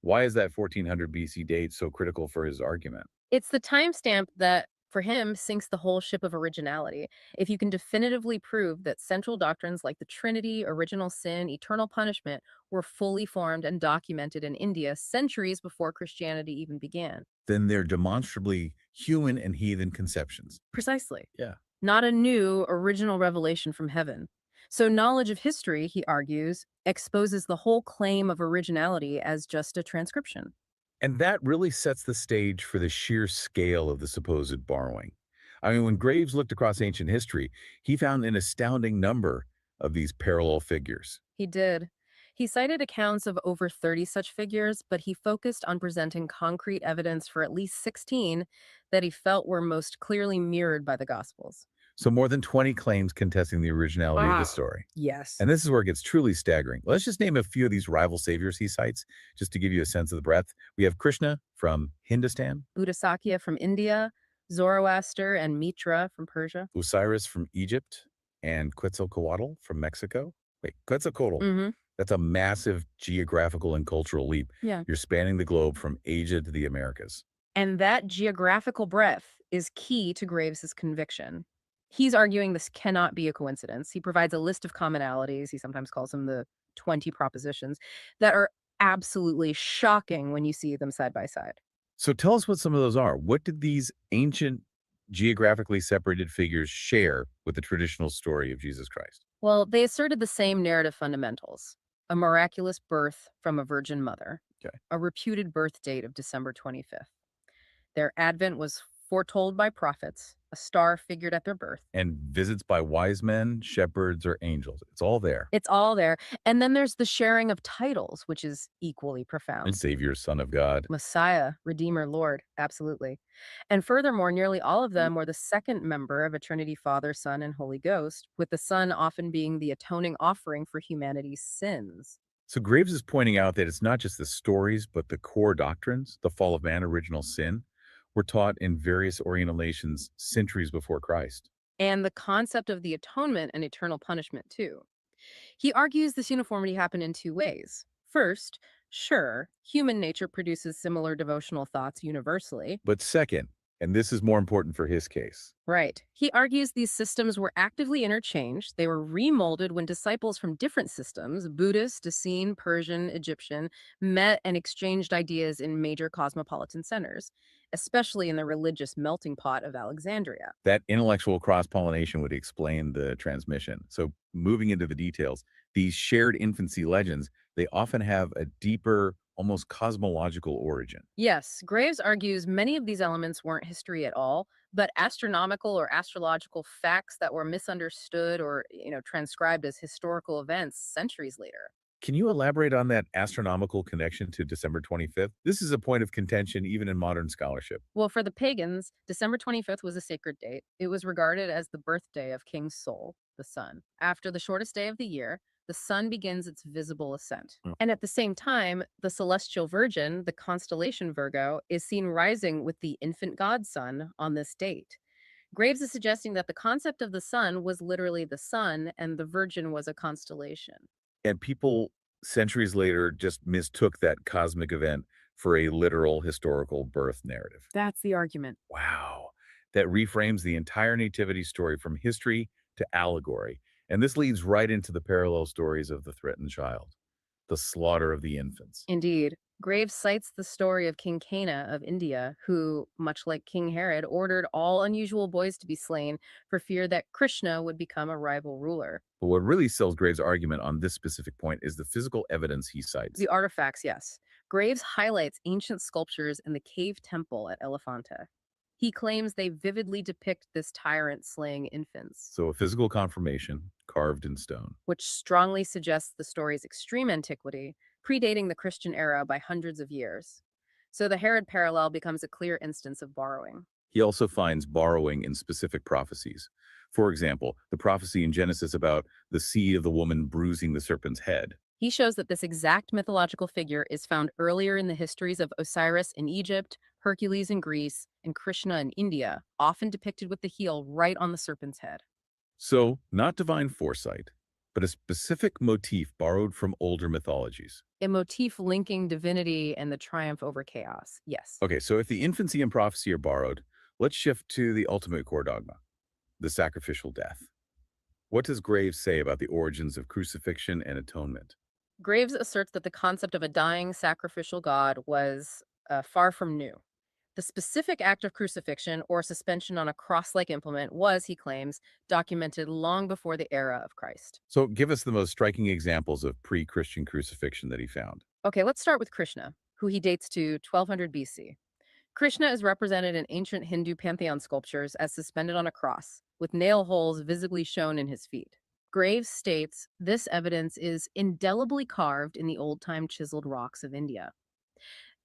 Speaker 13: Why is that 1400 BC date so critical for his argument?
Speaker 14: It's the timestamp that, for him, sinks the whole ship of originality. If you can definitively prove that central doctrines like the Trinity, original sin, eternal punishment were fully formed and documented in India centuries before Christianity even began,
Speaker 13: then they're demonstrably human and heathen conceptions.
Speaker 14: Precisely.
Speaker 13: Yeah.
Speaker 14: Not a new original revelation from heaven. So knowledge of history, he argues, exposes the whole claim of originality as just a transcription.
Speaker 13: And that really sets the stage for the sheer scale of the supposed borrowing. I mean, when Graves looked across ancient history, he found an astounding number of these parallel figures.
Speaker 14: He did. He cited accounts of over 30 such figures, but he focused on presenting concrete evidence for at least 16 that he felt were most clearly mirrored by the Gospels.
Speaker 13: So more than 20 claims contesting the originality of the story.
Speaker 14: Yes.
Speaker 13: And this is where it gets truly staggering. Let's just name a few of these rival saviors he cites, just to give you a sense of the breadth. We have Krishna from Hindustan,
Speaker 14: Buddha Sakya from India, Zoroaster and Mitra from Persia,
Speaker 13: Osiris from Egypt, and Quetzalcoatl from Mexico. Wait, Quetzalcoatl. That's a massive geographical and cultural leap.
Speaker 14: Yeah.
Speaker 13: You're spanning the globe from Asia to the Americas.
Speaker 14: And that geographical breadth is key to Graves's conviction. He's arguing this cannot be a coincidence. He provides a list of commonalities, he sometimes calls them the 20 propositions, that are absolutely shocking when you see them side by side.
Speaker 13: So tell us what some of those are. What did these ancient geographically separated figures share with the traditional story of Jesus Christ?
Speaker 14: Well, they asserted the same narrative fundamentals: a miraculous birth from a virgin mother, a reputed birth date of December 25th. Their advent was foretold by prophets, a star figured at their birth.
Speaker 13: And visits by wise men, shepherds, or angels. It's all there.
Speaker 14: It's all there. And then there's the sharing of titles, which is equally profound.
Speaker 13: Savior, Son of God.
Speaker 14: Messiah, Redeemer, Lord. Absolutely. And furthermore, nearly all of them were the second member of a Trinity, Father, Son, and Holy Ghost, with the Son often being the atoning offering for humanity's sins.
Speaker 13: So Graves is pointing out that it's not just the stories, but the core doctrines, the fall of man, original sin, were taught in various Oriental nations centuries before Christ.
Speaker 14: And the concept of the atonement and eternal punishment, too. He argues this uniformity happened in two ways. First, sure, human nature produces similar devotional thoughts universally.
Speaker 13: But second, and this is more important for his case,
Speaker 14: Right. He argues these systems were actively interchanged. They were remolded when disciples from different systems, Buddhist, Essene, Persian, Egyptian, met and exchanged ideas in major cosmopolitan centers, especially in the religious melting pot of Alexandria.
Speaker 13: that intellectual cross-pollination would explain the transmission. So moving into the details, these shared infancy legends, they often have a deeper, almost cosmological origin.
Speaker 14: Yes, Graves argues many of these elements weren't history at all, but astronomical or astrological facts that were misunderstood or, transcribed as historical events centuries later.
Speaker 13: Can you elaborate on that astronomical connection to December 25th? This is a point of contention even in modern scholarship.
Speaker 14: Well, for the pagans, December 25th was a sacred date. It was regarded as the birthday of King Sol, the sun. After the shortest day of the year, the sun begins its visible ascent. And at the same time, the celestial virgin, the constellation Virgo, is seen rising with the infant god sun on this date. Graves is suggesting that the concept of the sun was literally the sun and the virgin was a constellation.
Speaker 13: And people centuries later just mistook that cosmic event for a literal historical birth narrative.
Speaker 14: That's the argument.
Speaker 13: Wow. That reframes the entire nativity story from history to allegory. And this leads right into the parallel stories of the threatened child, the slaughter of the infants.
Speaker 14: Indeed. Graves cites the story of King Cana of India, who, much like King Herod, ordered all unusual boys to be slain for fear that Krishna would become a rival ruler.
Speaker 13: But what really sells Graves' argument on this specific point is the physical evidence he cites.
Speaker 14: The artifacts, yes. Graves highlights ancient sculptures in the cave temple at Elephanta. He claims they vividly depict this tyrant slaying infants,
Speaker 13: So a physical confirmation carved in stone.
Speaker 14: which strongly suggests the story's extreme antiquity, predating the Christian era by hundreds of years. So the Herod parallel becomes a clear instance of borrowing.
Speaker 13: He also finds borrowing in specific prophecies. For example, the prophecy in Genesis about the seed of the woman bruising the serpent's head.
Speaker 14: He shows that this exact mythological figure is found earlier in the histories of Osiris in Egypt, Hercules in Greece, and Krishna in India, often depicted with the heel right on the serpent's head.
Speaker 13: So, not divine foresight, but a specific motif borrowed from older mythologies.
Speaker 14: A motif linking divinity and the triumph over chaos. Yes.
Speaker 13: Okay, so if the infancy and prophecy are borrowed, let's shift to the ultimate core dogma, the sacrificial death. What does Graves say about the origins of crucifixion and atonement?
Speaker 14: Graves asserts that the concept of a dying sacrificial god was far from new. The specific act of crucifixion or suspension on a cross-like implement was, he claims, documented long before the era of Christ.
Speaker 13: So give us the most striking examples of pre-Christian crucifixion that he found.
Speaker 14: Okay, let's start with Krishna, who he dates to 1200 BC. Krishna is represented in ancient Hindu pantheon sculptures as suspended on a cross, with nail holes visibly shown in his feet. Graves states this evidence is indelibly carved in the old-time chiseled rocks of India.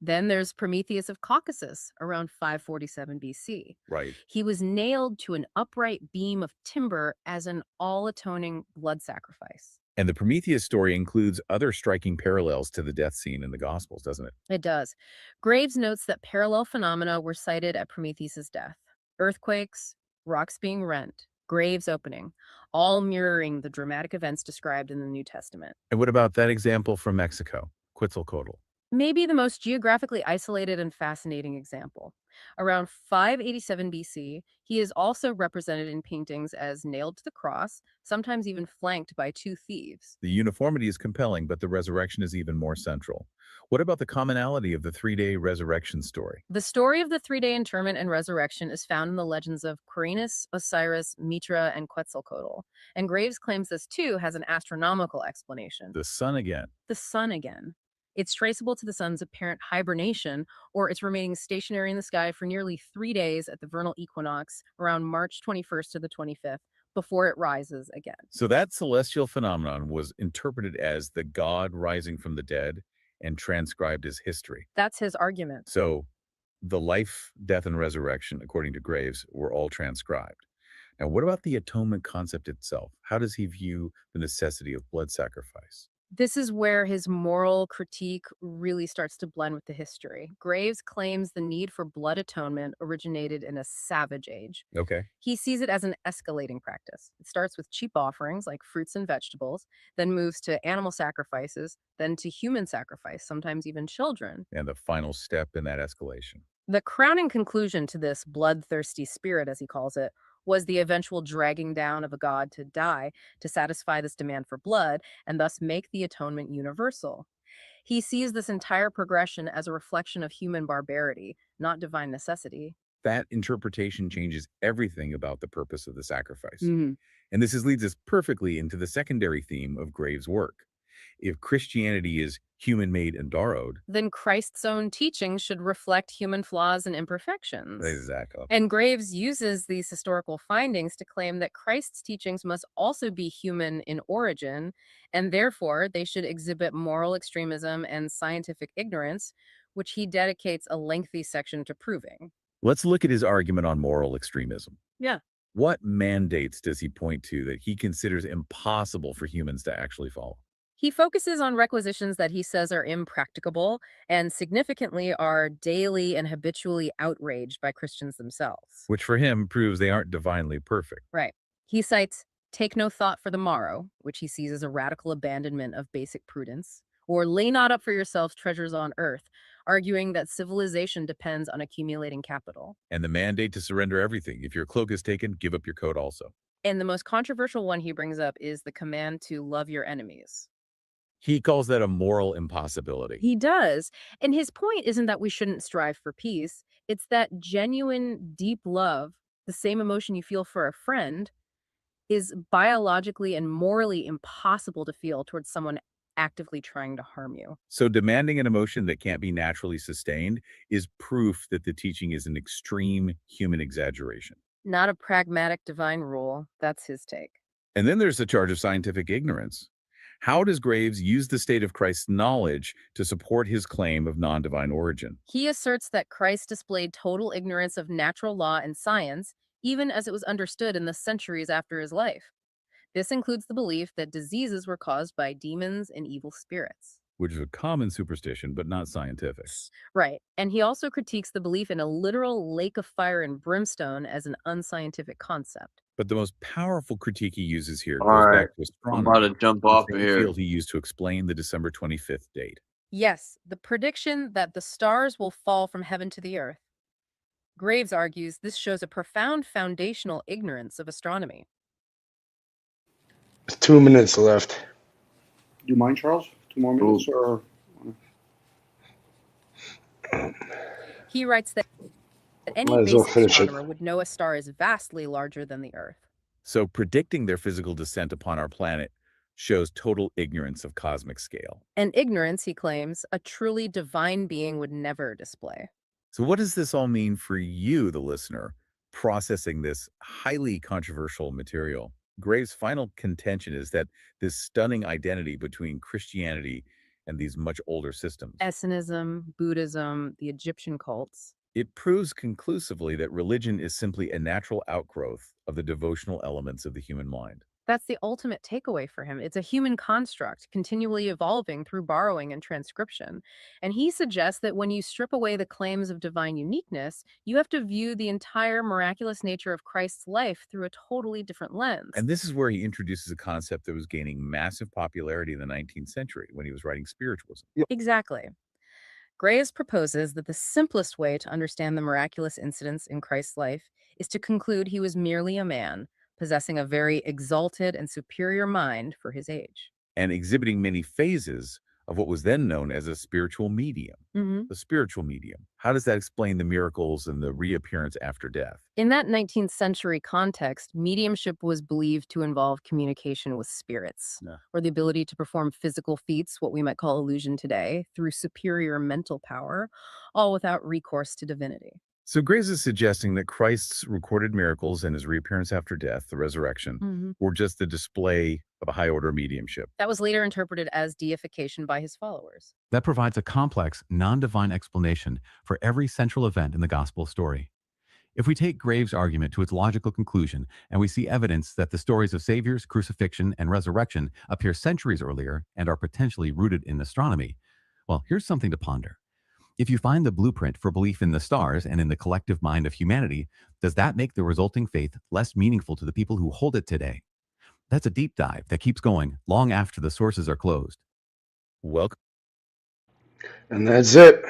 Speaker 14: Then there's Prometheus of Caucasus around 547 BC.
Speaker 13: Right.
Speaker 14: He was nailed to an upright beam of timber as an all-atoning blood sacrifice.
Speaker 13: And the Prometheus story includes other striking parallels to the death scene in the Gospels, doesn't it?
Speaker 14: It does. Graves notes that parallel phenomena were cited at Prometheus' death. Earthquakes, rocks being rent, graves opening, all mirroring the dramatic events described in the New Testament.
Speaker 13: And what about that example from Mexico, Quetzalcoatl?
Speaker 14: Maybe the most geographically isolated and fascinating example. Around 587 BC, he is also represented in paintings as nailed to the cross, sometimes even flanked by two thieves.
Speaker 13: The uniformity is compelling, but the resurrection is even more central. What about the commonality of the three-day resurrection story?
Speaker 14: The story of the three-day interment and resurrection is found in the legends of Quirinus, Osiris, Mitra, and Quetzalcoatl. And Graves claims this too has an astronomical explanation.
Speaker 13: The sun again.
Speaker 14: The sun again. It's traceable to the sun's apparent hibernation, or its remaining stationary in the sky for nearly 3 days at the vernal equinox around March 21st to the 25th, before it rises again.
Speaker 13: So that celestial phenomenon was interpreted as the god rising from the dead and transcribed as history.
Speaker 14: That's his argument.
Speaker 13: So the life, death, and resurrection, according to Graves, were all transcribed. Now, what about the atonement concept itself? How does he view the necessity of blood sacrifice?
Speaker 14: This is where his moral critique really starts to blend with the history. Graves claims the need for blood atonement originated in a savage age.
Speaker 13: Okay.
Speaker 14: He sees it as an escalating practice. It starts with cheap offerings like fruits and vegetables, then moves to animal sacrifices, then to human sacrifice, sometimes even children.
Speaker 13: And the final step in that escalation.
Speaker 14: The crowning conclusion to this bloodthirsty spirit, as he calls it, was the eventual dragging down of a god to die to satisfy this demand for blood and thus make the atonement universal. He sees this entire progression as a reflection of human barbarity, not divine necessity.
Speaker 13: That interpretation changes everything about the purpose of the sacrifice.
Speaker 14: Mhm.
Speaker 13: And leads us perfectly into the secondary theme of Graves' work. If Christianity is human-made and borrowed,
Speaker 14: Then Christ's own teaching should reflect human flaws and imperfections.
Speaker 13: exactly.
Speaker 14: And Graves uses these historical findings to claim that Christ's teachings must also be human in origin, and therefore they should exhibit moral extremism and scientific ignorance, which he dedicates a lengthy section to proving.
Speaker 13: Let's look at his argument on moral extremism.
Speaker 14: Yeah.
Speaker 13: What mandates does he point to that he considers impossible for humans to actually follow?
Speaker 14: He focuses on requisitions that he says are impracticable and significantly are daily and habitually outraged by Christians themselves.
Speaker 13: Which for him proves they aren't divinely perfect.
Speaker 14: Right. He cites take no thought for the morrow, which he sees as a radical abandonment of basic prudence, or lay not up for yourselves treasures on earth, arguing that civilization depends on accumulating capital.
Speaker 13: And the mandate to surrender everything. If your cloak is taken, give up your coat also.
Speaker 14: And the most controversial one he brings up is the command to love your enemies.
Speaker 13: He calls that a moral impossibility.
Speaker 14: He does. And his point isn't that we shouldn't strive for peace. It's that genuine, deep love, the same emotion you feel for a friend, is biologically and morally impossible to feel towards someone actively trying to harm you.
Speaker 13: So demanding an emotion that can't be naturally sustained is proof that the teaching is an extreme human exaggeration.
Speaker 14: Not a pragmatic divine rule. That's his take.
Speaker 13: And then there's the charge of scientific ignorance. How does Graves use the state of Christ's knowledge to support his claim of non-divine origin?
Speaker 14: He asserts that Christ displayed total ignorance of natural law and science, even as it was understood in the centuries after his life. This includes the belief that diseases were caused by demons and evil spirits.
Speaker 13: Which is a common superstition, but not scientific.
Speaker 14: Right. And he also critiques the belief in a literal lake of fire and brimstone as an unscientific concept.
Speaker 13: But the most powerful critique he uses here
Speaker 10: All
Speaker 13: goes
Speaker 10: right,
Speaker 13: back to
Speaker 10: I'm
Speaker 13: astronomy,
Speaker 10: about to jump
Speaker 13: the
Speaker 10: off
Speaker 13: same
Speaker 10: of here.
Speaker 13: field he used to explain the December 25th date.
Speaker 14: Yes, the prediction that the stars will fall from heaven to the earth. Graves argues this shows a profound foundational ignorance of astronomy.
Speaker 9: 2 minutes left.
Speaker 8: Do you mind, Charles? 2 more minutes, or
Speaker 14: He writes that any
Speaker 9: Might as well
Speaker 14: basic
Speaker 9: finish it.
Speaker 14: astronomer would know a star is vastly larger than the Earth.
Speaker 13: So predicting their physical descent upon our planet shows total ignorance of cosmic scale.
Speaker 14: And ignorance, he claims, a truly divine being would never display.
Speaker 13: So what does this all mean for you, the listener, processing this highly controversial material? Graves' final contention is that this stunning identity between Christianity and these much older systems,
Speaker 14: Essenism, Buddhism, the Egyptian cults.
Speaker 13: it proves conclusively that religion is simply a natural outgrowth of the devotional elements of the human mind.
Speaker 14: That's the ultimate takeaway for him. It's a human construct, continually evolving through borrowing and transcription. And he suggests that when you strip away the claims of divine uniqueness, you have to view the entire miraculous nature of Christ's life through a totally different lens.
Speaker 13: And this is where he introduces a concept that was gaining massive popularity in the 19th century when he was writing spiritualism.
Speaker 14: Exactly. Graves proposes that the simplest way to understand the miraculous incidents in Christ's life is to conclude he was merely a man, possessing a very exalted and superior mind for his age.
Speaker 13: And exhibiting many phases of what was then known as a spiritual medium. The spiritual medium. How does that explain the miracles and the reappearance after death?
Speaker 14: In that 19th century context, mediumship was believed to involve communication with spirits, or the ability to perform physical feats, what we might call illusion today, through superior mental power, all without recourse to divinity.
Speaker 13: So Graves is suggesting that Christ's recorded miracles and his reappearance after death, the resurrection, were just the display of a high-order mediumship.
Speaker 14: That was later interpreted as deification by his followers.
Speaker 15: That provides a complex, non-divine explanation for every central event in the gospel story.
Speaker 13: If we take Graves' argument to its logical conclusion and we see evidence that the stories of saviors, crucifixion, and resurrection appear centuries earlier and are potentially rooted in astronomy, well, here's something to ponder. If you find the blueprint for belief in the stars and in the collective mind of humanity, does that make the resulting faith less meaningful to the people who hold it today? That's a deep dive that keeps going long after the sources are closed. Welcome.
Speaker 9: And that's it.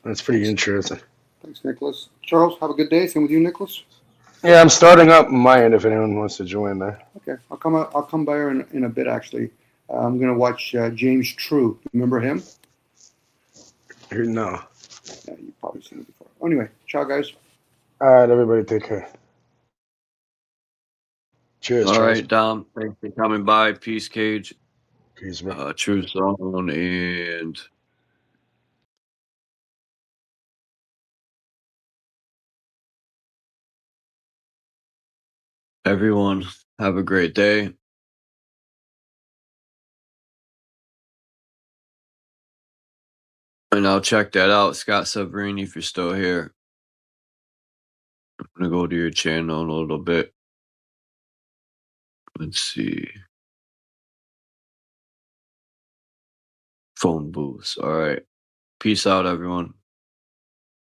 Speaker 9: That's pretty interesting.
Speaker 8: Thanks, Nicholas. Charles, have a good day. Same with you, Nicholas.
Speaker 9: Yeah, I'm starting up my end if anyone wants to join there.
Speaker 8: Okay, I'll come by in a bit. Actually, I'm gonna watch James True. Remember him?
Speaker 9: No.
Speaker 8: Yeah, you've probably seen it before. Anyway, ciao, guys.
Speaker 9: All right, everybody, take care. Cheers.
Speaker 10: All
Speaker 9: Charles.
Speaker 10: right, Dom. Thanks for coming by. Peace, Cage.
Speaker 9: Peace, bro.
Speaker 10: Truth Zone, and everyone, have a great day. And I'll check that out, Scott Severini, if you're still here. I'm going to go to your channel in a little bit. Let's see. Phone booths. All right. Peace out, everyone.